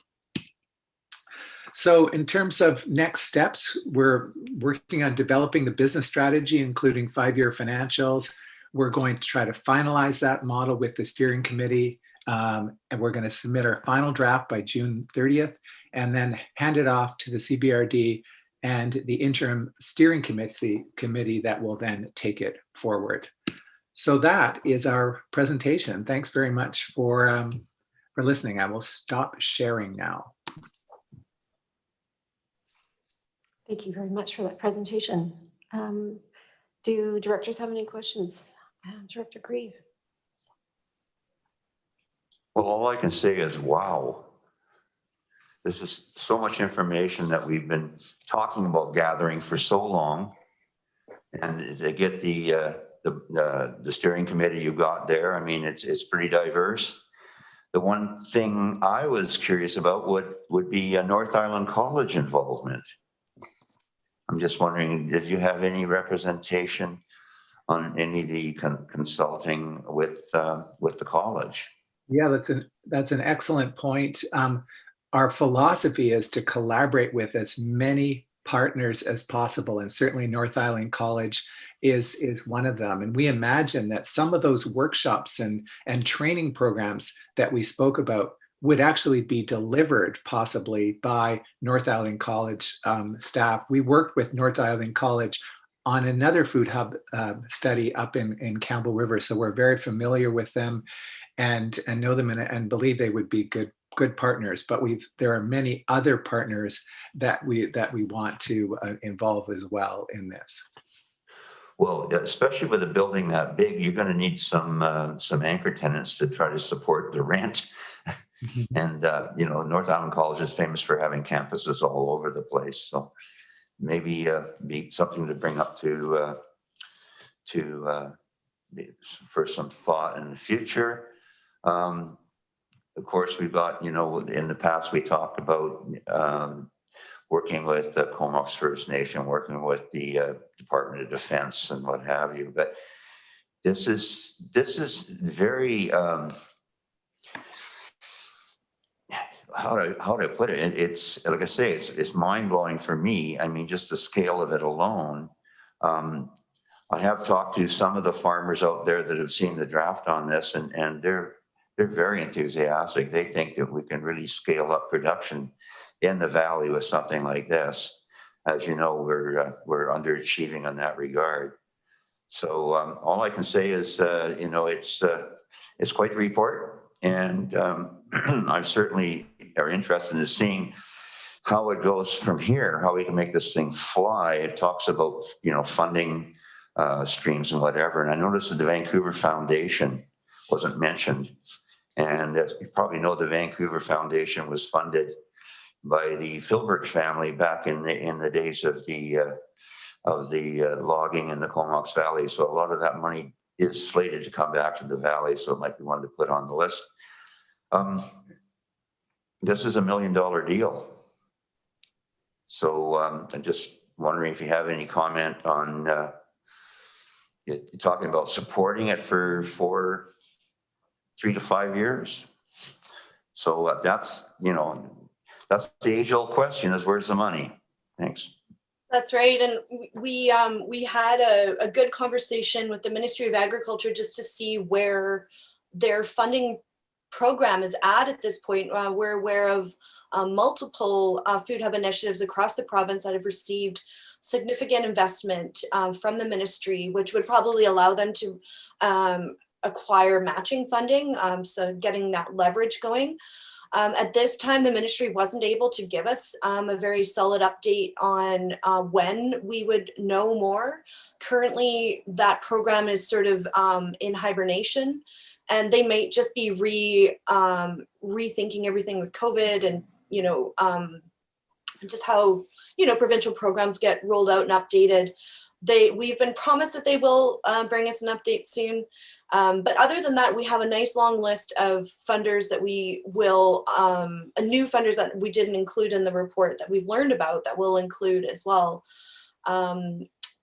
So in terms of next steps, we're working on developing the business strategy, including 5-year financials. We're going to try to finalize that model with the steering committee, and we're going to submit our final draft by June 30th, and then hand it off to the CBRD and the interim steering committee that will then take it forward. So that is our presentation. Thanks very much for listening. I will stop sharing now. Thank you very much for that presentation. Do directors have any questions? Director Grieve. Well, all I can say is, wow. This is so much information that we've been talking about gathering for so long. And to get the steering committee you got there, I mean, it's pretty diverse. The one thing I was curious about would be North Island College involvement. I'm just wondering, did you have any representation on any of the consulting with the college? Yeah, that's an excellent point. Our philosophy is to collaborate with as many partners as possible, and certainly North Island College is one of them. And we imagine that some of those workshops and training programs that we spoke about would actually be delivered possibly by North Island College staff. We worked with North Island College on another food hub study up in Campbell River, so we're very familiar with them and know them and believe they would be good partners. But there are many other partners that we want to involve as well in this. Well, especially with a building that big, you're going to need some anchor tenants to try to support the rent. And you know, North Island College is famous for having campuses all over the place. So maybe be something to bring up for some thought in the future. Of course, we've got, you know, in the past we talked about working with the Comox First Nation, working with the Department of Defense and what have you. But this is very how do I put it? It's like I say, it's mind blowing for me. I mean, just the scale of it alone. I have talked to some of the farmers out there that have seen the draft on this, and they're very enthusiastic. They think that we can really scale up production in the valley with something like this. As you know, we're underachieving on that regard. So all I can say is, you know, it's quite a report, and I certainly are interested in seeing how it goes from here, how we can make this thing fly. It talks about, you know, funding streams and whatever. And I noticed that the Vancouver Foundation wasn't mentioned. And as you probably know, the Vancouver Foundation was funded by the Philbrook family back in the days of the logging in the Comox Valley. So a lot of that money is slated to come back to the valley. So it might be one to put on the list. This is $1 million deal. So I'm just wondering if you have any comment on you're talking about supporting it for 3 to 5 years. So that's, you know, that's the age-old question is, where's the money? Thanks. That's right. And we had a good conversation with the Ministry of Agriculture just to see where their funding program is at this point. We're aware of multiple food hub initiatives across the province that have received significant investment from the ministry, which would probably allow them to acquire matching funding, so getting that leverage going. At this time, the ministry wasn't able to give us a very solid update on when we would know more. Currently, that program is sort of in hibernation, and they might just be rethinking everything with COVID and, you know, just how, you know, provincial programs get rolled out and updated. We've been promised that they will bring us an update soon. But other than that, we have a nice long list of funders that we will, new funders that we didn't include in the report that we've learned about that we'll include as well.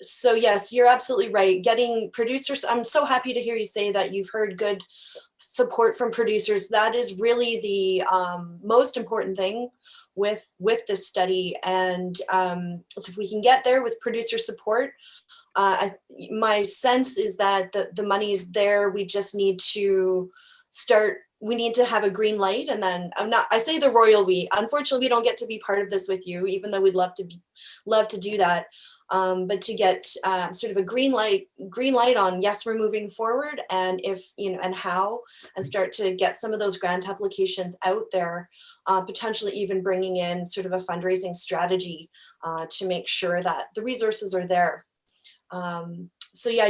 So yes, you're absolutely right. Getting producers, I'm so happy to hear you say that you've heard good support from producers. That is really the most important thing with this study. And so if we can get there with producer support, my sense is that the money is there. We just need to start. We need to have a green light, and then I say the royal we. Unfortunately, we don't get to be part of this with you, even though we'd love to do that. But to get sort of a green light on, yes, we're moving forward, and if and how, and start to get some of those grant applications out there, potentially even bringing in sort of a fundraising strategy to make sure that the resources are there. So yeah,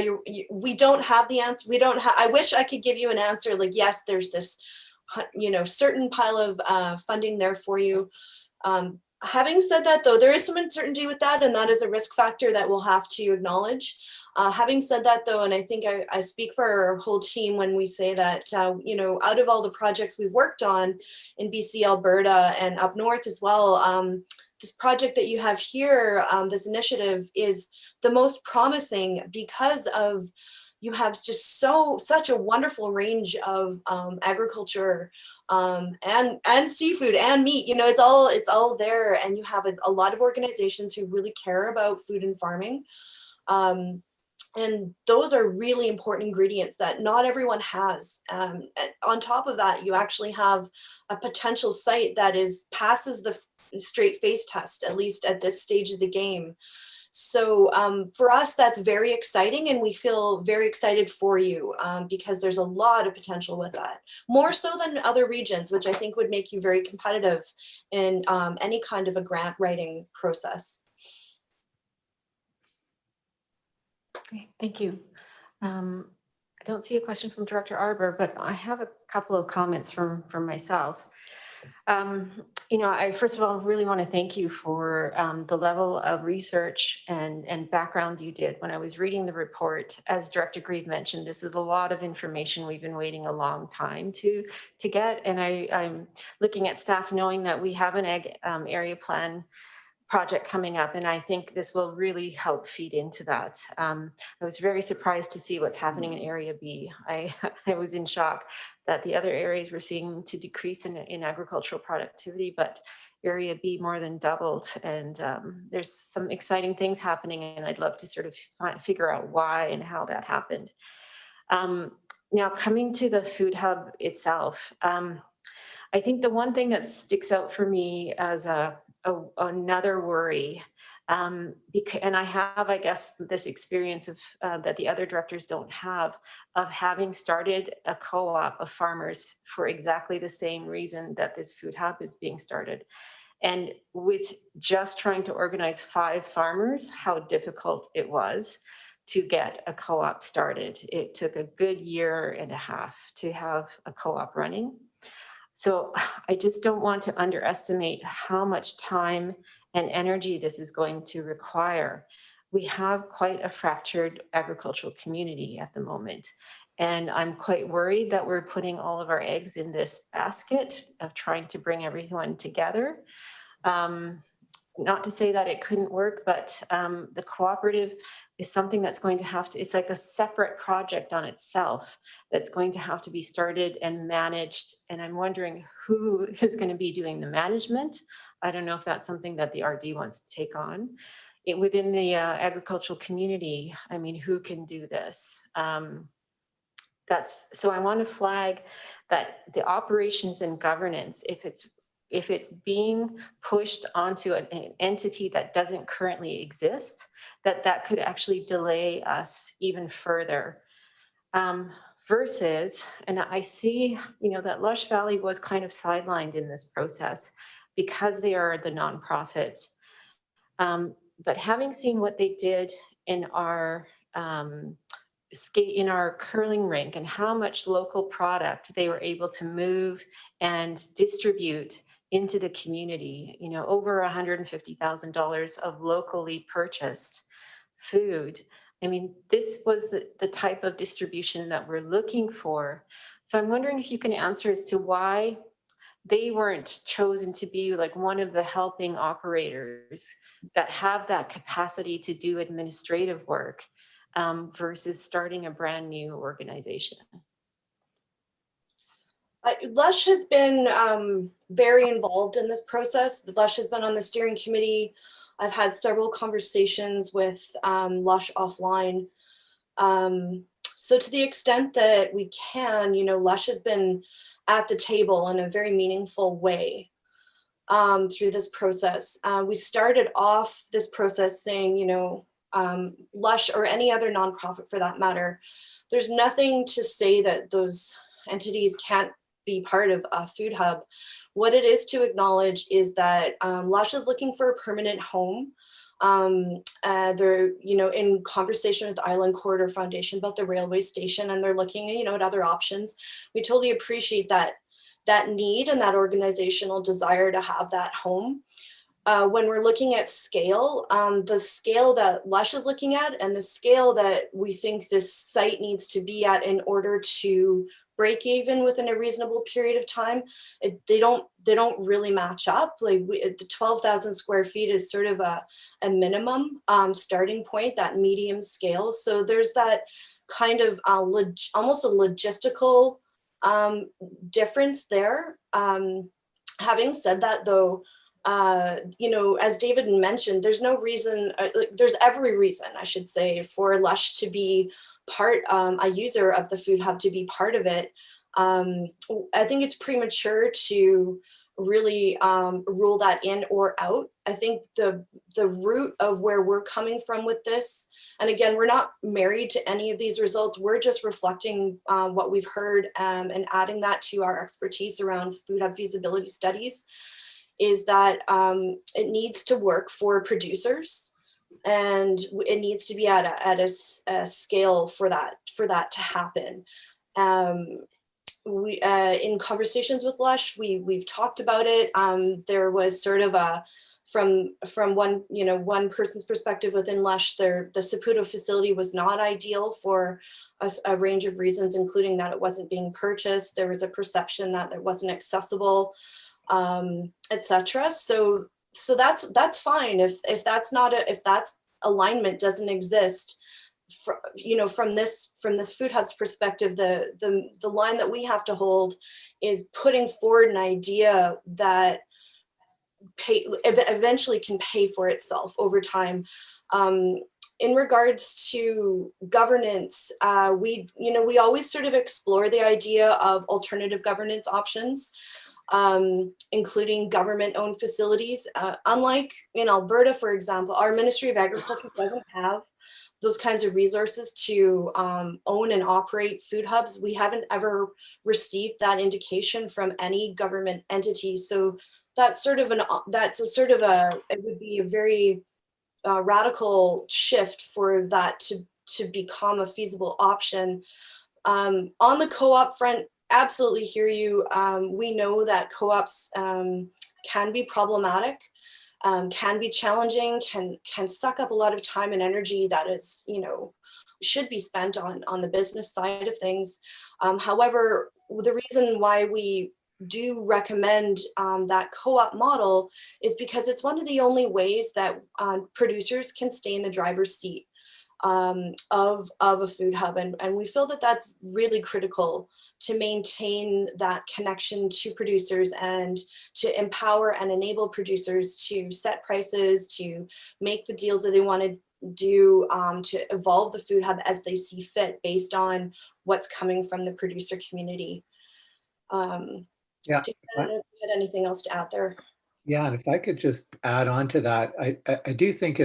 we don't have the answer. We don't have. I wish I could give you an answer like, yes, there's this, certain pile of funding there for you. Having said that, though, there is some uncertainty with that, and that is a risk factor that we'll have to acknowledge. Having said that, though, and I think I speak for our whole team when we say that, out of all the projects we've worked on in BC, Alberta, and up north as well, this project that you have here, this initiative, is the most promising because of you have just such a wonderful range of agriculture and seafood and meat. It's all there, and you have a lot of organizations who really care about food and farming. And those are really important ingredients that not everyone has. And on top of that, you actually have a potential site that passes the straight face test, at least at this stage of the game. So for us, that's very exciting, and we feel very excited for you because there's a lot of potential with that, more so than other regions, which I think would make you very competitive in any kind of a grant writing process. Great, thank you. I don't see a question from Director Arbor, but I have a couple of comments from myself. I first of all really want to thank you for the level of research and background you did. When I was reading the report, as Director Grieve mentioned, this is a lot of information we've been waiting a long time to get. And I'm looking at staff knowing that we have an ag area plan project coming up, and I think this will really help feed into that. I was very surprised to see what's happening in Area B. I was in shock that the other areas were seeing to decrease in agricultural productivity, but Area B more than doubled. And there's some exciting things happening, and I'd love to sort of figure out why and how that happened. Now, coming to the food hub itself, I think the one thing that sticks out for me as another worry, and I have, I guess, this experience of that the other directors don't have, of having started a co-op of farmers for exactly the same reason that this food hub is being started. And with just trying to organize 5 farmers, how difficult it was to get a co-op started. It took a good 1.5 years to have a co-op running. So I just don't want to underestimate how much time and energy this is going to require. We have quite a fractured agricultural community at the moment. And I'm quite worried that we're putting all of our eggs in this basket of trying to bring everyone together. Not to say that it couldn't work, but the cooperative is something that's going to have to, it's like a separate project on itself that's going to have to be started and managed. And I'm wondering who is going to be doing the management. I don't know if that's something that the RD wants to take on. Within the agricultural community, I mean, who can do this? So I want to flag that the operations and governance, if it's being pushed onto an entity that doesn't currently exist, that could actually delay us even further. Versus, and I see, that Lush Valley was kind of sidelined in this process because they are the nonprofit. But having seen what they did in our curling rink and how much local product they were able to move and distribute into the community, over $150,000 of locally purchased food. I mean, this was the type of distribution that we're looking for. So I'm wondering if you can answer as to why they weren't chosen to be like one of the helping operators that have that capacity to do administrative work versus starting a brand new organization. Lush has been very involved in this process. Lush has been on the steering committee. I've had several conversations with Lush offline. So to the extent that we can, you know, Lush has been at the table in a very meaningful way through this process. We started off this process saying, you know, Lush or any other nonprofit for that matter, there's nothing to say that those entities can't be part of a food hub. What it is to acknowledge is that Lush is looking for a permanent home. They're, you know, in conversation with the Island Corridor Foundation about the railway station, and they're looking, you know, at other options. We totally appreciate that need and that organizational desire to have that home. When we're looking at scale, the scale that Lush is looking at and the scale that we think this site needs to be at in order to break even within a reasonable period of time, they don't really match up. Like the 12,000 square feet is sort of a minimum starting point, that medium scale. So there's that kind of almost a logistical difference there. Having said that, though, you know, as David mentioned, there's no reason, there's every reason, I should say, for Lush to be part, a user of the food hub, to be part of it. I think it's premature to really rule that in or out. I think the root of where we're coming from with this, and again, we're not married to any of these results, we're just reflecting what we've heard and adding that to our expertise around food hub feasibility studies, is that it needs to work for producers, and it needs to be at a scale for that to happen. We in conversations with Lush, we've talked about it. There was sort of a from one person's perspective within Lush, the Saputo facility was not ideal for a range of reasons, including that it wasn't being purchased. There was a perception that it wasn't accessible, etc. So that's fine if that's not if that's alignment doesn't exist. From this food hub's perspective, the line that we have to hold is putting forward an idea that eventually can pay for itself over time. In regards to governance, we always sort of explore the idea of alternative governance options, including government-owned facilities. Unlike in Alberta, for example, our Ministry of Agriculture doesn't have those kinds of resources to own and operate food hubs. We haven't ever received that indication from any government entity. So that's it would be a very radical shift for that to become a feasible option. On the co-op front, absolutely hear you. We know that co-ops can be problematic, can be challenging, can suck up a lot of time and energy that is, should be spent on the business side of things. However, the reason why we do recommend that co-op model is because it's one of the only ways that producers can stay in the driver's seat of a food hub. And we feel that that's really critical to maintain that connection to producers and to empower and enable producers to set prices, to make the deals that they want to do, to evolve the food hub as they see fit based on what's coming from the producer community. Yeah. Do you have anything else to add there? Yeah, and if I could just add on to that, I do think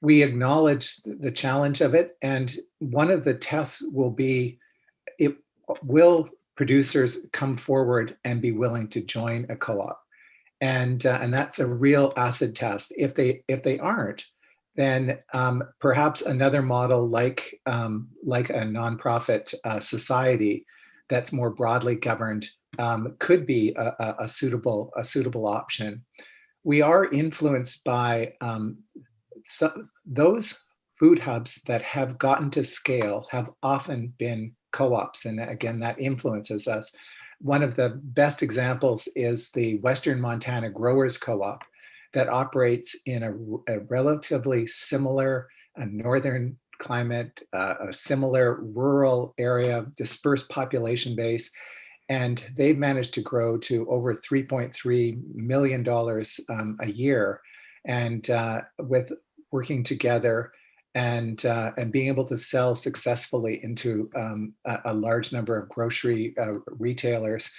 we acknowledge the challenge of it, and one of the tests will be, will producers come forward and be willing to join a co-op, and that's a real acid test. If they aren't, then perhaps another model like a nonprofit society that's more broadly governed could be a suitable option. We are influenced by those food hubs that have gotten to scale have often been co-ops. And again, that influences us. One of the best examples is the Western Montana Growers Co-op that operates in a relatively similar northern climate, a similar rural area, dispersed population base. And they've managed to grow to over $3.3 million a year. And with working together and being able to sell successfully into a large number of grocery retailers.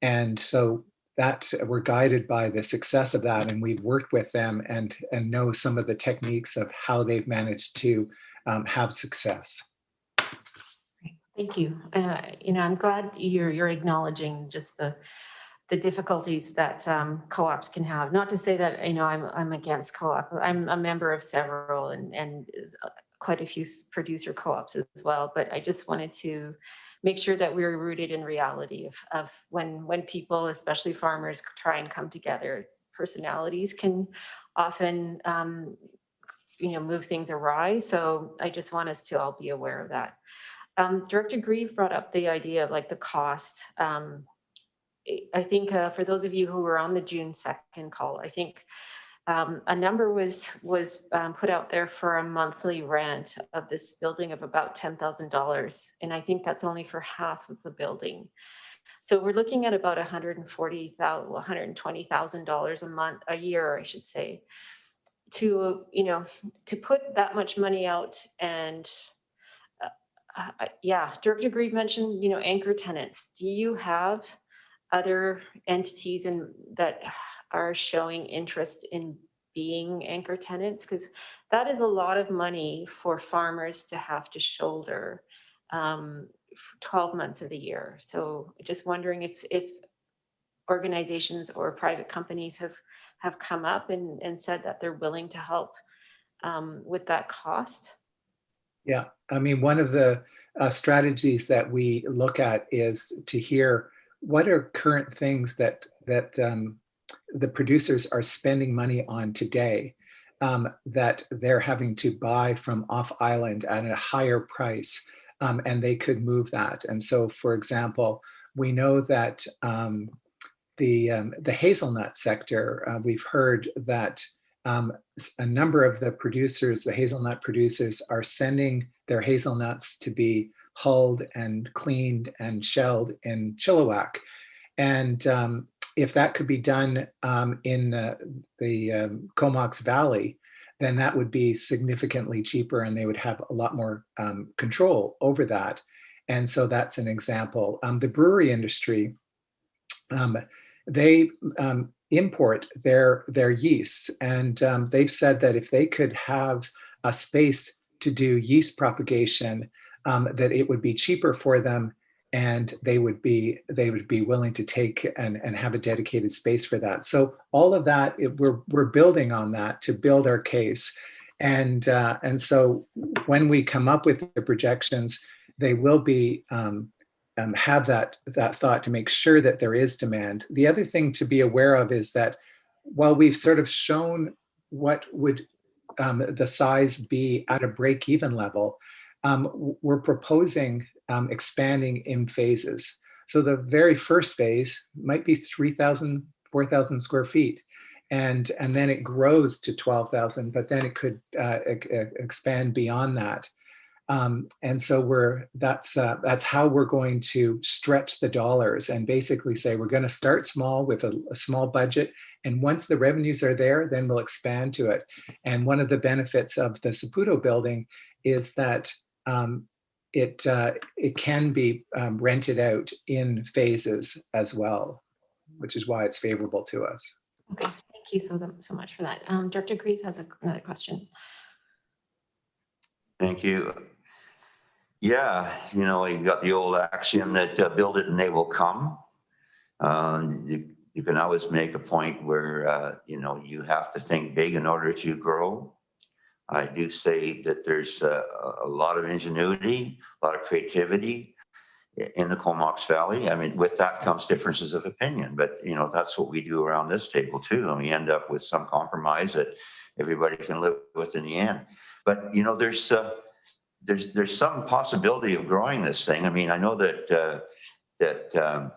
And so that we're guided by the success of that, and we've worked with them and know some of the techniques of how they've managed to have success. Thank you. I'm glad you're acknowledging just the difficulties that co-ops can have. Not to say that I'm against co-op. I'm a member of several and quite a few producer co-ops as well. But I just wanted to make sure that we're rooted in reality of when people, especially farmers, try and come together. Personalities can often move things awry. So I just want us to all be aware of that. Director Grieve brought up the idea of like the cost. I think for those of you who were on the June 2nd call, I think a number was put out there for a monthly rent of this building of about $10,000. And I think that's only for half of the building. So we're looking at about $120,000 a year, I should say, to put that much money out. And yeah, Director Grieve mentioned, anchor tenants. Do you have other entities that are showing interest in being anchor tenants? Because that is a lot of money for farmers to have to shoulder 12 months of the year. So just wondering if organizations or private companies have come up and said that they're willing to help with that cost. Yeah, I mean, one of the strategies that we look at is to hear what are current things that the producers are spending money on today that they're having to buy from off island at a higher price, and they could move that. And so, for example, we know that the hazelnut sector, we've heard that a number of the producers, the hazelnut producers, are sending their hazelnuts to be hulled and cleaned and shelled in Chilliwack. And if that could be done in the Comox Valley, then that would be significantly cheaper and they would have a lot more control over that. And so that's an example. The brewery industry, they import their yeasts, and they've said that if they could have a space to do yeast propagation, that it would be cheaper for them, and they would be willing to take and have a dedicated space for that. So all of that, we're building on that to build our case, and so when we come up with the projections, they will be have that thought to make sure that there is demand. The other thing to be aware of is that while we've sort of shown what would the size be at a break-even level, we're proposing expanding in phases. So the very first phase might be 3,000, 4,000 square feet. And then it grows to 12,000, but then it could expand beyond that. And so that's how we're going to stretch the dollars and basically say we're going to start small with a small budget, and once the revenues are there, then we'll expand to it. And one of the benefits of the Saputo building is that it can be rented out in phases as well, which is why it's favorable to us. Okay, thank you so much for that. Director Grieve has another question. Thank you. Yeah, you got the old axiom that build it and they will come. You can always make a point where, you have to think big in order to grow. I do say that there's a lot of ingenuity, a lot of creativity in the Comox Valley. I mean, with that comes differences of opinion, but that's what we do around this table too. And we end up with some compromise that everybody can live with in the end. But there's some possibility of growing this thing. I mean, I know that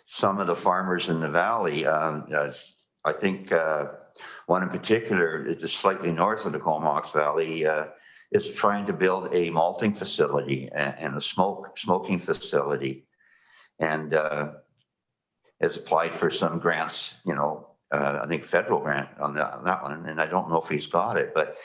some of the farmers in the valley, I think one in particular, just slightly north of the Comox Valley, is trying to build a malting facility and a smoking facility, and has applied for some grants. I think federal grant on that one, and I don't know if he's got it, but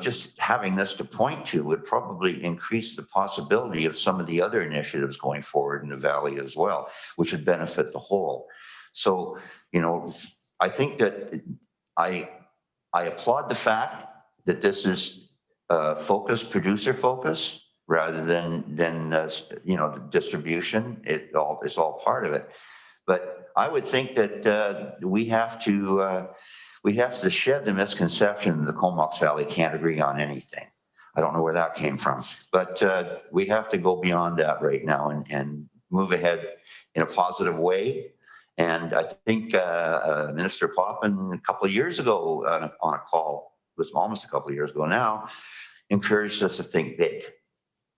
just having this to point to would probably increase the possibility of some of the other initiatives going forward in the valley as well, which would benefit the whole. So, I think that I applaud the fact that this is producer focus rather than the distribution. It's all part of it. But I would think that we have to shed the misconception that the Comox Valley can't agree on anything. I don't know where that came from, but we have to go beyond that right now and move ahead in a positive way. And I think Minister Poppin a couple of years ago on a call, it was almost a couple of years ago now, encouraged us to think big.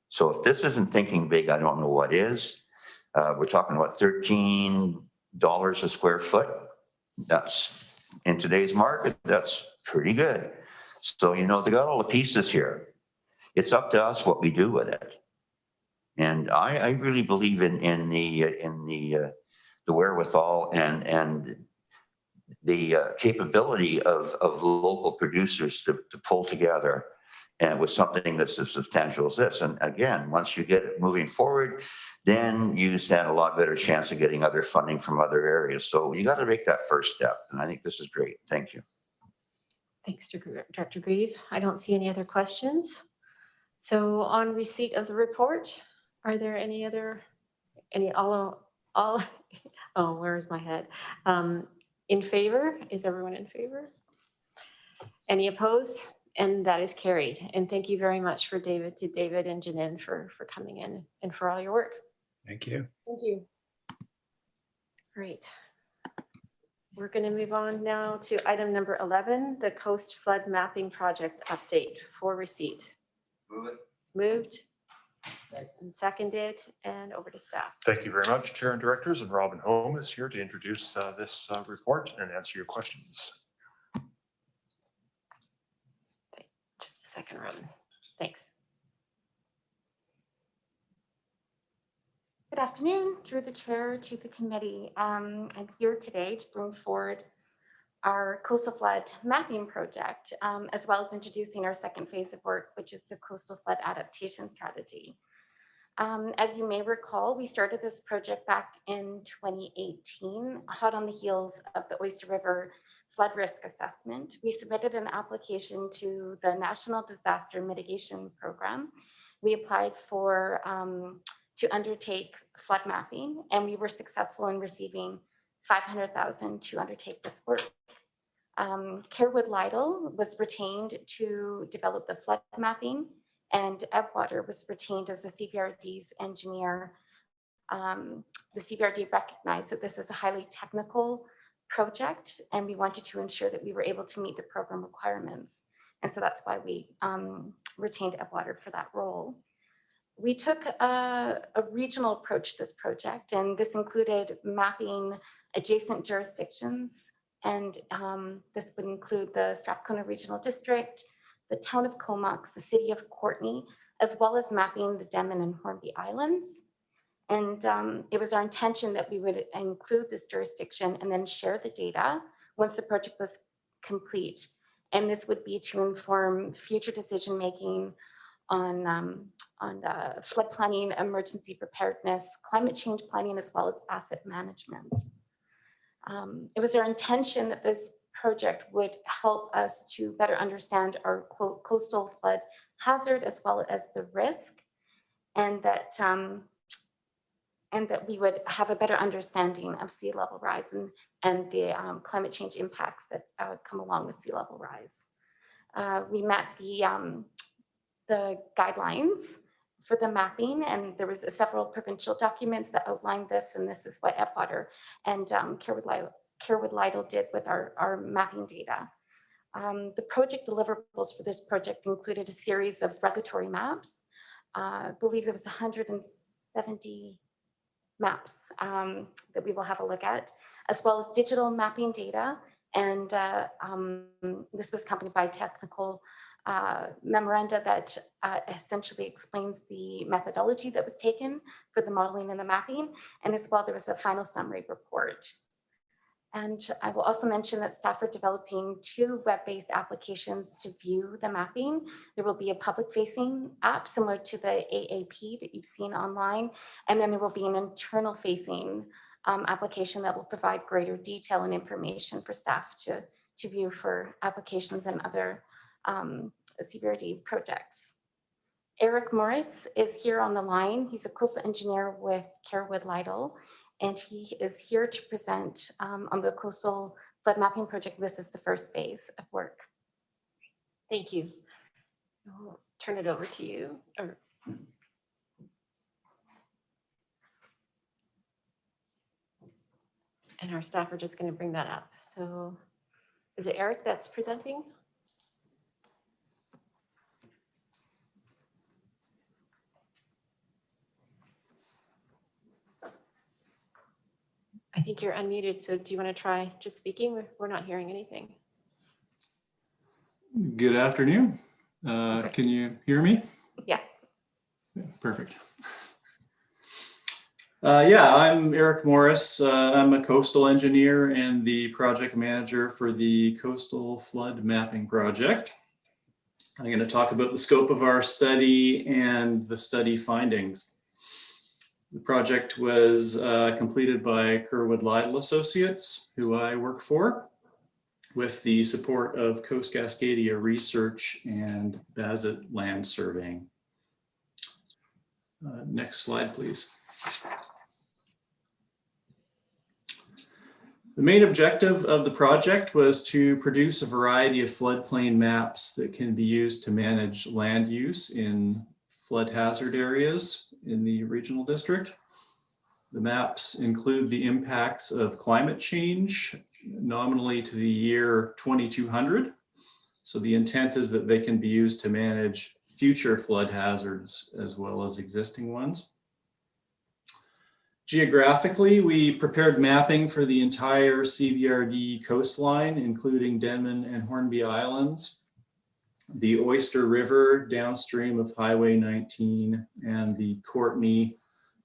So if this isn't thinking big, I don't know what is. We're talking about $13 a square foot. That's in today's market, that's pretty good. So, they got all the pieces here. It's up to us what we do with it. And I really believe in the wherewithal and the capability of local producers to pull together and with something that's as substantial as this. And again, once you get it moving forward, then you stand a lot better chance of getting other funding from other areas. So you got to make that first step. And I think this is great. Thank you. Thanks, Director Grieve. I don't see any other questions. So on receipt of the report, are there oh, where's my head? In favor? Is everyone in favor? Any opposed? And that is carried. And thank you very much to David and Janine for coming in and for all your work. Thank you. Thank you. Great. We're going to move on now to item number 11, the Coast Flood Mapping Project update for receipt. Move it. Moved and seconded, and over to staff. Thank you very much, Chair and Directors. And Robin Holm is here to introduce this report and answer your questions. Just a second, Robin. Thanks. Good afternoon, through the chair to the committee. I'm here today to bring forward our coastal flood mapping project, as well as introducing our second phase of work, which is the coastal flood adaptation strategy. As you may recall, we started this project back in 2018, hot on the heels of the Oyster River flood risk assessment. We submitted an application to the National Disaster Mitigation Program. We applied for to undertake flood mapping, and we were successful in receiving $500,000 to undertake this work. Carewood Lytle was retained to develop the flood mapping, and Ebwater was retained as the CBRD's engineer. The CBRD recognized that this is a highly technical project, and we wanted to ensure that we were able to meet the program requirements. And so that's why we retained Ebwater for that role. We took a regional approach to this project, and this included mapping adjacent jurisdictions. And this would include the Strathcona Regional District, the town of Comox, the city of Courtenay, as well as mapping the Denman and Hornby Islands. And it was our intention that we would include this jurisdiction and then share the data once the project was complete. And this would be to inform future decision-making on flood planning, emergency preparedness, climate change planning, as well as asset management. It was our intention that this project would help us to better understand our coastal flood hazard as well as the risk, and that we would have a better understanding of sea level rise and the climate change impacts that come along with sea level rise. We met the guidelines for the mapping, and there was several provincial documents that outlined this, and this is what FWater and Carewood Lytle did with our mapping data. The project deliverables for this project included a series of regulatory maps. I believe there was 170 maps that we will have a look at, as well as digital mapping data. And this was accompanied by technical memoranda that essentially explains the methodology that was taken for the modeling and the mapping. And as well, there was a final summary report. And I will also mention that staff are developing 2 web-based applications to view the mapping. There will be a public-facing app similar to the AAP that you've seen online, and then there will be an internal-facing application that will provide greater detail and information for staff to view for applications and other CBRD projects. Eric Morris is here on the line. He's a coastal engineer with Carewood Lytle, and he is here to present on the coastal flood mapping project. This is the first phase of work. Thank you. I'll turn it over to you. And our staff are just going to bring that up. So is it Eric that's presenting? I think you're unmuted, so do you want to try just speaking? We're not hearing anything. Good afternoon. Can you hear me? Yeah. Perfect. Yeah, I'm Eric Morris. I'm a coastal engineer and the project manager for the Coastal Flood Mapping Project. I'm going to talk about the scope of our study and the study findings. The project was completed by Carewood Lytle Associates, who I work for, with the support of Coast Cascadia Research and Bazet Land Surveying. Next slide, please. The main objective of the project was to produce a variety of floodplain maps that can be used to manage land use in flood hazard areas in the regional district. The maps include the impacts of climate change, nominally to the year 2200. So the intent is that they can be used to manage future flood hazards as well as existing ones. Geographically, we prepared mapping for the entire CBRD coastline, including Denman and Hornby Islands, the Oyster River downstream of Highway 19, and the Courtney,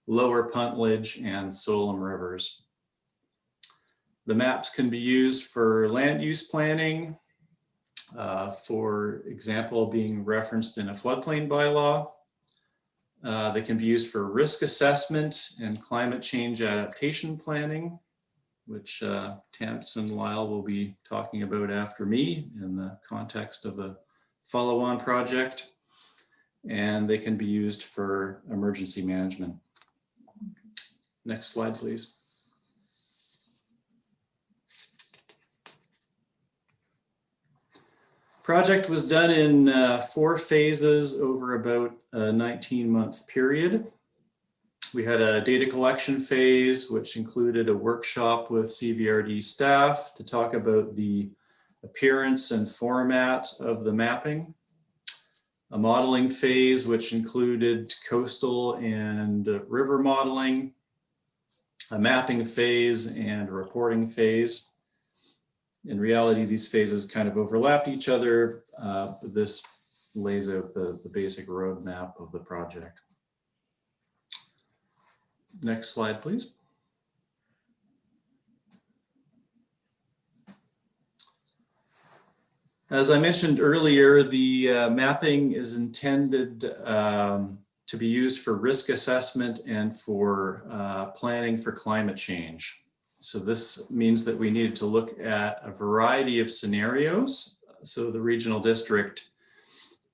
Lower Puntledge, and Solom rivers. The maps can be used for land use planning, for example, being referenced in a floodplain bylaw. They can be used for risk assessment and climate change adaptation planning, which Tamsin Lyle will be talking about after me in the context of a follow-on project. And they can be used for emergency management. Next slide, please. Project was done in 4 phases over about a 19-month period. We had a data collection phase, which included a workshop with CVRD staff to talk about the appearance and format of the mapping. A modeling phase, which included coastal and river modeling, a mapping phase, and a reporting phase. In reality, these phases kind of overlap each other, but this lays out the basic roadmap of the project. Next slide, please. As I mentioned earlier, the mapping is intended to be used for risk assessment and for planning for climate change. So this means that we needed to look at a variety of scenarios. So the regional district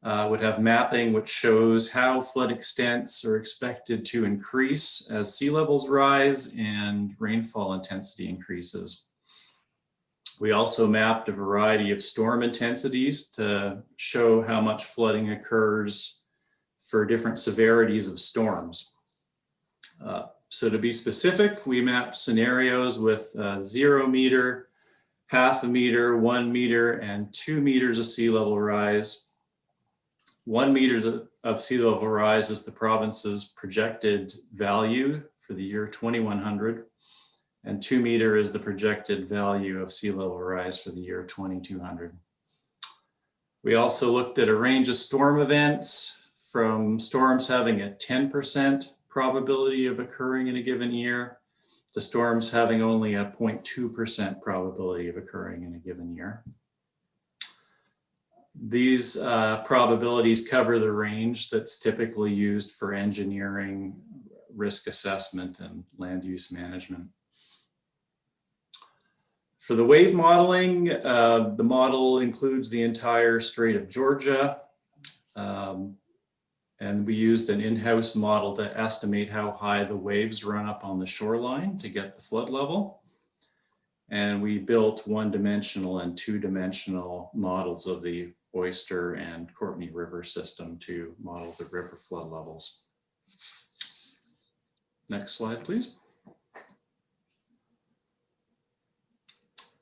would have mapping which shows how flood extents are expected to increase as sea levels rise and rainfall intensity increases. We also mapped a variety of storm intensities to show how much flooding occurs for different severities of storms. So to be specific, we mapped scenarios with 0 meter, half a meter, 1 meter, and 2 meters of sea level rise. 1 meter of sea level rise is the province's projected value for the year 2100, and 2 meter is the projected value of sea level rise for the year 2200. We also looked at a range of storm events, from storms having a 10% probability of occurring in a given year to storms having only a 0.2% probability of occurring in a given year. These probabilities cover the range that's typically used for engineering, risk assessment, and land use management. For the wave modeling, the model includes the entire Strait of Georgia. And we used an in-house model to estimate how high the waves run up on the shoreline to get the flood level. And we built one-dimensional and two-dimensional models of the Oyster and Courtney River system to model the river flood levels. Next slide, please.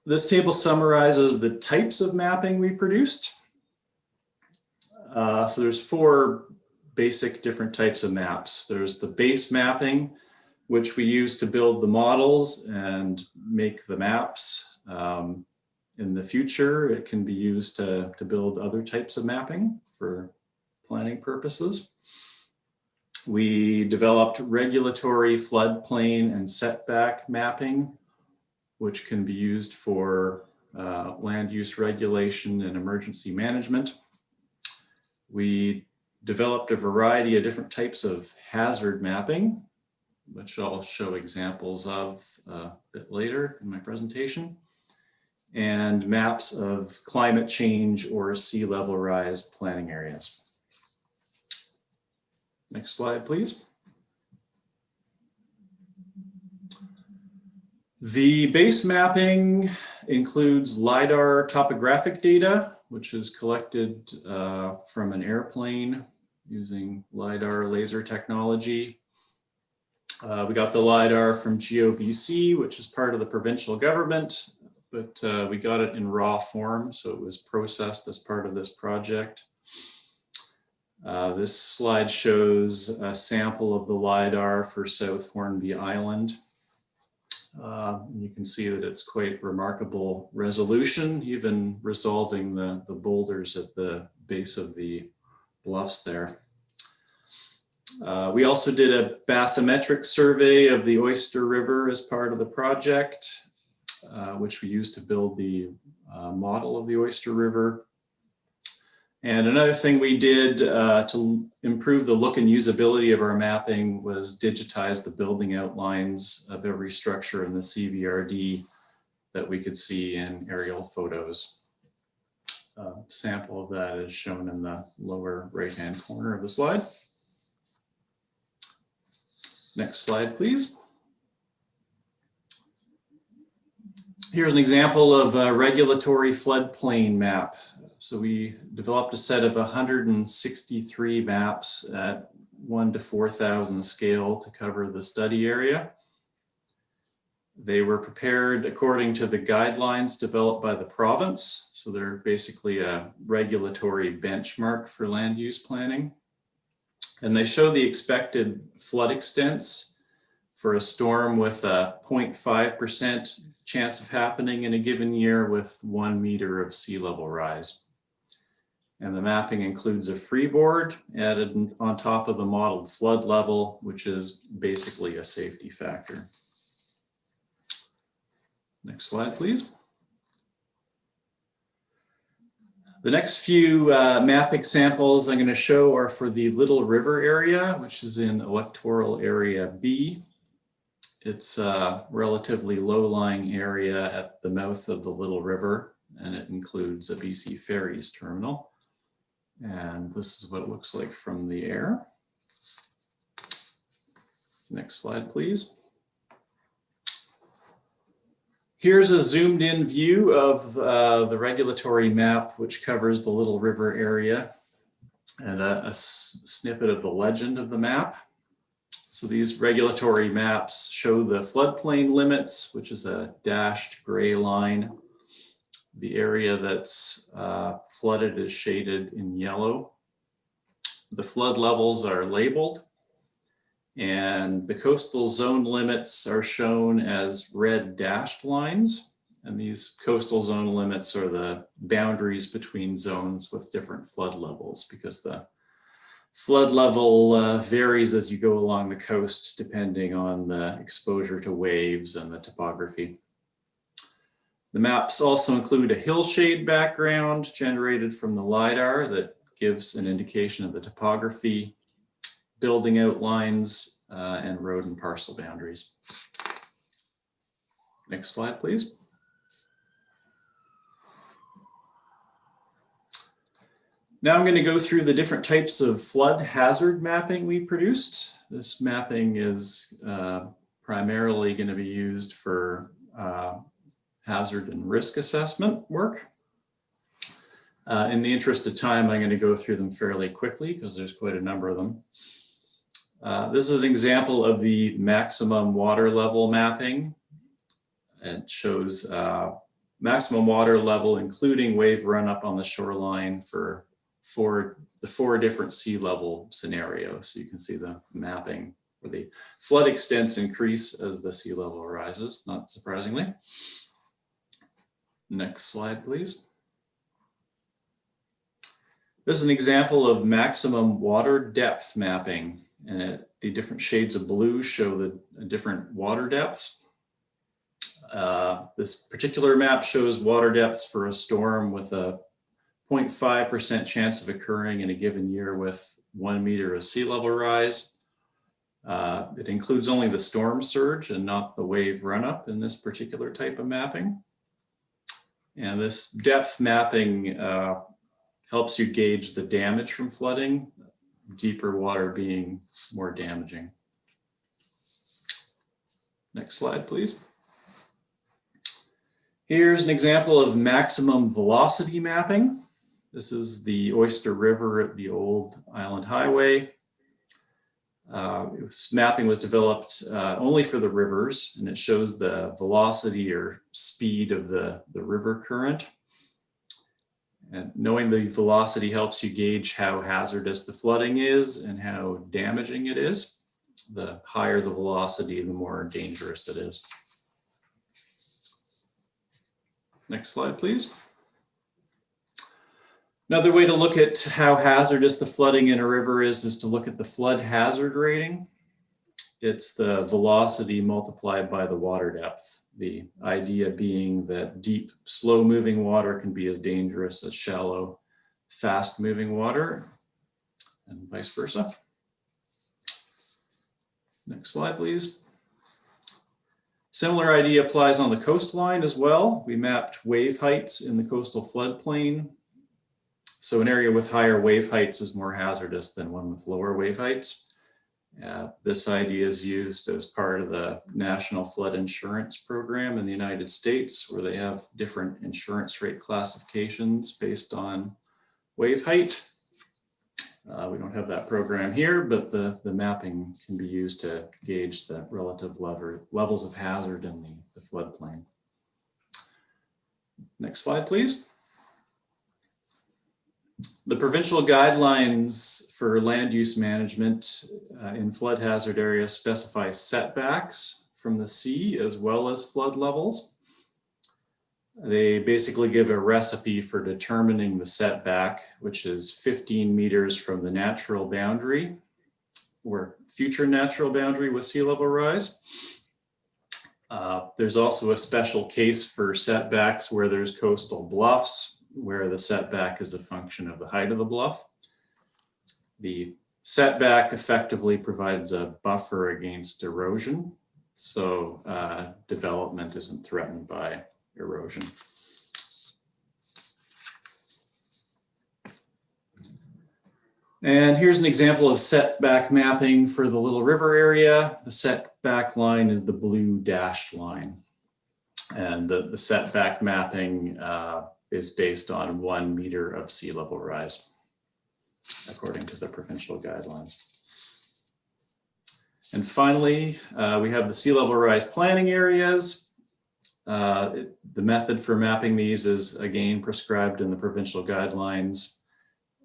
This table summarizes the types of mapping we produced. So there's 4 basic different types of maps. There's the base mapping, which we use to build the models and make the maps. In the future, it can be used to build other types of mapping for planning purposes. We developed regulatory floodplain and setback mapping, which can be used for land use regulation and emergency management. We developed a variety of different types of hazard mapping, which I'll show examples of a bit later in my presentation, and maps of climate change or sea level rise planning areas. Next slide, please. The base mapping includes LiDAR topographic data, which is collected from an airplane using LiDAR laser technology. We got the LiDAR from GeoBC, which is part of the provincial government, but we got it in raw form, so it was processed as part of this project. This slide shows a sample of the LiDAR for South Hornby Island. You can see that it's quite remarkable resolution, even resolving the boulders at the base of the bluffs there. We also did a bathymetric survey of the Oyster River as part of the project, which we used to build the model of the Oyster River. And another thing we did to improve the look and usability of our mapping was digitize the building outlines of every structure in the CVRD that we could see in aerial photos. A sample of that is shown in the lower right-hand corner of the slide. Next slide, please. Here's an example of a regulatory floodplain map. So we developed a set of 163 maps at 1 to 4,000 scale to cover the study area. They were prepared according to the guidelines developed by the province. So they're basically a regulatory benchmark for land use planning. And they show the expected flood extents for a storm with a 0.5% chance of happening in a given year with 1 meter of sea level rise. And the mapping includes a freeboard added on top of the modeled flood level, which is basically a safety factor. Next slide, please. The next few map examples I'm going to show are for the Little River area, which is in Electoral Area B. It's a relatively low-lying area at the mouth of the Little River, and it includes a BC Ferries terminal. And this is what it looks like from the air. Next slide, please. Here's a zoomed in view of the regulatory map, which covers the Little River area. and a snippet of the legend of the map. So these regulatory maps show the floodplain limits, which is a dashed gray line. The area that's flooded is shaded in yellow. The flood levels are labeled, and the coastal zone limits are shown as red dashed lines. And these coastal zone limits are the boundaries between zones with different flood levels, because the flood level varies as you go along the coast depending on the exposure to waves and the topography. The maps also include a hillshade background generated from the LiDAR that gives an indication of the topography, building outlines, and road and parcel boundaries. Next slide, please. Now I'm going to go through the different types of flood hazard mapping we produced. This mapping is primarily going to be used for hazard and risk assessment work. In the interest of time, I'm going to go through them fairly quickly because there's quite a number of them. This is an example of the maximum water level mapping. It shows maximum water level, including wave run up on the shoreline for the 4 different sea level scenarios. So you can see the mapping where the flood extents increase as the sea level rises, not surprisingly. Next slide, please. This is an example of maximum water depth mapping, and the different shades of blue show the different water depths. This particular map shows water depths for a storm with a 0.5% chance of occurring in a given year with 1 meter of sea level rise. It includes only the storm surge and not the wave run up in this particular type of mapping. And this depth mapping helps you gauge the damage from flooding, deeper water being more damaging. Next slide, please. Here's an example of maximum velocity mapping. This is the Oyster River at the old Island Highway. Mapping was developed only for the rivers, and it shows the velocity or speed of the river current. And knowing the velocity helps you gauge how hazardous the flooding is and how damaging it is. The higher the velocity, the more dangerous it is. Next slide, please. Another way to look at how hazardous the flooding in a river is to look at the flood hazard rating. It's the velocity multiplied by the water depth. The idea being that deep, slow-moving water can be as dangerous as shallow, fast-moving water, and vice versa. Next slide, please. Similar idea applies on the coastline as well. We mapped wave heights in the coastal floodplain. So an area with higher wave heights is more hazardous than one with lower wave heights. This idea is used as part of the National Flood Insurance Program in the United States, where they have different insurance rate classifications based on wave height. We don't have that program here, but the mapping can be used to gauge the relative levels of hazard in the floodplain. Next slide, please. The provincial guidelines for land use management in flood hazard areas specify setbacks from the sea as well as flood levels. They basically give a recipe for determining the setback, which is 15 meters from the natural boundary or future natural boundary with sea level rise. There's also a special case for setbacks where there's coastal bluffs, where the setback is a function of the height of the bluff. The setback effectively provides a buffer against erosion, so development isn't threatened by erosion. And here's an example of setback mapping for the Little River area. The setback line is the blue dashed line. And the setback mapping is based on 1 meter of sea level rise. according to the provincial guidelines. And finally, we have the sea level rise planning areas. The method for mapping these is again prescribed in the provincial guidelines.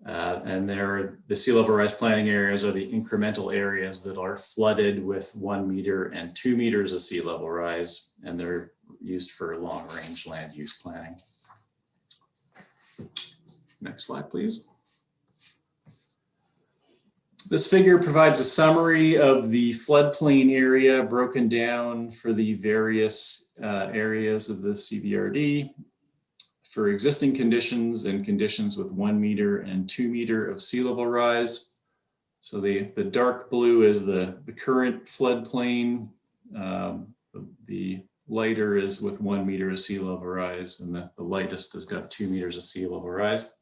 And the sea level rise planning areas are the incremental areas that are flooded with 1 meter and 2 meters of sea level rise, and they're used for long range land use planning. Next slide, please. This figure provides a summary of the floodplain area broken down for the various areas of the CVRD for existing conditions and conditions with 1 meter and 2 meter of sea level rise. So the dark blue is the current floodplain. The lighter is with 1 meter of sea level rise, and the lightest has got 2 meters of sea level rise.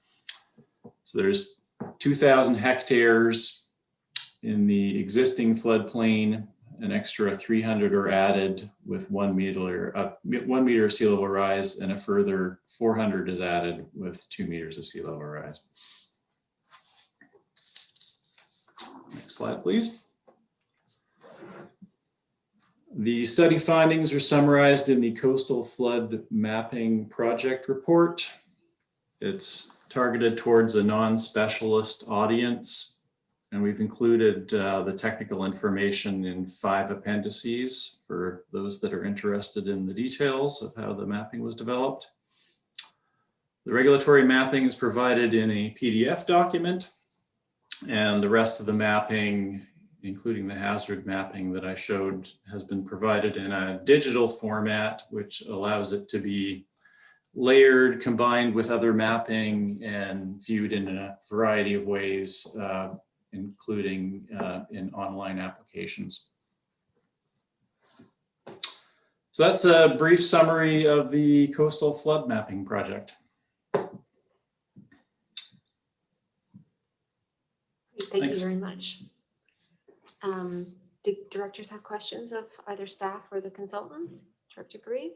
So there's 2,000 hectares in the existing floodplain. An extra 300 are added with 1 meter of sea level rise, and a further 400 is added with 2 meters of sea level rise. Next slide, please. The study findings are summarized in the Coastal Flood Mapping Project Report. It's targeted towards a non-specialist audience, and we've included the technical information in 5 appendices for those that are interested in the details of how the mapping was developed. The regulatory mapping is provided in a PDF document, and the rest of the mapping, including the hazard mapping that I showed, has been provided in a digital format, which allows it to be layered, combined with other mapping, and viewed in a variety of ways, including in online applications. So that's a brief summary of the Coastal Flood Mapping Project. Thank Thanks. you very much. Do directors have questions of either staff or the consultant? Director Grieve?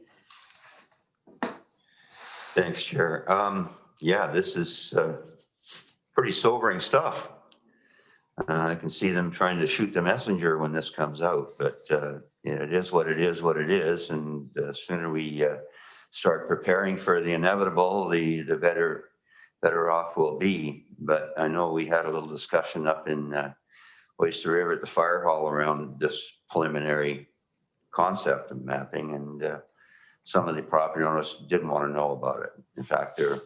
Thanks, Chair. Yeah, this is pretty sobering stuff. I can see them trying to shoot the messenger when this comes out, but you know, it is what it is, and the sooner we start preparing for the inevitable, the better off we'll be. But I know we had a little discussion up in Oyster River at the fire hall around this preliminary concept of mapping, and some of the property owners didn't want to know about it. In fact, they're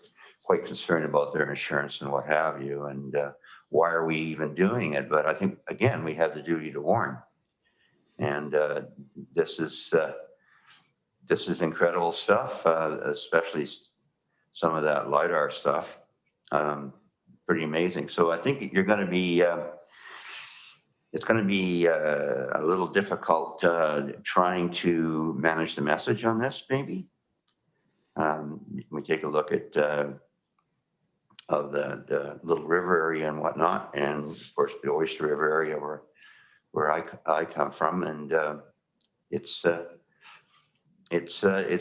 quite concerned about their insurance and what have you, and why are we even doing it? But I think, again, we have the duty to warn. And this is incredible stuff, especially some of that LiDAR stuff. Pretty amazing. So I think you're going to be, it's going to be a little difficult trying to manage the message on this, maybe. We take a look at of the Little River area and whatnot, and of course the Oyster River area where I come from, and it's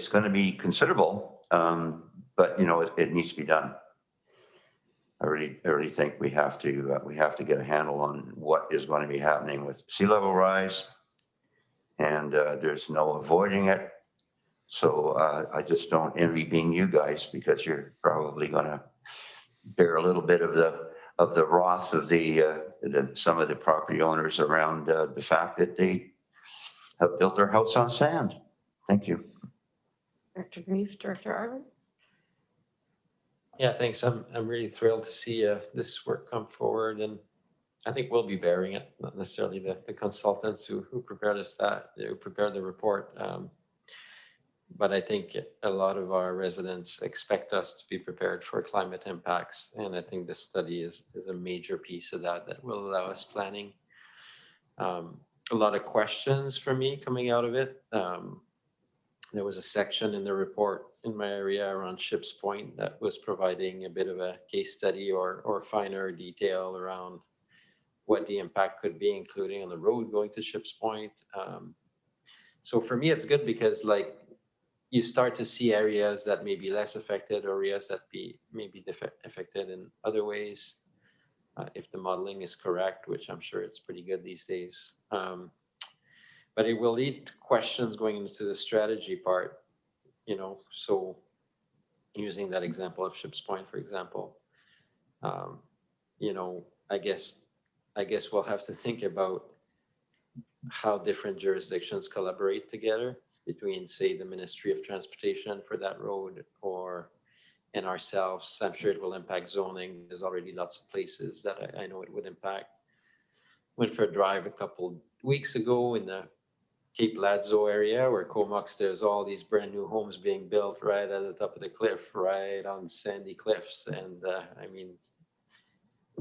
going to be considerable, but you know it needs to be done. I really think we have to get a handle on what is going to be happening with sea level rise, and there's no avoiding it. So I just don't envy being you guys, because you're probably going to bear a little bit of the wrath of some of the property owners around the fact that they have built their house on sand. Thank you. Director Grieve, Director Arvin? Yeah, thanks. I'm really thrilled to see this work come forward, and I think we'll be bearing it, not necessarily the consultants who prepared who prepared the report. But I think a lot of our residents expect us to be prepared for climate impacts. And I think this study is a major piece of that will allow us planning. A lot of questions for me coming out of it. There was a section in the report in my area around Ships Point that was providing a bit of a case study or finer detail around what the impact could be, including on the road going to Ships Point. So for me, it's good because you start to see areas that may be less affected or areas that may be affected in other ways. if the modeling is correct, which I'm sure it's pretty good these days. But it will lead to questions going into the strategy part, you know, so using that example of Ships Point, for example, you know, I guess we'll have to think about how different jurisdictions collaborate together between, say, the Ministry of Transportation for that road and ourselves. I'm sure it will impact zoning. There's already lots of places that I know it would impact. Went for a drive a couple weeks ago in the Cape Ladzo area where Comox, there's all these brand new homes being built right at the top of the cliff, right on sandy cliffs. And I mean,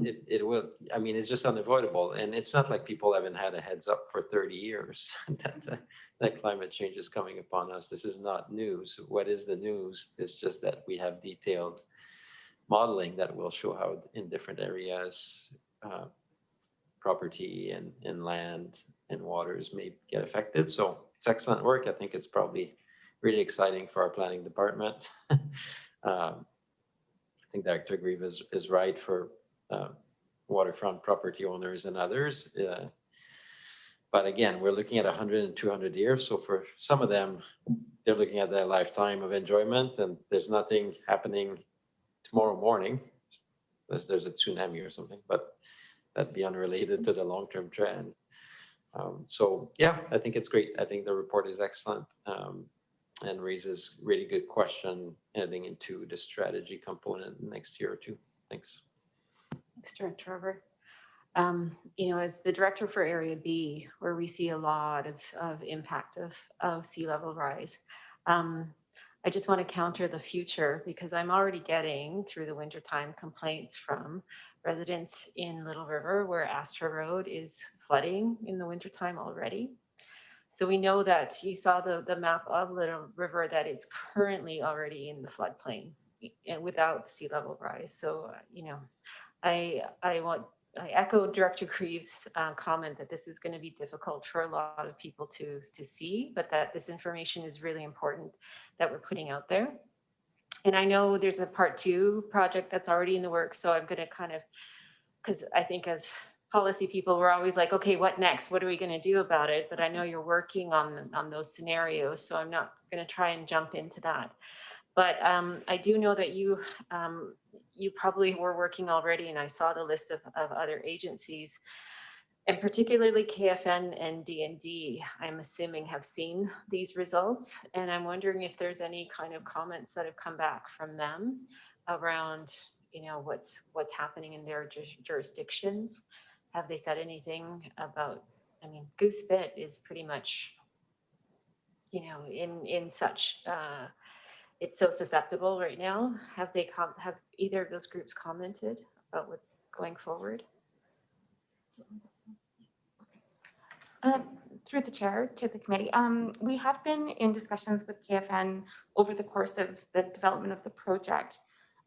it will, I mean, it's just unavoidable. And it's not like people haven't had a heads up for 30 years that climate change is coming upon us. This is not news. What is the news? It's just that we have detailed modeling that will show how in different areas, property and land and waters may get affected. So it's excellent work. I think it's probably really exciting for our planning department. I think Director Grieve is right for waterfront property owners and others. But again, we're looking at 100 and 200 years. So for some of them, they're looking at their lifetime of enjoyment, and there's nothing happening tomorrow morning unless there's a tsunami or something, but that'd be unrelated to the long-term trend. So yeah, I think it's great. I think the report is excellent and raises really good question heading into the strategy component next year or two. Thanks. Thanks, Director Harbour. You know, as the director for Area B, where we see a lot of impact of sea level rise, I just want to counter the future because I'm already getting through the wintertime complaints from residents in Little River where Astra Road is flooding in the wintertime already. So we know that you saw the map of Little River that it's currently already in the floodplain and without sea level rise. So, you know, I echo Director Creeve's comment that this is going to be difficult for a lot of people to see, but that this information is really important that we're putting out there. And I know there's a part 2 project that's already in the works, so I'm going to kind of, because I think as policy people, we're always like, okay, what next? What are we going to do about it? But I know you're working on those scenarios, so I'm not going to try and jump into that. But I do know that you probably were working already, and I saw the list of other agencies, and particularly KFN and DND, I'm assuming have seen these results. And I'm wondering if there's any kind of comments that have come back from them around, you know, what's happening in their jurisdictions. Have they said anything about, I mean, Goose Bit is pretty much, you know, in such, it's so susceptible right now. Have either of those groups commented about what's going forward? Through the chair to the committee, we have been in discussions with KFN over the course of the development of the project.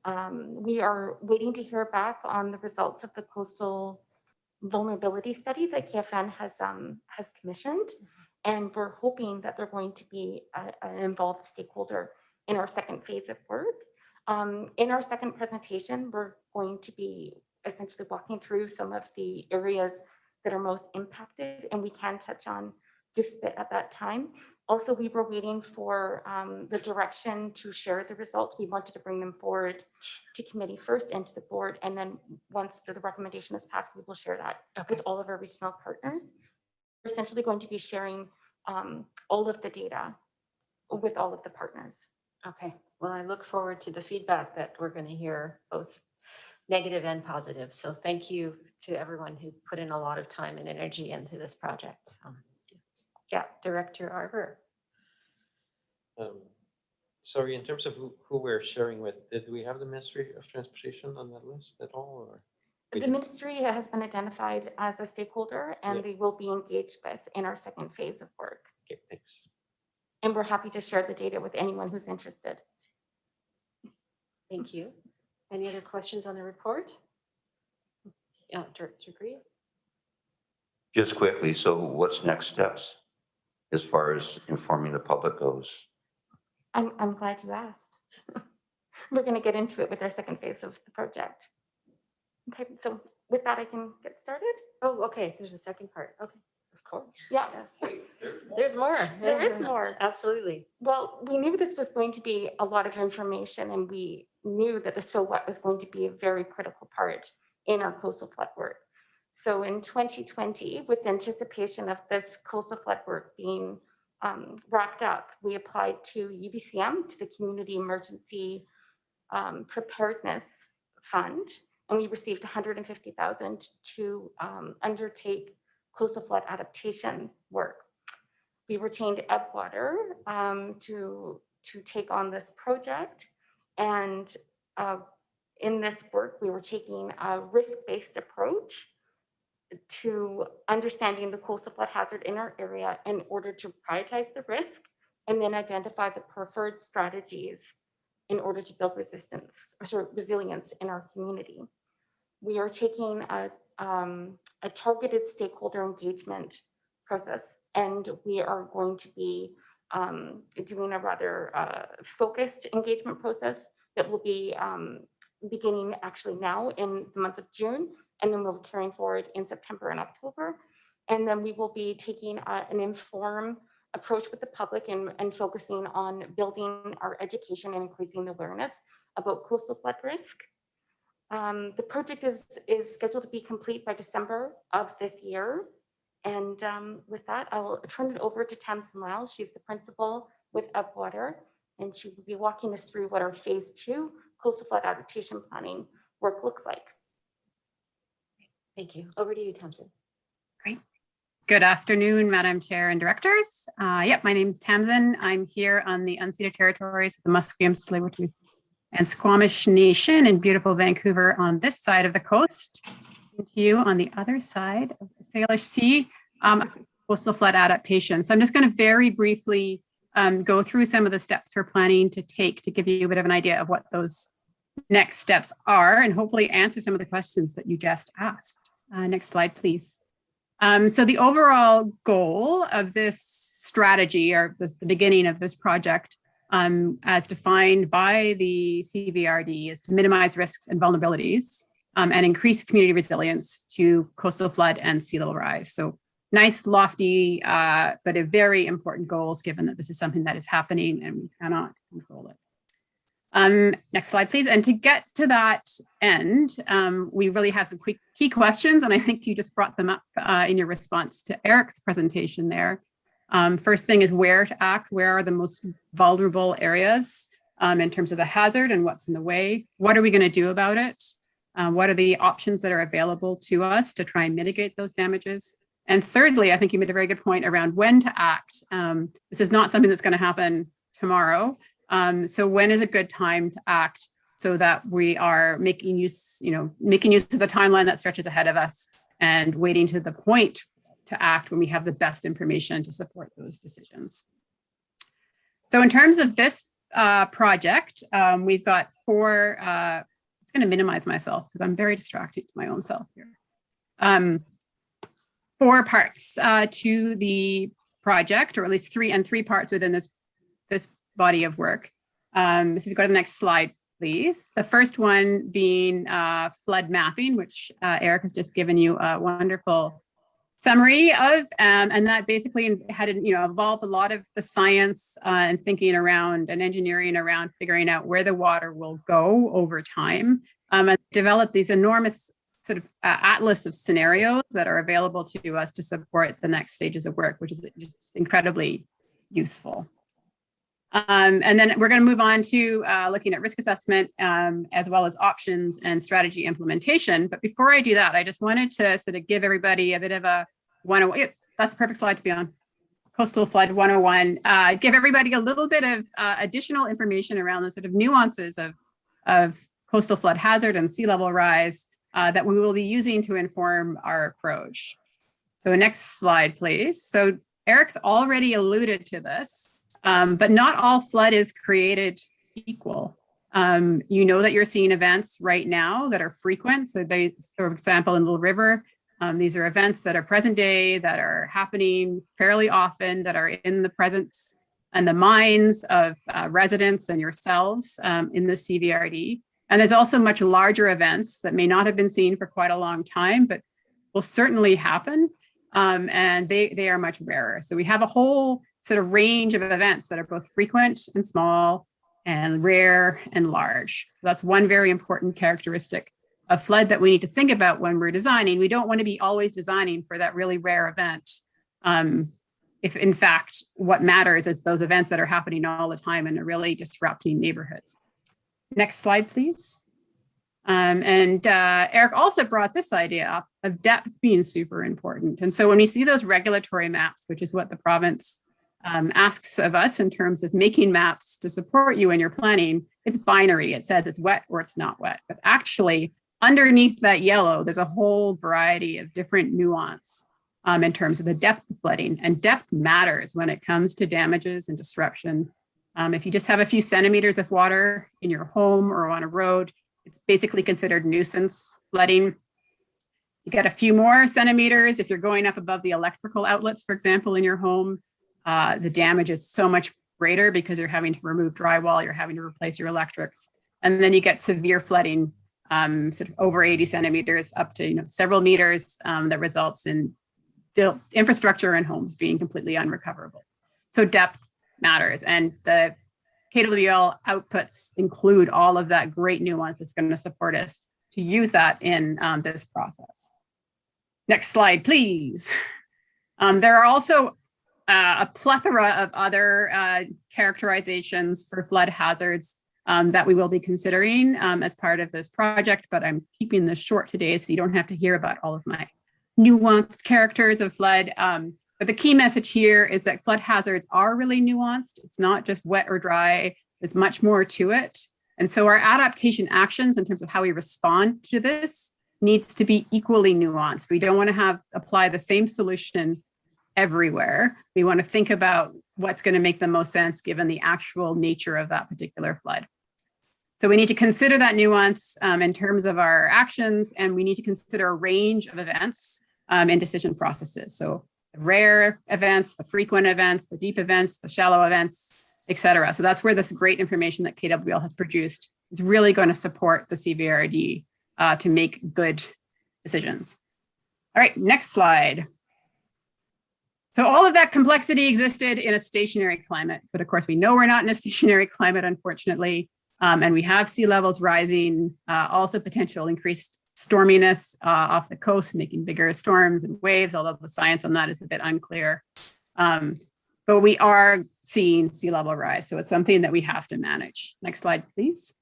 We are waiting to hear back on the results of the coastal vulnerability study that KFN has commissioned, and we're hoping that they're going to be an involved stakeholder in our second phase of work. In our second presentation, we're going to be essentially walking through some of the areas that are most impacted, and we can touch on Goose Bit at that time. Also, we were waiting for the direction to share the results. We wanted to bring them forward to committee first and to the board, and then once the recommendation is passed, we will share that with all of our regional partners. We're essentially going to be sharing all of the data with all of the partners. Okay, well, I look forward to the feedback that we're going to hear, both negative and positive. So thank you to everyone who put in a lot of time and energy into this project. Yeah, Director Harbour. Sorry, in terms of who we're sharing with, did we have the Ministry of Transportation on that list at all? Or the ministry has been identified as a stakeholder, and they will be engaged with in our second phase of work. Okay, thanks. And we're happy to share the data with anyone who's interested. Thank you. Any other questions on the report? Yeah, Director Grieve. Just quickly, so what's next steps as far as informing the public goes? I'm glad you asked. We're going to get into it with our second phase of the project. Okay, so with that, I can get started. Oh, okay, there's a second part. Okay, of course. Yeah. Yes. There's more. There is more. Absolutely. Well, we knew this was going to be a lot of information, and we knew that the so what was going to be a very critical part in our coastal flood work. So in 2020, with anticipation of this coastal flood work being wrapped up, we applied to UBCM, to the Community Emergency Preparedness Fund, and we received $150,000 to undertake coastal flood adaptation work. We retained Ebwater to take on this project, and in this work, we were taking a risk-based approach to understanding the coastal flood hazard in our area in order to prioritize the risk and then identify the preferred strategies in order to build resilience in our community. We are taking a targeted stakeholder engagement process, and we are going to be doing a rather focused engagement process that will be beginning actually now in the month of June, and then we'll be carrying forward in September and October. And then we will be taking an informed approach with the public and focusing on building our education and increasing the awareness about coastal flood risk. The project is scheduled to be complete by December of this year. And with that, I will turn it over to Tamsin Lyle. She's the principal with Ebwater, and she will be walking us through what our phase 2 coastal flood adaptation planning work looks like. Thank you. Over to you, Tamsin. Great. Good afternoon, Madam Chair and Directors. Yep, my name is Tamsin. I'm here on the unceded territories of the Musqueam, Tsleil-Waututh, and Squamish Nation in beautiful Vancouver on this side of the coast. And to you on the other side of the Salish Sea, coastal flood adaptation. So I'm just going to very briefly go through some of the steps we're planning to take to give you a bit of an idea of what those next steps are and hopefully answer some of the questions that you just asked. Next slide, please. So the overall goal of this strategy, or the beginning of this project, as defined by the CVRD, is to minimize risks and vulnerabilities and increase community resilience to coastal flood and sea level rise. So nice, lofty, but a very important goals, given that this is something that is happening and we cannot control it. Next slide, please. And to get to that end, we really have some quick key questions, and I think you just brought them up in your response to Eric's presentation there. First thing is where to act. Where are the most vulnerable areas in terms of the hazard and what's in the way? What are we going to do about it? What are the options that are available to us to try and mitigate those damages? And thirdly, I think you made a very good point around when to act. This is not something that's going to happen tomorrow. So when is a good time to act so that we are making use of the timeline that stretches ahead of us and waiting to the point to act when we have the best information to support those decisions. So in terms of this project, we've got four, I'm going to minimize myself because I'm very distracted to my own self here. 4 parts to the project, or at least three parts within this body of work. So if you go to the next slide, please. The first one being flood mapping, which Eric has just given you a wonderful summary of, and that basically had evolved a lot of the science and thinking around and engineering around figuring out where the water will go over time, and develop these enormous sort of atlas of scenarios that are available to us to support the next stages of work, which is just incredibly useful. And then we're going to move on to looking at risk assessment as well as options and strategy implementation. But before I do that, I just wanted to sort of give everybody a bit of a 101. That's a perfect slide to be on. Coastal Flood 101. Give everybody a little bit of additional information around the sort of nuances of coastal flood hazard and sea level rise that we will be using to inform our approach. So next slide, please. So Eric's already alluded to this. But not all flood is created equal. You know that you're seeing events right now that are frequent. So they, for example, in Little River, these are events that are present day, that are happening fairly often, that are in the presence and the minds of residents and yourselves in the CVRD. And there's also much larger events that may not have been seen for quite a long time, but will certainly happen. And they are much rarer. So we have a whole sort of range of events that are both frequent and small and rare and large. So that's one very important characteristic of flood that we need to think about when we're designing. We don't want to be always designing for that really rare event. If in fact, what matters is those events that are happening all the time and are really disrupting neighborhoods. Next slide, please. Eric also brought this idea up of depth being super important. And so when we see those regulatory maps, which is what the province asks of us in terms of making maps to support you in your planning, it's binary. It says it's wet or it's not wet. But actually, underneath that yellow, there's a whole variety of different nuance in terms of the depth of flooding. And depth matters when it comes to damages and disruption. If you just have a few centimeters of water in your home or on a road, it's basically considered nuisance flooding. You get a few more centimeters if you're going up above the electrical outlets, for example, in your home. The damage is so much greater because you're having to remove drywall, you're having to replace your electrics. And then you get severe flooding, sort of over 80 centimeters up to several meters that results in the infrastructure and homes being completely unrecoverable. So depth matters. And the KWL outputs include all of that great nuance that's going to support us to use that in this process. Next slide, please. There are also a plethora of other characterizations for flood hazards that we will be considering as part of this project, but I'm keeping this short today so you don't have to hear about all of my nuanced characters of flood. But the key message here is that flood hazards are really nuanced. It's not just wet or dry. There's much more to it. And so our adaptation actions in terms of how we respond to this needs to be equally nuanced. We don't want to apply the same solution everywhere. We want to think about what's going to make the most sense given the actual nature of that particular flood. So we need to consider that nuance in terms of our actions, and we need to consider a range of events in decision processes. So the rare events, the frequent events, the deep events, the shallow events, et cetera. So that's where this great information that KWL has produced is really going to support the CVRD to make good decisions. All right, next slide. So all of that complexity existed in a stationary climate, but of course we know we're not in a stationary climate, unfortunately, and we have sea levels rising, also potential increased storminess off the coast, making bigger storms and waves, although the science on that is a bit unclear. But we are seeing sea level rise, so it's something that we have to manage. Next slide, please.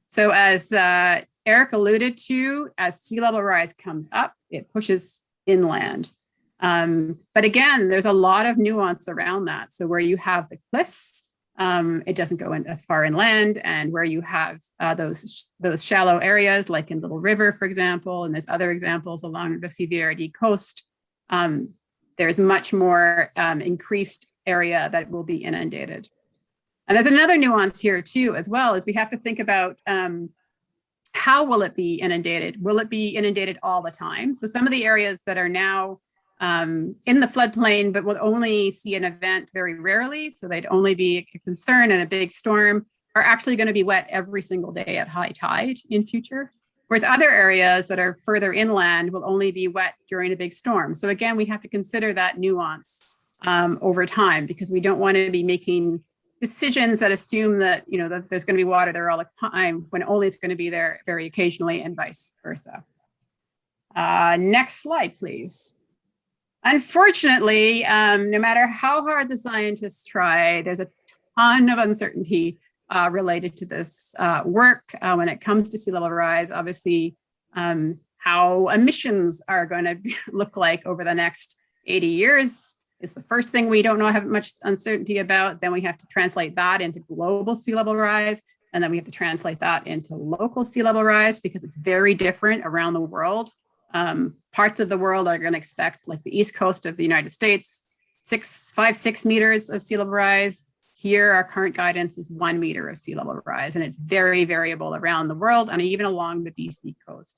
So as Eric alluded to, as sea level rise comes up, it pushes inland. But again, there's a lot of nuance around that. So where you have the cliffs, it doesn't go in as far inland, and where you have those shallow areas, like in Little River, for example, and there's other examples along the CVRD coast, there's much more increased area that will be inundated. And there's another nuance here too, as well, is we have to think about how will it be inundated? Will it be inundated all the time? So some of the areas that are now in the floodplain, but will only see an event very rarely, so they'd only be a concern in a big storm, are actually going to be wet every single day at high tide in future. Whereas other areas that are further inland will only be wet during a big storm. So again, we have to consider that nuance over time, because we don't want to be making decisions that assume that, that there's going to be water there all the time when only it's going to be there very occasionally, and vice versa. Next slide, please. Unfortunately, no matter how hard the scientists try, there's a ton of uncertainty related to this work when it comes to sea level rise. Obviously, how emissions are going to look like over the next 80 years is the first thing we don't know, have much uncertainty about. Then we have to translate that into global sea level rise. And then we have to translate that into local sea level rise, because it's very different around the world. Parts of the world are going to expect, like the east coast of the United States, 5-6 meters of sea level rise. Here, our current guidance is 1 meter of sea level rise, and it's very variable around the world and even along the BC coast.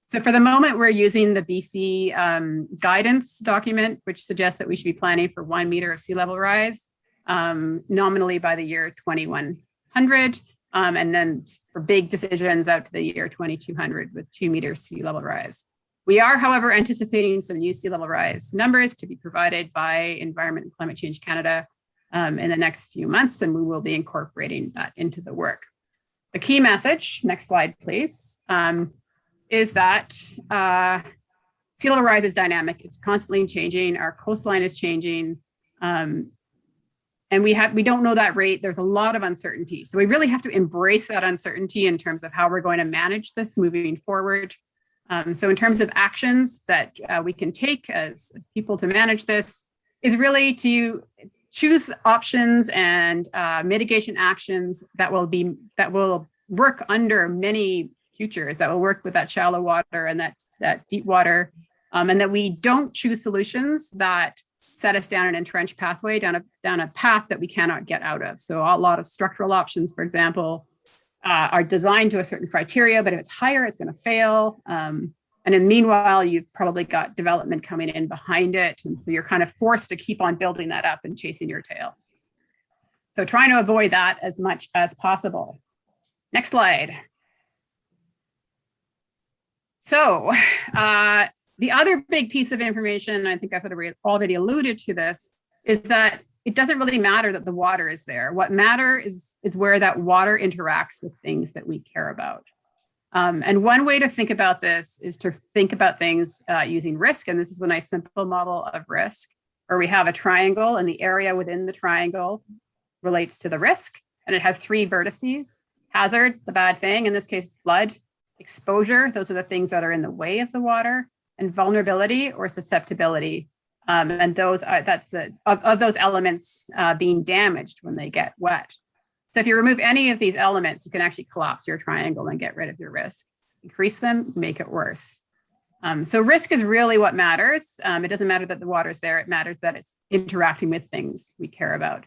So for the moment, we're using the BC guidance document, which suggests that we should be planning for 1 meter of sea level rise, nominally by the year 2100. and then for big decisions out to the year 2200 with 2 meters sea level rise. We are, however, anticipating some new sea level rise numbers to be provided by Environment and Climate Change Canada in the next few months, and we will be incorporating that into the work. The key message, next slide, please, is that sea level rise is dynamic. It's constantly changing. Our coastline is changing. And we don't know that rate. There's a lot of uncertainty. So we really have to embrace that uncertainty in terms of how we're going to manage this moving forward. So in terms of actions that we can take as people to manage this is really to choose options and mitigation actions that will work under many futures, that will work with that shallow water and that deep water, and that we don't choose solutions that set us down an entrenched pathway, down a path that we cannot get out of. So a lot of structural options, for example, are designed to a certain criteria, but if it's higher, it's going to fail. And in meanwhile, you've probably got development coming in behind it. And so you're kind of forced to keep on building that up and chasing your tail. So trying to avoid that as much as possible. Next slide. So the other big piece of information, I think I've already alluded to this, is that it doesn't really matter that the water is there. What matters is where that water interacts with things that we care about. And one way to think about this is to think about things using risk. And this is a nice simple model of risk, where we have a triangle and the area within the triangle relates to the risk. And it has 3 vertices: hazard, the bad thing, in this case, flood; exposure, those are the things that are in the way of the water; and vulnerability or susceptibility. And those are, that's of those elements being damaged when they get wet. So if you remove any of these elements, you can actually collapse your triangle and get rid of your risk. Increase them, make it worse. So risk is really what matters. It doesn't matter that the water's there, it matters that it's interacting with things we care about.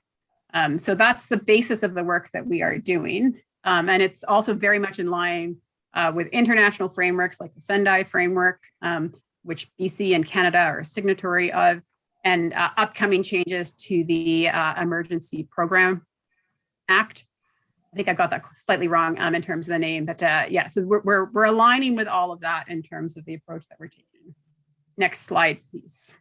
So that's the basis of the work that we are doing. And it's also very much in line with international frameworks like the Sendai framework, which BC and Canada are a signatory of, and upcoming changes to the Emergency Program Act. I think I got that slightly wrong in terms of the name, but yeah, so we're aligning with all of that in terms of the approach that we're taking. Next slide, please.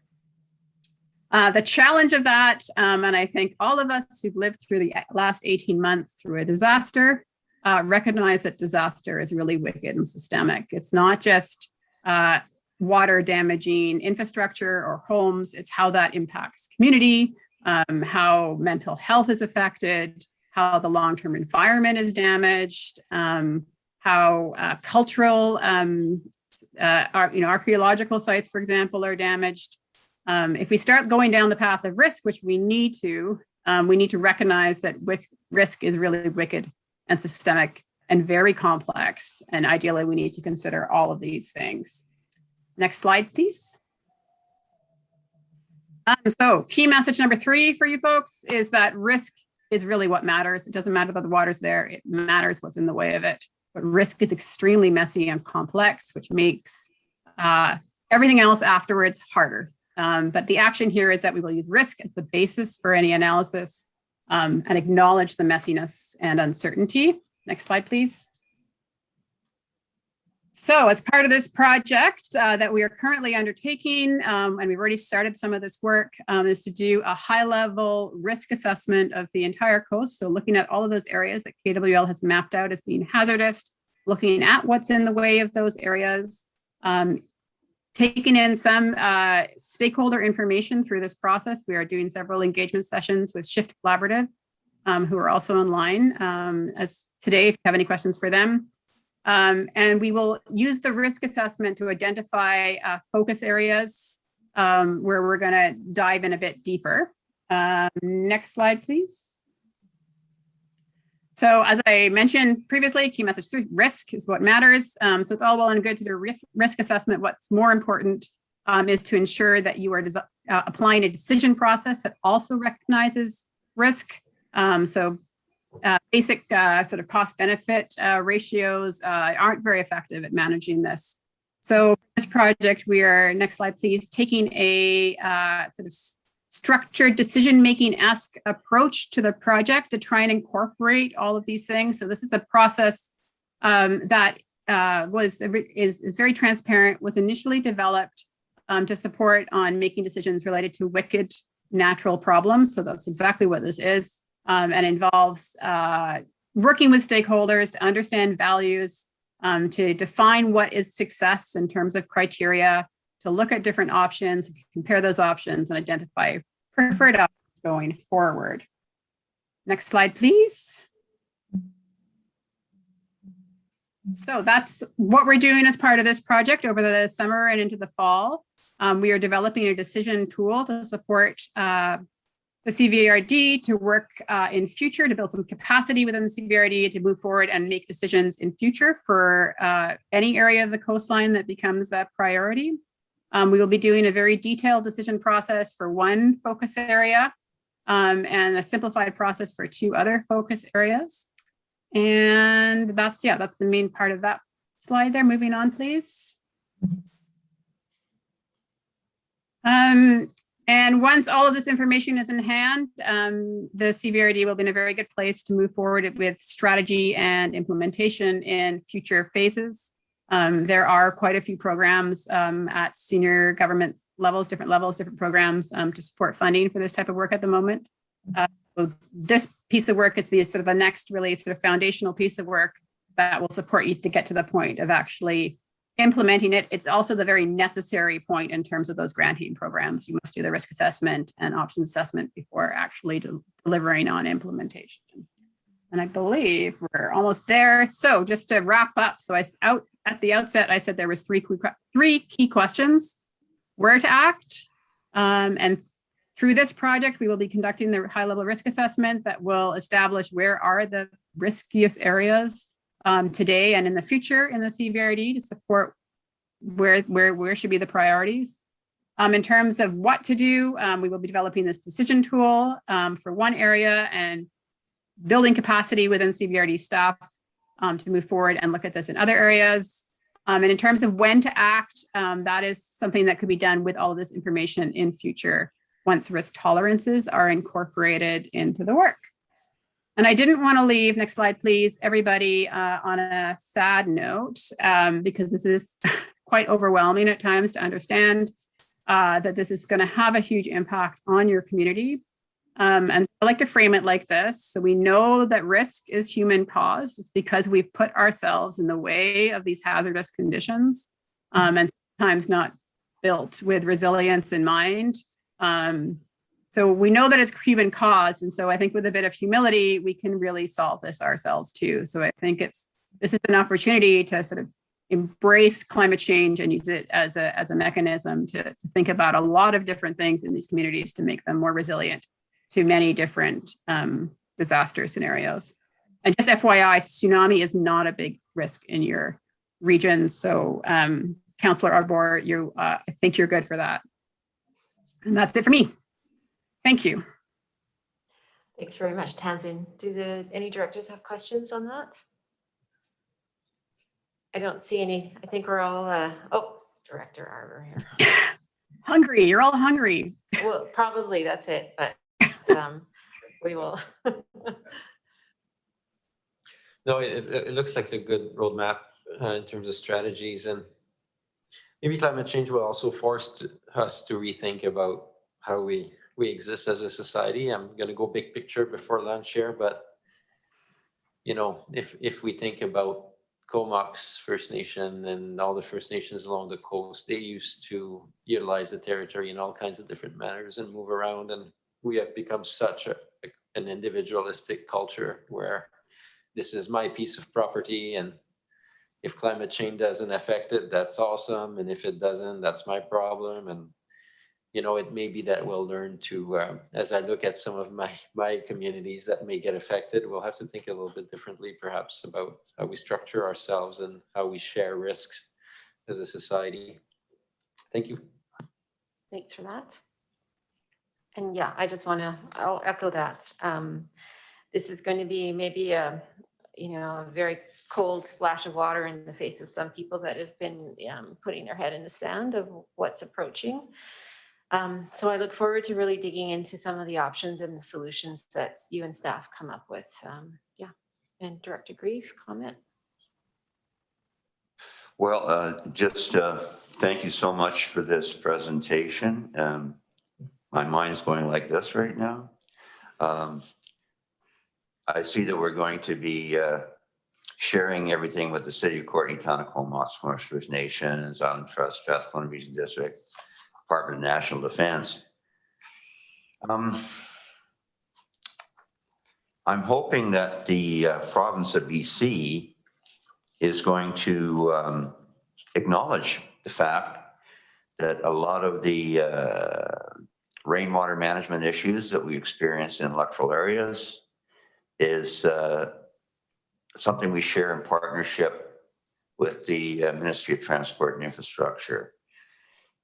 The challenge of that, and I think all of us who've lived through the last 18 months through a disaster recognize that disaster is really wicked and systemic. It's not just water damaging infrastructure or homes, it's how that impacts community, how mental health is affected, how the long-term environment is damaged, how cultural, archaeological sites, for example, are damaged. If we start going down the path of risk, which we need to recognize that risk is really wicked and systemic and very complex. And ideally, we need to consider all of these things. Next slide, please. So key message number 3 for you folks is that risk is really what matters. It doesn't matter that the water's there, it matters what's in the way of it. But risk is extremely messy and complex, which makes everything else afterwards harder. But the action here is that we will use risk as the basis for any analysis and acknowledge the messiness and uncertainty. Next slide, please. So as part of this project that we are currently undertaking, and we've already started some of this work, is to do a high-level risk assessment of the entire coast. So looking at all of those areas that KWL has mapped out as being hazardous, looking at what's in the way of those areas, taking in some stakeholder information through this process. We are doing several engagement sessions with Shift Collaborative, who are also online as today, if you have any questions for them. And we will use the risk assessment to identify focus areas where we're going to dive in a bit deeper. Next slide, please. So as I mentioned previously, key message 3, risk is what matters. So it's all well and good to do risk assessment. What's more important is to ensure that you are applying a decision process that also recognizes risk. Basic sort of cost-benefit ratios aren't very effective at managing this. So for this project, we are, next slide please, taking a sort of structured decision-making-esque approach to the project to try and incorporate all of these things. So this is a process that is very transparent, was initially developed to support on making decisions related to wicked natural problems. So that's exactly what this is, and involves working with stakeholders to understand values, to define what is success in terms of criteria, to look at different options, compare those options, and identify preferred options going forward. Next slide, please. So that's what we're doing as part of this project over the summer and into the fall. We are developing a decision tool to support the CVRD to work in future, to build some capacity within the CVRD to move forward and make decisions in future for any area of the coastline that becomes a priority. We will be doing a very detailed decision process for one focus area and a simplified process for 2 other focus areas. And that's the main part of that slide there. Moving on, please. And once all of this information is in hand, the CVRD will be in a very good place to move forward with strategy and implementation in future phases. There are quite a few programs at senior government levels, different programs to support funding for this type of work at the moment. So this piece of work is the sort of the next really sort of foundational piece of work that will support you to get to the point of actually implementing it. It's also the very necessary point in terms of those granting programs. You must do the risk assessment and options assessment before actually delivering on implementation. And I believe we're almost there. So just to wrap up, so at the outset, I said there was three key questions: where to act, and through this project, we will be conducting the high-level risk assessment that will establish where are the riskiest areas today and in the future in the CVRD to support where should be the priorities. In terms of what to do, we will be developing this decision tool for one area and building capacity within CVRD staff to move forward and look at this in other areas. And in terms of when to act, that is something that could be done with all of this information in future once risk tolerances are incorporated into the work. And I didn't want to leave, next slide, please, everybody on a sad note, because this is quite overwhelming at times to understand that this is going to have a huge impact on your community. And so I like to frame it like this. So we know that risk is human caused. It's because we've put ourselves in the way of these hazardous conditions, and sometimes not built with resilience in mind. So we know that it's human caused. And so I think with a bit of humility, we can really solve this ourselves too. So I think this is an opportunity to sort of embrace climate change and use it as a mechanism to think about a lot of different things in these communities to make them more resilient to many different disaster scenarios. And just FYI, tsunami is not a big risk in your region. So Councillor Arbor, I think you're good for that. And that's it for me. Thank you. Thanks very much, Tamsin. Do any directors have questions on that? I don't see any. I think we're all, Director Arbor here. Hungry, you're all hungry. Well, probably that's it, but we will. No, it looks like a good roadmap in terms of strategies, and maybe climate change will also force us to rethink about how we exist as a society. I'm going to go big picture before lunch here, but if we think about Comox First Nation and all the First Nations along the coast, they used to utilize the territory in all kinds of different manners and move around, and we have become such an individualistic culture where this is my piece of property, and if climate change doesn't affect it, that's awesome, and if it doesn't, that's my problem. And it may be that we'll learn to, as I look at some of my communities that may get affected, we'll have to think a little bit differently perhaps about how we structure ourselves and how we share risks as a society. Thank you. Thanks for that. And yeah, I'll echo that. This is going to be maybe a very cold splash of water in the face of some people that have been putting their head in the sand of what's approaching. So I look forward to really digging into some of the options and the solutions that you and staff come up with. Yeah, and Director Grieve, comment? Well, just thank you so much for this presentation. My mind's going like this right now. I see that we're going to be sharing everything with the City of Courtney, Town of Comox, First Nations, Island Trust, Strathcona Region District, Department of National Defense. I'm hoping that the province of BC is going to acknowledge the fact that a lot of the rainwater management issues that we experience in electoral areas is something we share in partnership with the Ministry of Transport and Infrastructure.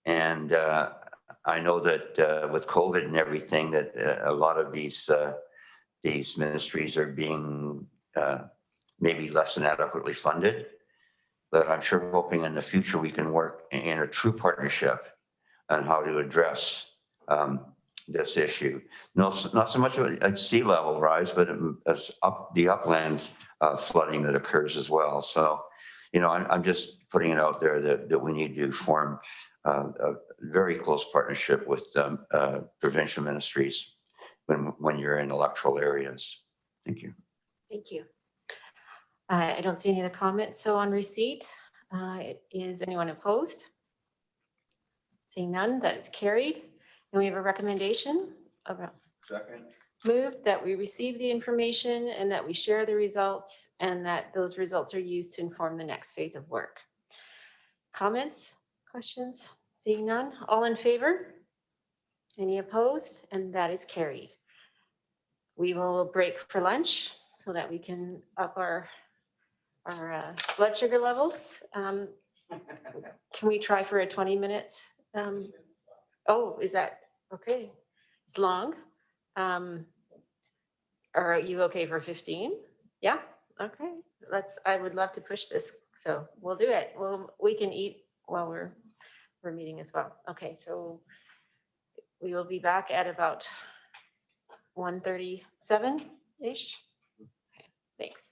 And I know that with COVID and everything, that a lot of these ministries are being maybe less than adequately funded. But I'm sure hoping in the future we can work in a true partnership on how to address this issue. No, not so much a sea level rise, but as the upland flooding that occurs as well. So, you know, I'm just putting it out there that we need to form a very close partnership with provincial ministries when you're in electoral areas. Thank you. Thank you. I don't see any other comments. So on receipt, is anyone opposed? Seeing none, that is carried. And we have a recommendation. Second. Move that we receive the information and that we share the results and that those results are used to inform the next phase of work. Comments, questions? Seeing none, all in favor? Any opposed? And that is carried. We will break for lunch so that we can up our blood sugar levels. Can we try for a 20-minute? Oh, is that okay? It's long. Are you okay for 15? Yeah, okay. I would love to push this. So we'll do it. We can eat while we're meeting as well. Okay, so we will be back at about 1:37-ish. Okay, thanks.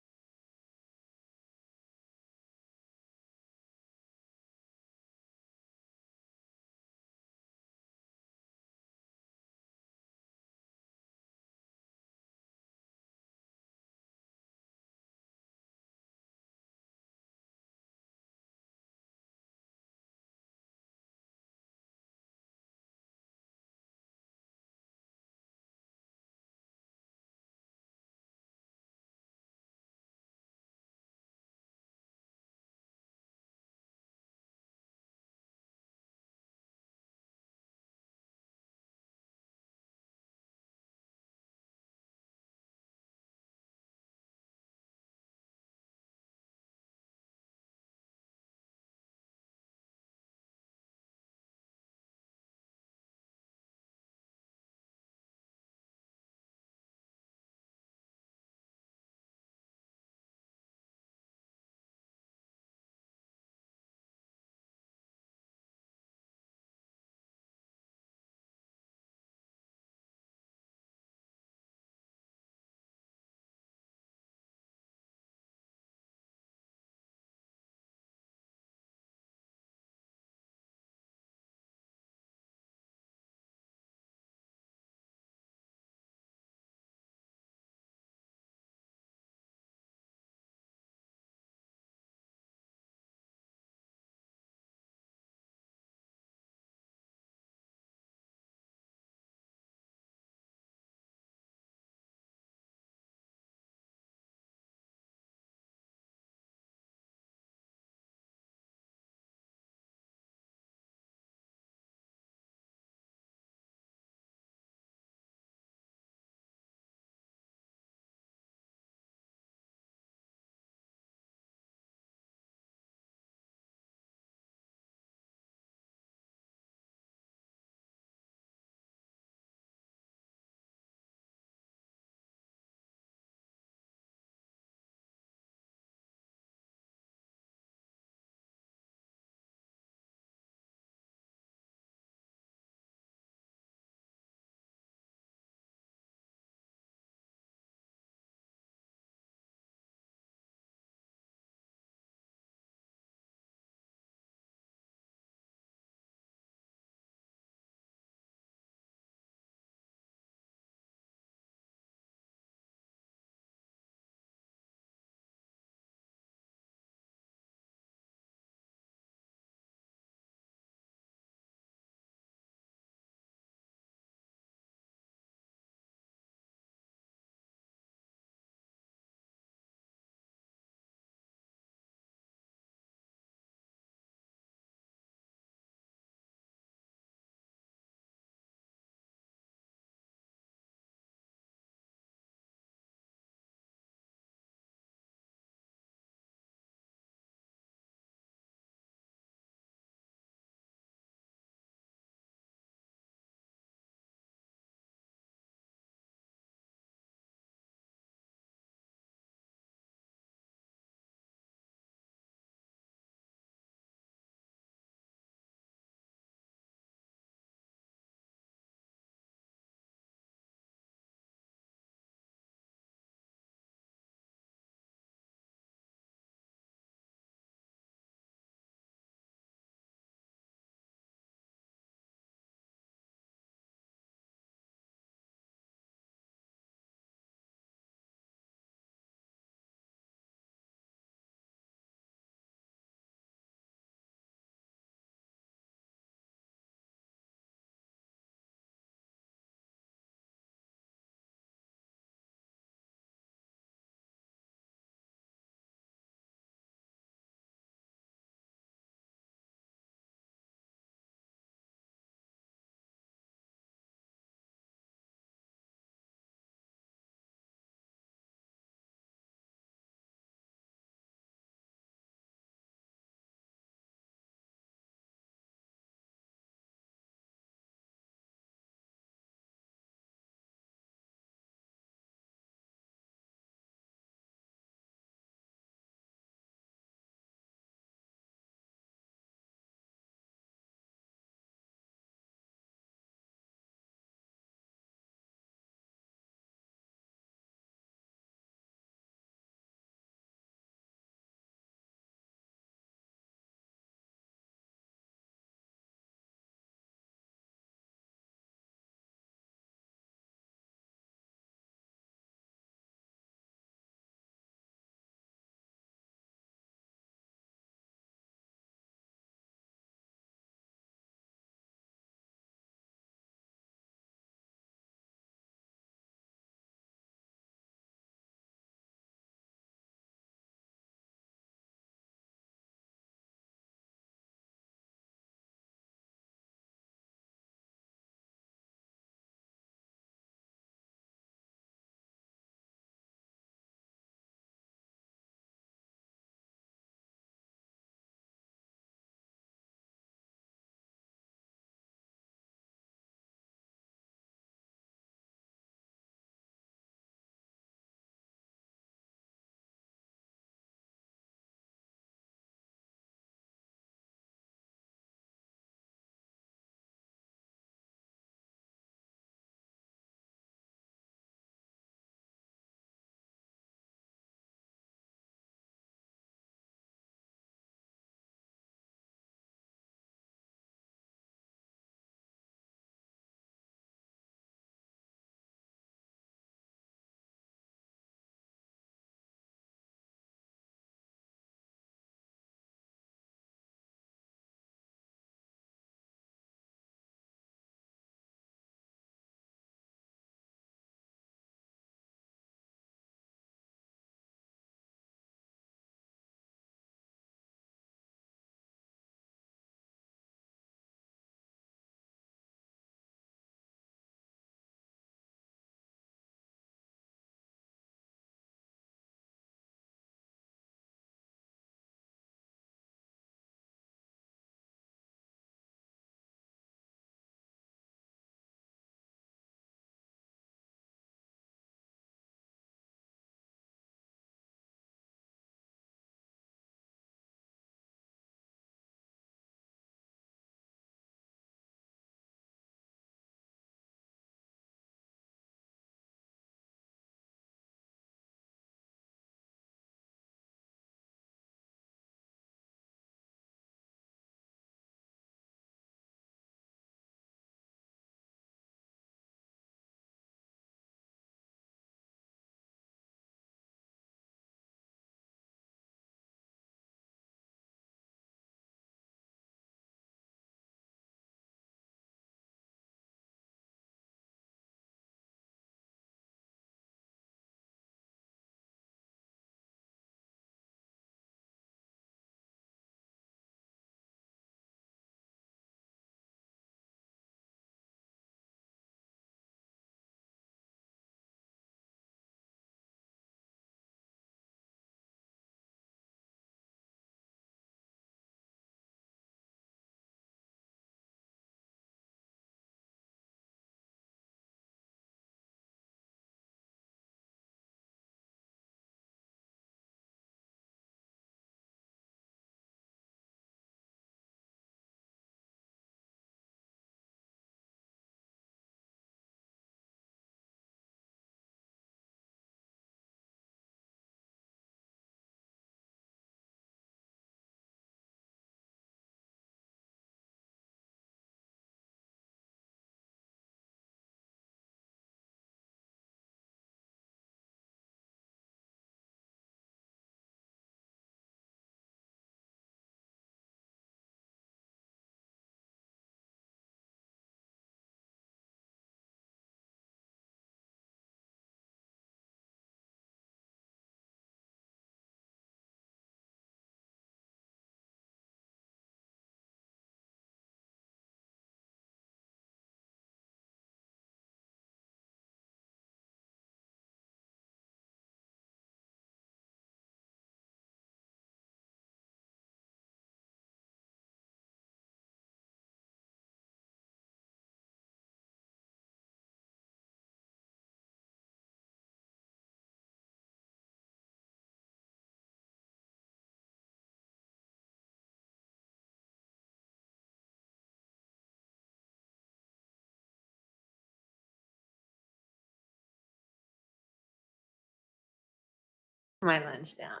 my lunch down.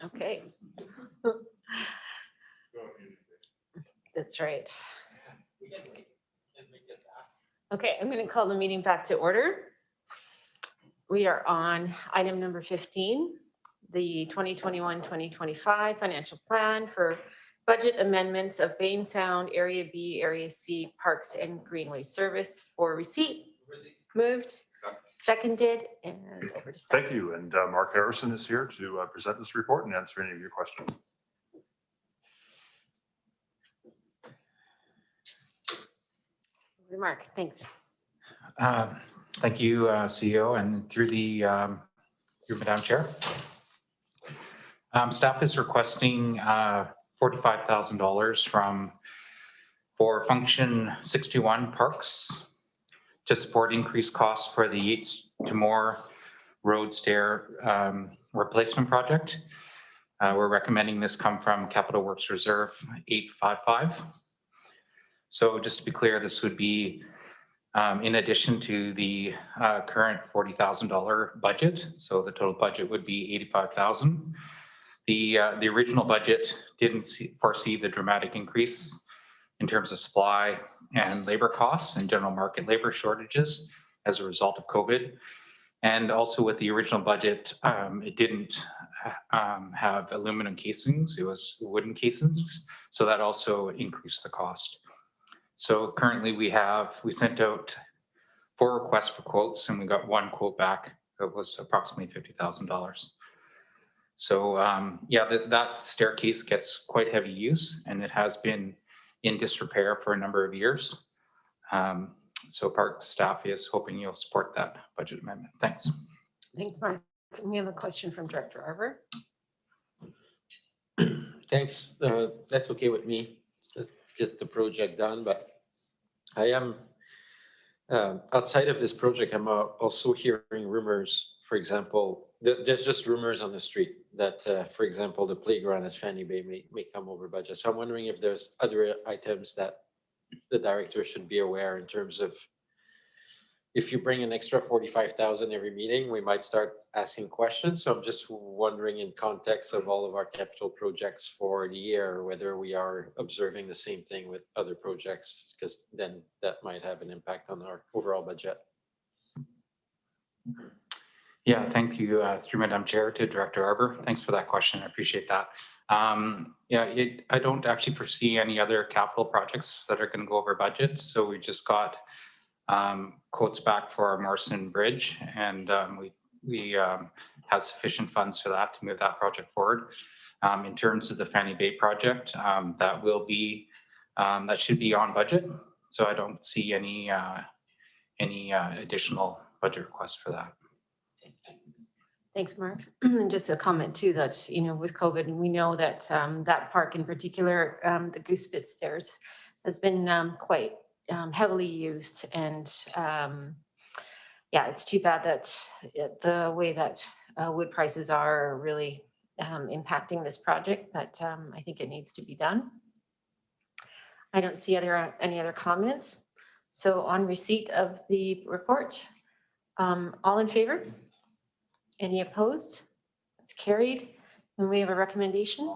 Okay. That's right. Okay, I'm going to call the meeting back to order. We are on item number 15, the 2021-2025 financial plan for budget amendments of Bain Sound, Area B, Area C, Parks and Greenway Service for receipt. Moved, seconded, and over to staff. Thank you. And Mark Harrison is here to present this report and answer any of your questions. Mark, thanks. Thank you, CEO, and through Madam Chair. Staff is requesting $45,000 for function 61 parks to support increased costs for the Yates to Moore Road Stair replacement project. We're recommending this come from Capital Works Reserve 855. So just to be clear, this would be in addition to the current $40,000 budget. So the total budget would be $85,000. The original budget didn't foresee the dramatic increase in terms of supply and labor costs and general market labor shortages as a result of COVID. And also with the original budget, it didn't have aluminum casings, it was wooden casings. So that also increased the cost. So currently we sent out 4 requests for quotes and we got 1 quote back. It was approximately $50,000. So yeah, that staircase gets quite heavy use and it has been in disrepair for a number of years. So park staff is hoping you'll support that budget amendment. Thanks. Thanks, Mark. We have a question from Director Arbor. Thanks. That's okay with me to get the project done, but I am outside of this project. I'm also hearing rumors. For example, there's just rumors on the street that, for example, the playground at Fanny Bay may come over budget. So I'm wondering if there's other items that the director should be aware in terms of if you bring an extra 45,000 every meeting, we might start asking questions. So I'm just wondering in context of all of our capital projects for the year, whether we are observing the same thing with other projects, because then that might have an impact on our overall budget. Yeah, thank you through Madam Chair to Director Arbor. Thanks for that question. I appreciate that. Yeah, I don't actually foresee any other capital projects that are going to go over budget. So we just got quotes back for our Morrison Bridge, and we have sufficient funds for that to move that project forward. In terms of the Fanny Bay project, that should be on budget. So I don't see any additional budget requests for that. Thanks, Mark. And just a comment too that, with COVID, we know that that park in particular, the Goose Pit Stairs, has been quite heavily used. And yeah, it's too bad that the way that wood prices are really impacting this project, but I think it needs to be done. I don't see any other comments. So on receipt of the report, all in favor? Any opposed? That's carried. And we have a recommendation.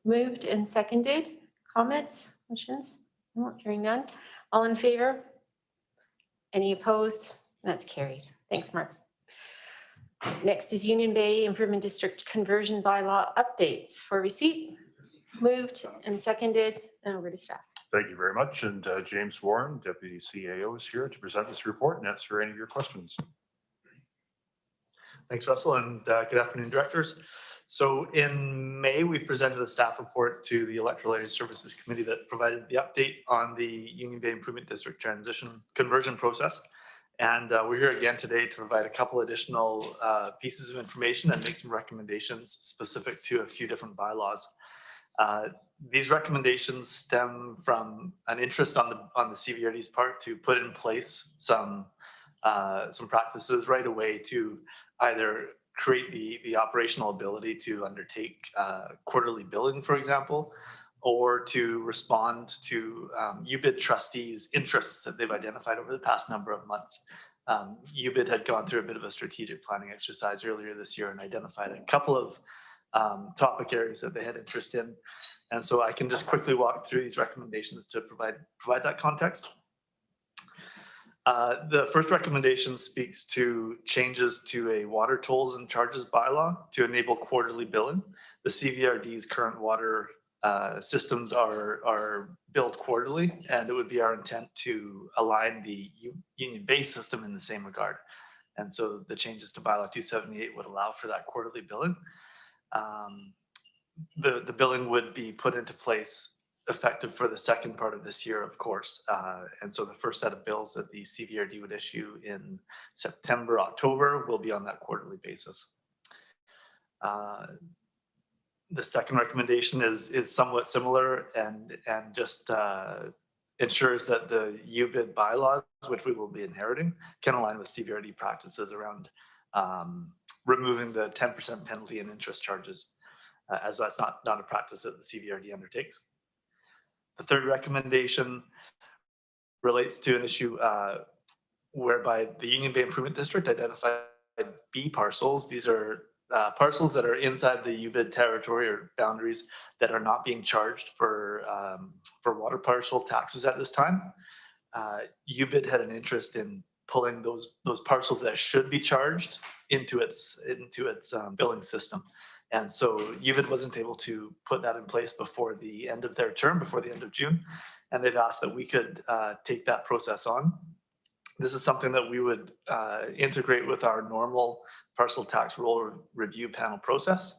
Moved and seconded. Comments, questions? No, hearing none. All in favor? Any opposed? That's carried. Thanks, Mark. Next is Union Bay Improvement District Conversion Bylaw updates for receipt. Moved and seconded, and over to staff. Thank you very much. And James Warren, Deputy CAO, is here to present this report and answer any of your questions. Thanks, Russell, and good afternoon, directors. So in May, we presented a staff report to the Electoral Area Services Committee that provided the update on the Union Bay Improvement District transition conversion process. And we're here again today to provide a couple additional pieces of information and make some recommendations specific to a few different bylaws. These recommendations stem from an interest on the CVRD's part to put in place some practices right away to either create the operational ability to undertake quarterly billing, for example, or to respond to UBID trustees' interests that they've identified over the past number of months. UBID had gone through a bit of a strategic planning exercise earlier this year and identified a couple of topic areas that they had interest in. And so I can just quickly walk through these recommendations to provide that context. The first recommendation speaks to changes to a water tolls and charges bylaw to enable quarterly billing. The CVRD's current water systems are billed quarterly, and it would be our intent to align the Union Bay system in the same regard. And so the changes to bylaw 278 would allow for that quarterly billing. The billing would be put into place effective for the second part of this year, of course. And so the first set of bills that the CVRD would issue in September, October will be on that quarterly basis. The second recommendation is somewhat similar and just ensures that the UBID bylaws, which we will be inheriting, can align with CVRD practices around removing the 10% penalty and interest charges, as that's not a practice that the CVRD undertakes. The third recommendation relates to an issue whereby the Union Bay Improvement District identified B parcels. These are parcels that are inside the UBID territory or boundaries that are not being charged for water parcel taxes at this time. UBID had an interest in pulling those parcels that should be charged into its billing system. And so UBID wasn't able to put that in place before the end of their term, before the end of June. And they've asked that we could take that process on. This is something that we would integrate with our normal parcel tax roll review panel process.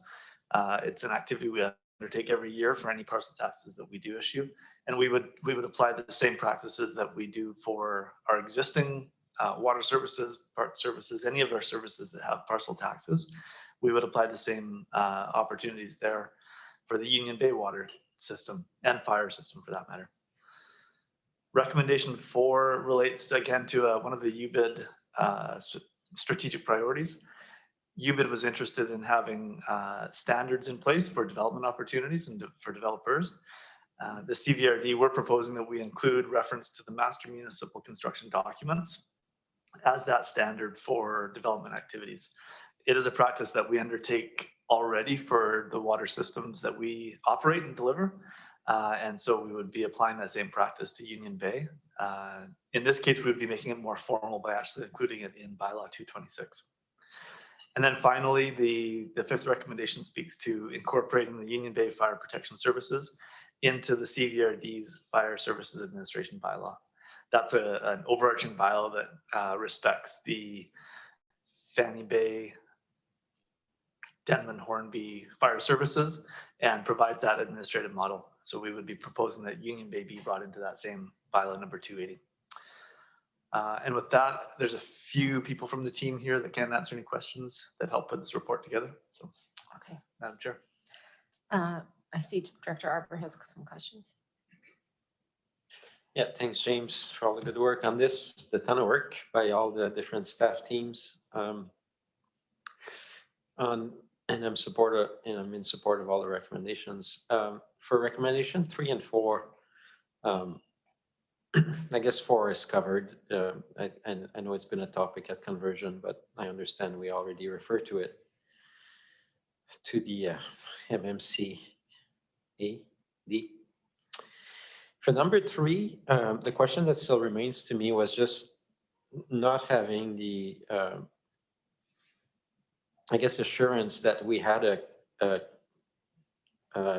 It's an activity we undertake every year for any parcel taxes that we do issue. And we would apply the same practices that we do for our existing water services, park services, any of our services that have parcel taxes. We would apply the same opportunities there for the Union Bay water system and fire system for that matter. Recommendation 4 relates again to one of the UBID strategic priorities. UBID was interested in having standards in place for development opportunities and for developers. The CVRD, we're proposing that we include reference to the master municipal construction documents as that standard for development activities. It is a practice that we undertake already for the water systems that we operate and deliver. And so we would be applying that same practice to Union Bay. In this case, we would be making it more formal by actually including it in bylaw 226. And then finally, the fifth recommendation speaks to incorporating the Union Bay Fire Protection Services into the CVRD's Fire Services Administration bylaw. That's an overarching bylaw that respects the Fanny Bay, Denman, Hornby Fire Services and provides that administrative model. So we would be proposing that Union Bay be brought into that same bylaw number 280. And with that, there's a few people from the team here that can answer any questions that help put this report together. So, okay, Madam Chair. I see Director Arbor has some questions. Yeah, thanks, James, for all the good work on this. The ton of work by all the different staff teams. And I'm in support of all the recommendations. For recommendation 3 and 4, I guess 4 is covered. I know it's been a topic at conversion, but I understand we already refer to it to the MMC AD. For number 3, the question that still remains to me was just not having the I guess assurance that we had a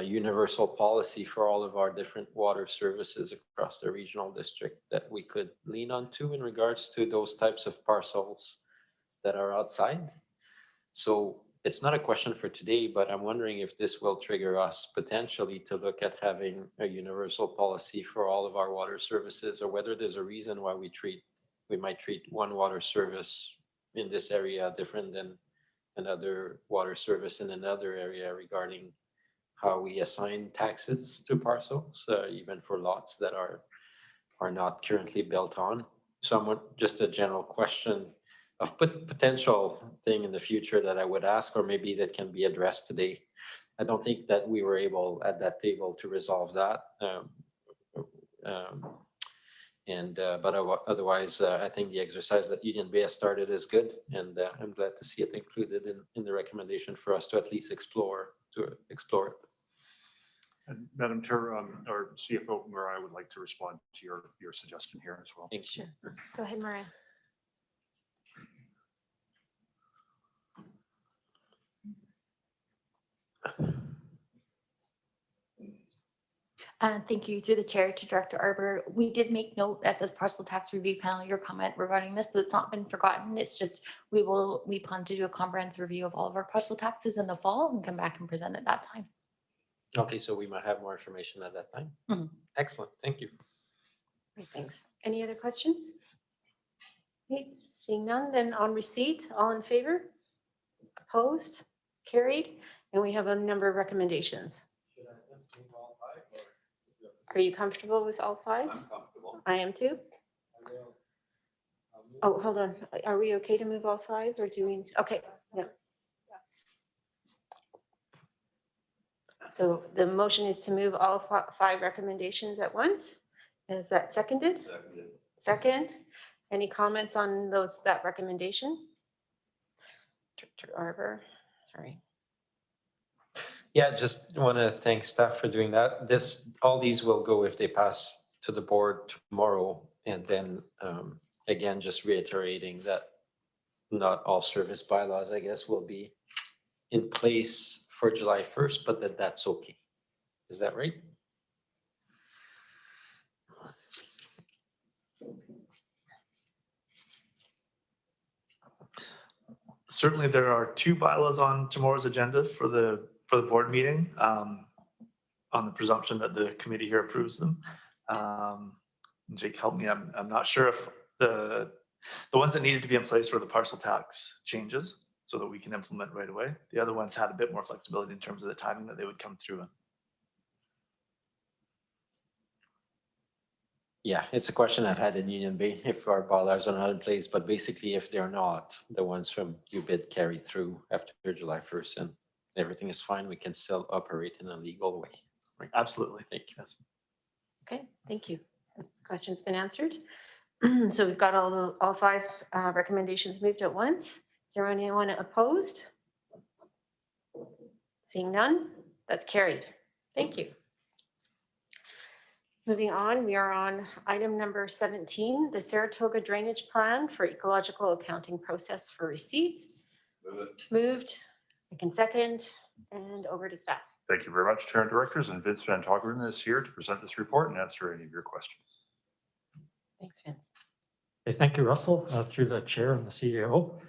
universal policy for all of our different water services across the regional district that we could lean on to in regards to those types of parcels that are outside. So it's not a question for today, but I'm wondering if this will trigger us potentially to look at having a universal policy for all of our water services, or whether there's a reason why we might treat one water service in this area different than another water service in another area regarding how we assign taxes to parcels, even for lots that are not currently built on. So I want just a general question of potential thing in the future that I would ask, or maybe that can be addressed today. I don't think that we were able at that table to resolve that. And, but otherwise, I think the exercise that Union Bay has started is good. And I'm glad to see it included in the recommendation for us to at least explore it. And Madam Chair, or CFO Mariah would like to respond to your suggestion here as well. Thanks. Sure. Go ahead, Mariah. Thank you through the chair to Director Arbor. We did make note at this parcel tax review panel, your comment regarding this, so it's not been forgotten. It's just, we plan to do a comprehensive review of all of our parcel taxes in the fall and come back and present at that time. Okay, so we might have more information at that time. Mhm. Excellent, thank you. Great, thanks. Any other questions? Okay, seeing none, then on receipt, all in favor? Opposed? Carried? And we have a number of recommendations. Are you comfortable with all five? I'm comfortable. I am too. Oh, hold on. Are we okay to move all five or do we? Okay, yeah. So the motion is to move all five recommendations at once. Is that seconded? Seconded. Second. Any comments on that recommendation? Director Arbor, sorry. Yeah, just want to thank staff for doing that. All these will go if they pass to the board tomorrow. And then again, just reiterating that not all service bylaws, I guess, will be in place for July 1st, but that's okay. Is that right? Certainly, there are two bylaws on tomorrow's agenda for the board meeting, on the presumption that the committee here approves them. Jake, help me. I'm not sure if the ones that needed to be in place were the parcel tax changes so that we can implement right away. The other ones had a bit more flexibility in terms of the timing that they would come through in. Yeah, it's a question I've had in Union Bay if our bylaws are not in place, but basically if they're not, the ones from UBID carry through after July 1st and everything is fine, we can still operate in a legal way. Right. Absolutely. Thank you. Okay, thank you. This question's been answered. So we've got all five recommendations moved at once. Is there anyone opposed? Seeing none, that's carried. Thank you. Moving on, we are on item number 17, the Saratoga Drainage Plan for Ecological Accounting Process for Receipt. Moved. I can second, and over to staff. Thank you very much, Chair and Directors, and Vince Van Tongeren is here to present this report and answer any of your questions. Thanks, Vince. Hey, thank you, Russell. Through the chair and the CEO.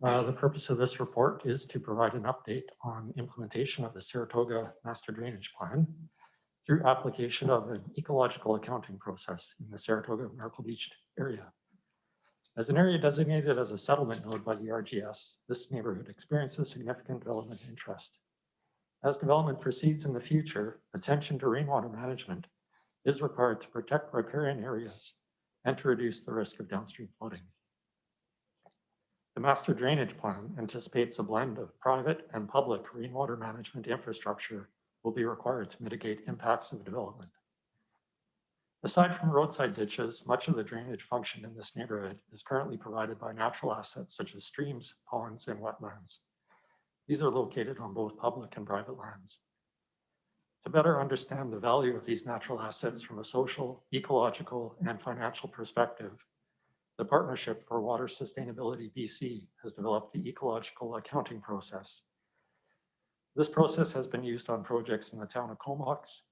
The purpose of this report is to provide an update on implementation of the Saratoga Master Drainage Plan through application of an ecological accounting process in the Saratoga Miracle Beach area. As an area designated as a settlement node by the RGS, this neighborhood experiences significant development interest. As development proceeds in the future, attention to rainwater management is required to protect riparian areas and to reduce the risk of downstream flooding. The Master Drainage Plan anticipates a blend of private and public rainwater management infrastructure will be required to mitigate impacts of development. Aside from roadside ditches, much of the drainage function in this neighborhood is currently provided by natural assets such as streams, ponds, and wetlands. These are located on both public and private lands. To better understand the value of these natural assets from a social, ecological, and financial perspective, the Partnership for Water Sustainability BC has developed the ecological accounting process. This process has been used on projects in the town of Comox,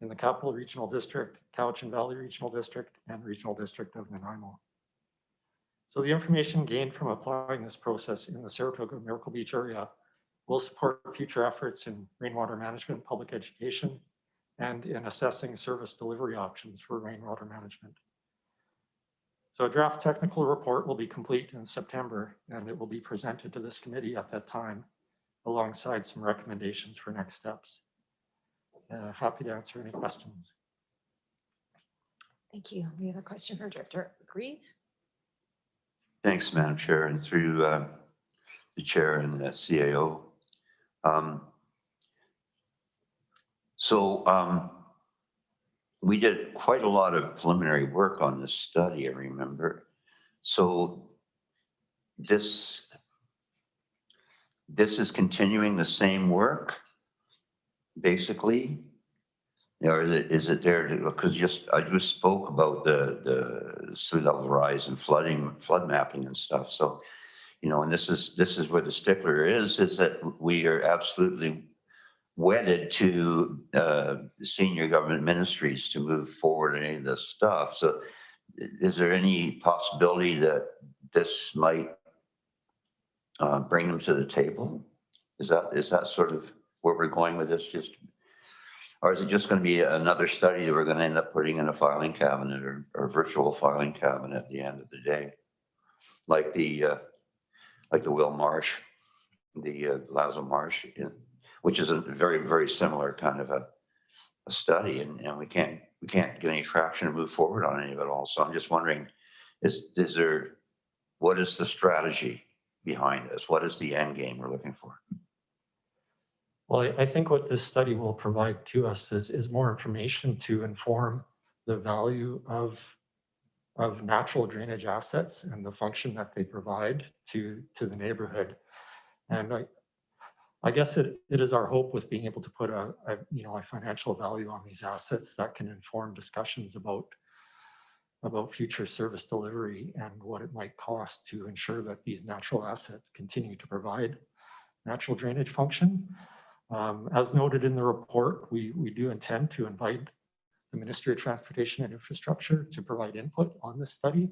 in the Capital Regional District, Cowichan Valley Regional District, and Regional District of Nanaimo. So the information gained from applying this process in the Saratoga Miracle Beach area will support future efforts in rainwater management, public education, and in assessing service delivery options for rainwater management. So a draft technical report will be complete in September, and it will be presented to this committee at that time, alongside some recommendations for next steps. Happy to answer any questions. Thank you. We have a question for Director Grieve. Thanks, Madam Chair, and through the Chair and the CAO. we did quite a lot of preliminary work on this study, I remember. So this is continuing the same work, basically? Or is it there, because I just spoke about the sea level rise and flood mapping and stuff. So, you know, and this is where the stickler is that we are absolutely wedded to senior government ministries to move forward any of this stuff. So is there any possibility that this might bring them to the table? Is that sort of where we're going with this? Or is it just going to be another study that we're going to end up putting in a filing cabinet or virtual filing cabinet at the end of the day? Like the Will Marsh, the Lazo Marsh, which is a very, very similar kind of a study, and we can't get any traction to move forward on any of it all. So I'm just wondering, what is the strategy behind this? What is the end game we're looking for? Well, I think what this study will provide to us is more information to inform the value of natural drainage assets and the function that they provide to the neighborhood. And I guess it is our hope with being able to put a financial value on these assets that can inform discussions about future service delivery and what it might cost to ensure that these natural assets continue to provide natural drainage function. As noted in the report, we do intend to invite the Ministry of Transportation and Infrastructure to provide input on this study.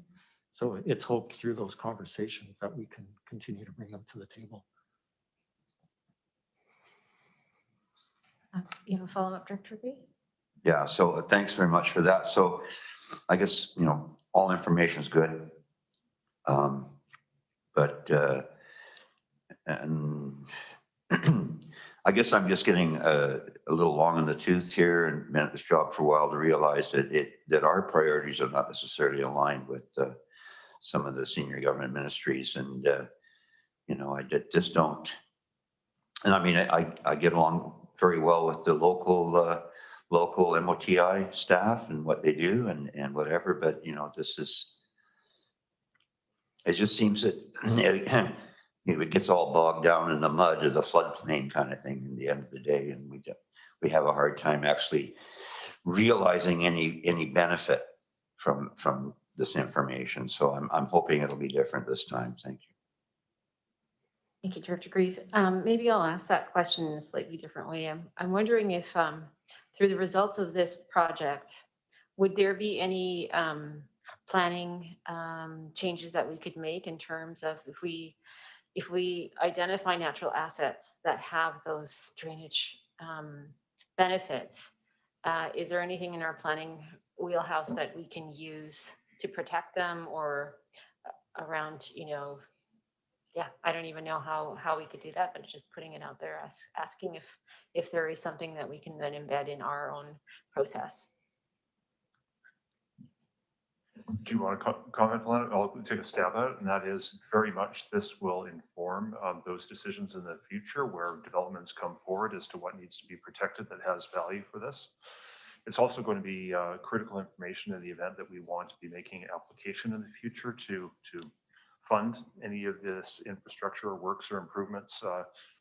So it's hoped through those conversations that we can continue to bring them to the table. You have a follow-up, Director Green? Yeah, so thanks very much for that. So I guess, you know, all information is good. But and I guess I'm just getting a little long in the tooth here and been at this job for a while to realize that our priorities are not necessarily aligned with some of the senior government ministries. And, you know, I just don't. And I mean, I get along very well with the local MOTI staff and what they do and whatever, but you know, it just seems that it gets all bogged down in the mud of the floodplain kind of thing in the end of the day, and we have a hard time actually realizing any benefit from this information. So I'm hoping it'll be different this time. Thank you. Thank you, Director Grieve. Maybe I'll ask that question in a slightly different way. I'm wondering if through the results of this project, would there be any planning changes that we could make in terms of if we identify natural assets that have those drainage benefits, is there anything in our planning wheelhouse that we can use to protect them or around, you know, yeah, I don't even know how we could do that, but just putting it out there, asking if there is something that we can then embed in our own process. Do you want to comment on it? I'll take a stab at it, and that is very much this will inform those decisions in the future where developments come forward as to what needs to be protected that has value for this. It's also going to be critical information in the event that we want to be making application in the future to fund any of this infrastructure works or improvements,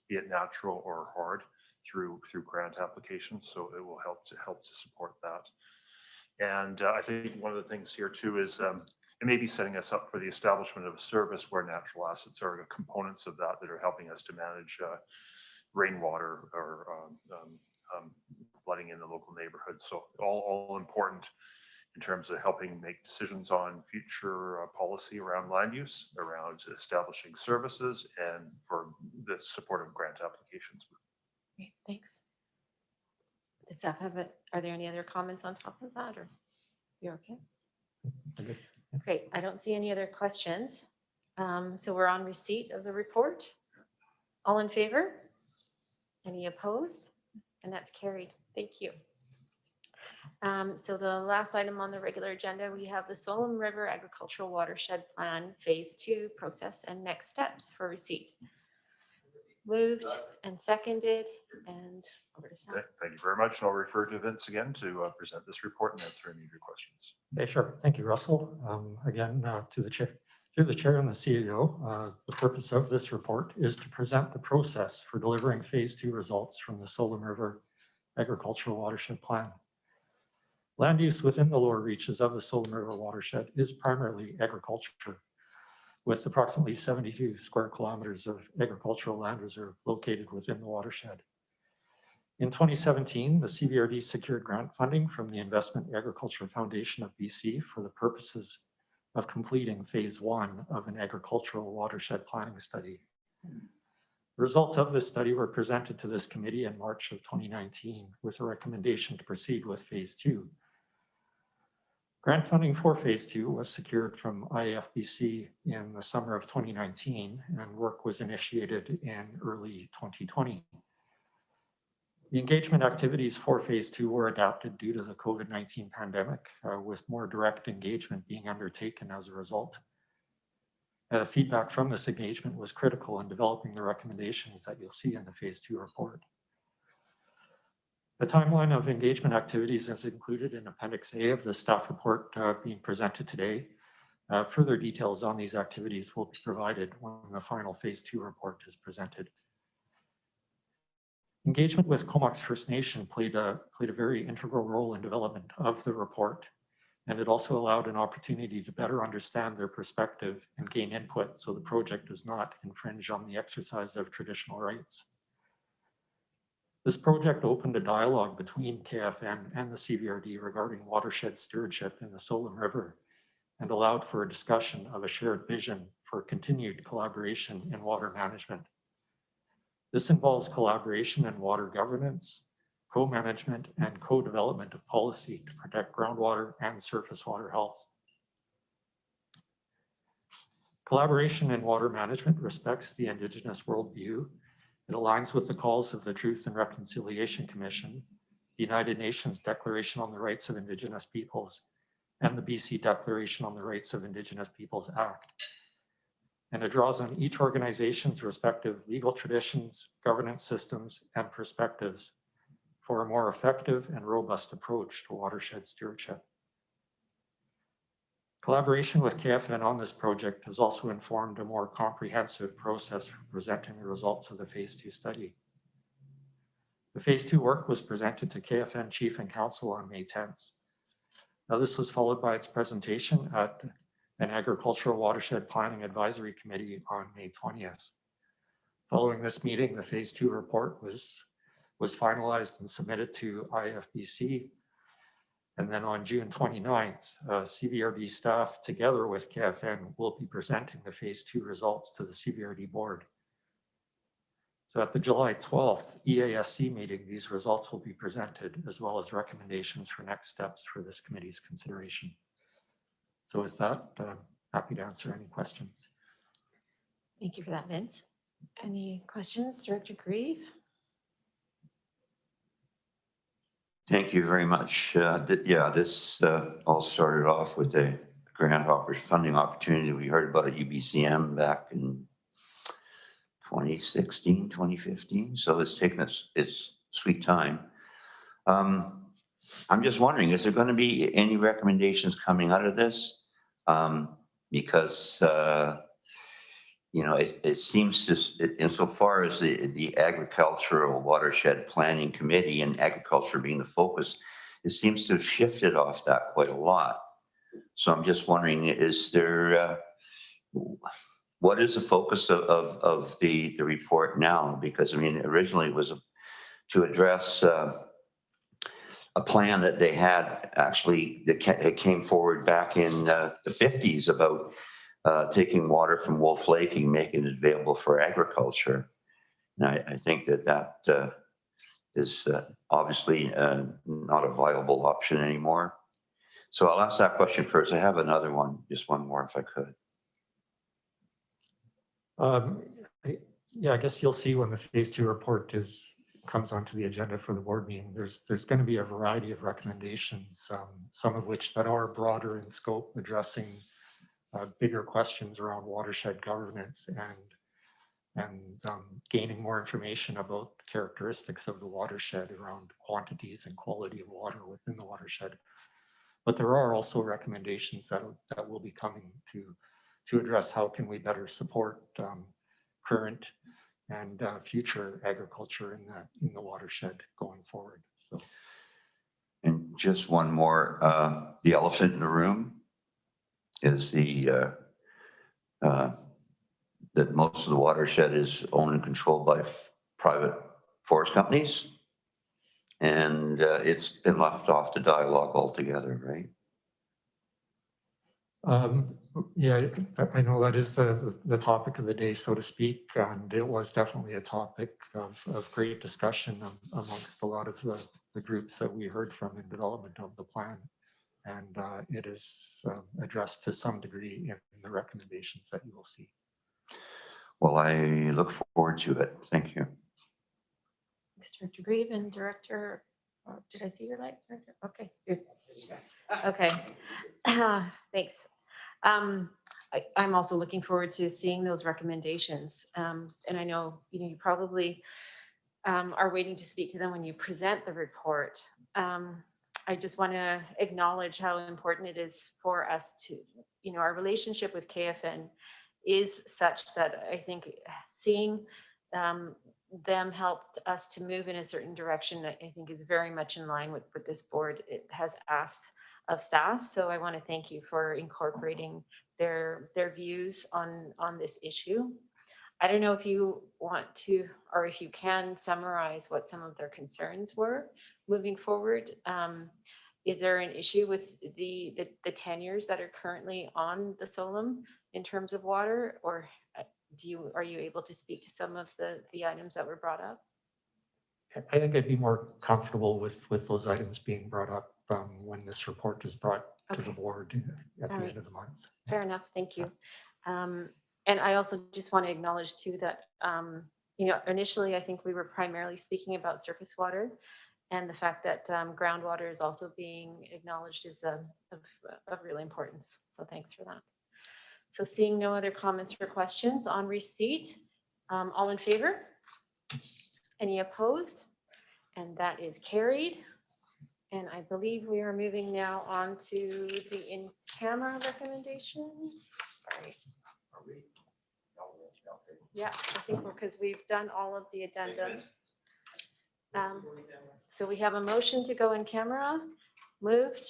be it natural or hard, through grant applications. So it will help to support that. And I think one of the things here too is it may be setting us up for the establishment of a service where natural assets are components of that are helping us to manage rainwater or flooding in the local neighborhood. So all important in terms of helping make decisions on future policy around land use, around establishing services, and for the support of grant applications. Great, thanks. Did staff have it? Are there any other comments on top of that, or you're okay? Okay. Great, I don't see any other questions. So we're on receipt of the report. All in favor? Any opposed? And that's carried. Thank you. So the last item on the regular agenda, we have the Solom River Agricultural Watershed Plan Phase 2 process and next steps for receipt. Moved and seconded, and over to Sam. Okay, thank you very much. And I'll refer to Vince again to present this report and answer any of your questions. Okay, sure. Thank you, Russell. Again, to the chair, through the chair and the CEO, the purpose of this report is to present the process for delivering phase 2 results from the Solom River Agricultural Watershed Plan. Land use within the lower reaches of the Solom River watershed is primarily agriculture, with approximately 72 square kilometers of agricultural land reserve located within the watershed. In 2017, the CVRD secured grant funding from the Investment Agriculture Foundation of BC for the purposes of completing phase 1 of an agricultural watershed planning study. The results of this study were presented to this committee in March of 2019 with a recommendation to proceed with phase 2. Grant funding for phase 2 was secured from IFBC in the summer of 2019, and work was initiated in early 2020. The engagement activities for phase 2 were adapted due to the COVID-19 pandemic, with more direct engagement being undertaken as a result. Feedback from this engagement was critical in developing the recommendations that you'll see in the phase 2 report. The timeline of engagement activities is included in Appendix A of the staff report being presented today. Further details on these activities will be provided when the final phase 2 report is presented. Engagement with Comox First Nation played a very integral role in development of the report, and it also allowed an opportunity to better understand their perspective and gain input so the project does not infringe on the exercise of traditional rights. This project opened a dialogue between KFN and the CVRD regarding watershed stewardship in the Solom River and allowed for a discussion of a shared vision for continued collaboration in water management. This involves collaboration in water governance, co-management, and co-development of policy to protect groundwater and surface water health. Collaboration in water management respects the Indigenous worldview. It aligns with the calls of the Truth and Reconciliation Commission, the United Nations Declaration on the Rights of Indigenous Peoples, and the BC Declaration on the Rights of Indigenous Peoples Act. And it draws on each organization's respective legal traditions, governance systems, and perspectives for a more effective and robust approach to watershed stewardship. Collaboration with KFN on this project has also informed a more comprehensive process for presenting the results of the phase 2 study. The phase 2 work was presented to KFN Chief and Council on May 10th. Now, this was followed by its presentation at an Agricultural Watershed Planning Advisory Committee on May 20th. Following this meeting, the phase 2 report was finalized and submitted to IFBC. And then on June 29th, CVRD staff, together with KFN, will be presenting the phase 2 results to the CVRD board. So at the July 12th EASC meeting, these results will be presented, as well as recommendations for next steps for this committee's consideration. So with that, happy to answer any questions. Thank you for that, Vince. Any questions, Director Grieve? Thank you very much. Yeah, this all started off with a grant funding opportunity we heard about at UBCM back in 2016, 2015. So it's taken its sweet time. I'm just wondering, is there going to be any recommendations coming out of this? Because you know, it seems to, insofar as the Agricultural Watershed Planning Committee and agriculture being the focus, it seems to have shifted off that quite a lot. So I'm just wondering, is there, what is the focus of the report now? Because I mean, originally it was to address a plan that they had actually, that came forward back in the 50s about taking water from Wolf Lake and making it available for agriculture. And I think that is obviously not a viable option anymore. So I'll ask that question first. I have another one, just one more if I could. Yeah, I guess you'll see when the phase 2 report comes onto the agenda for the board meeting. There's going to be a variety of recommendations, some of which that are broader in scope, addressing bigger questions around watershed governance and gaining more information about the characteristics of the watershed around quantities and quality of water within the watershed. But there are also recommendations that will be coming to address how can we better support current and future agriculture in the watershed going forward. So, And just one more, the elephant in the room is that most of the watershed is owned and controlled by private forest companies. And it's been left off the dialogue altogether, right? yeah, I know that is the topic of the day, so to speak, and it was definitely a topic of great discussion amongst a lot of the groups that we heard from in development of the plan. And it is addressed to some degree in the recommendations that you will see. Well, I look forward to it. Thank you. Director Grieve and Director, did I see your light? Director? Okay, good. Okay, thanks. I'm also looking forward to seeing those recommendations. And I know, you probably are waiting to speak to them when you present the report. I just want to acknowledge how important it is for us to, our relationship with KFN is such that I think seeing them helped us to move in a certain direction, I think is very much in line with what this board has asked of staff. So I want to thank you for incorporating their views on this issue. I don't know if you want to, or if you can summarize what some of their concerns were moving forward. Is there an issue with the tenures that are currently on the Solom in terms of water, or are you able to speak to some of the items that were brought up? I think I'd be more comfortable with those items being brought up when this report is brought to the board at the end of the month. Fair enough, thank you. And I also just want to acknowledge too that, initially I think we were primarily speaking about surface water, and the fact that groundwater is also being acknowledged is of real importance. So thanks for that. So seeing no other comments or questions on receipt, all in favor? Any opposed? And that is carried. And I believe we are moving now on to the in-camera recommendation. Sorry. Yeah, I think because we've done all of the addendums. So we have a motion to go in camera, moved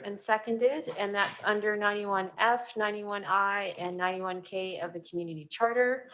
and seconded, and that's under 91F, 91I, and 91K of the community charter.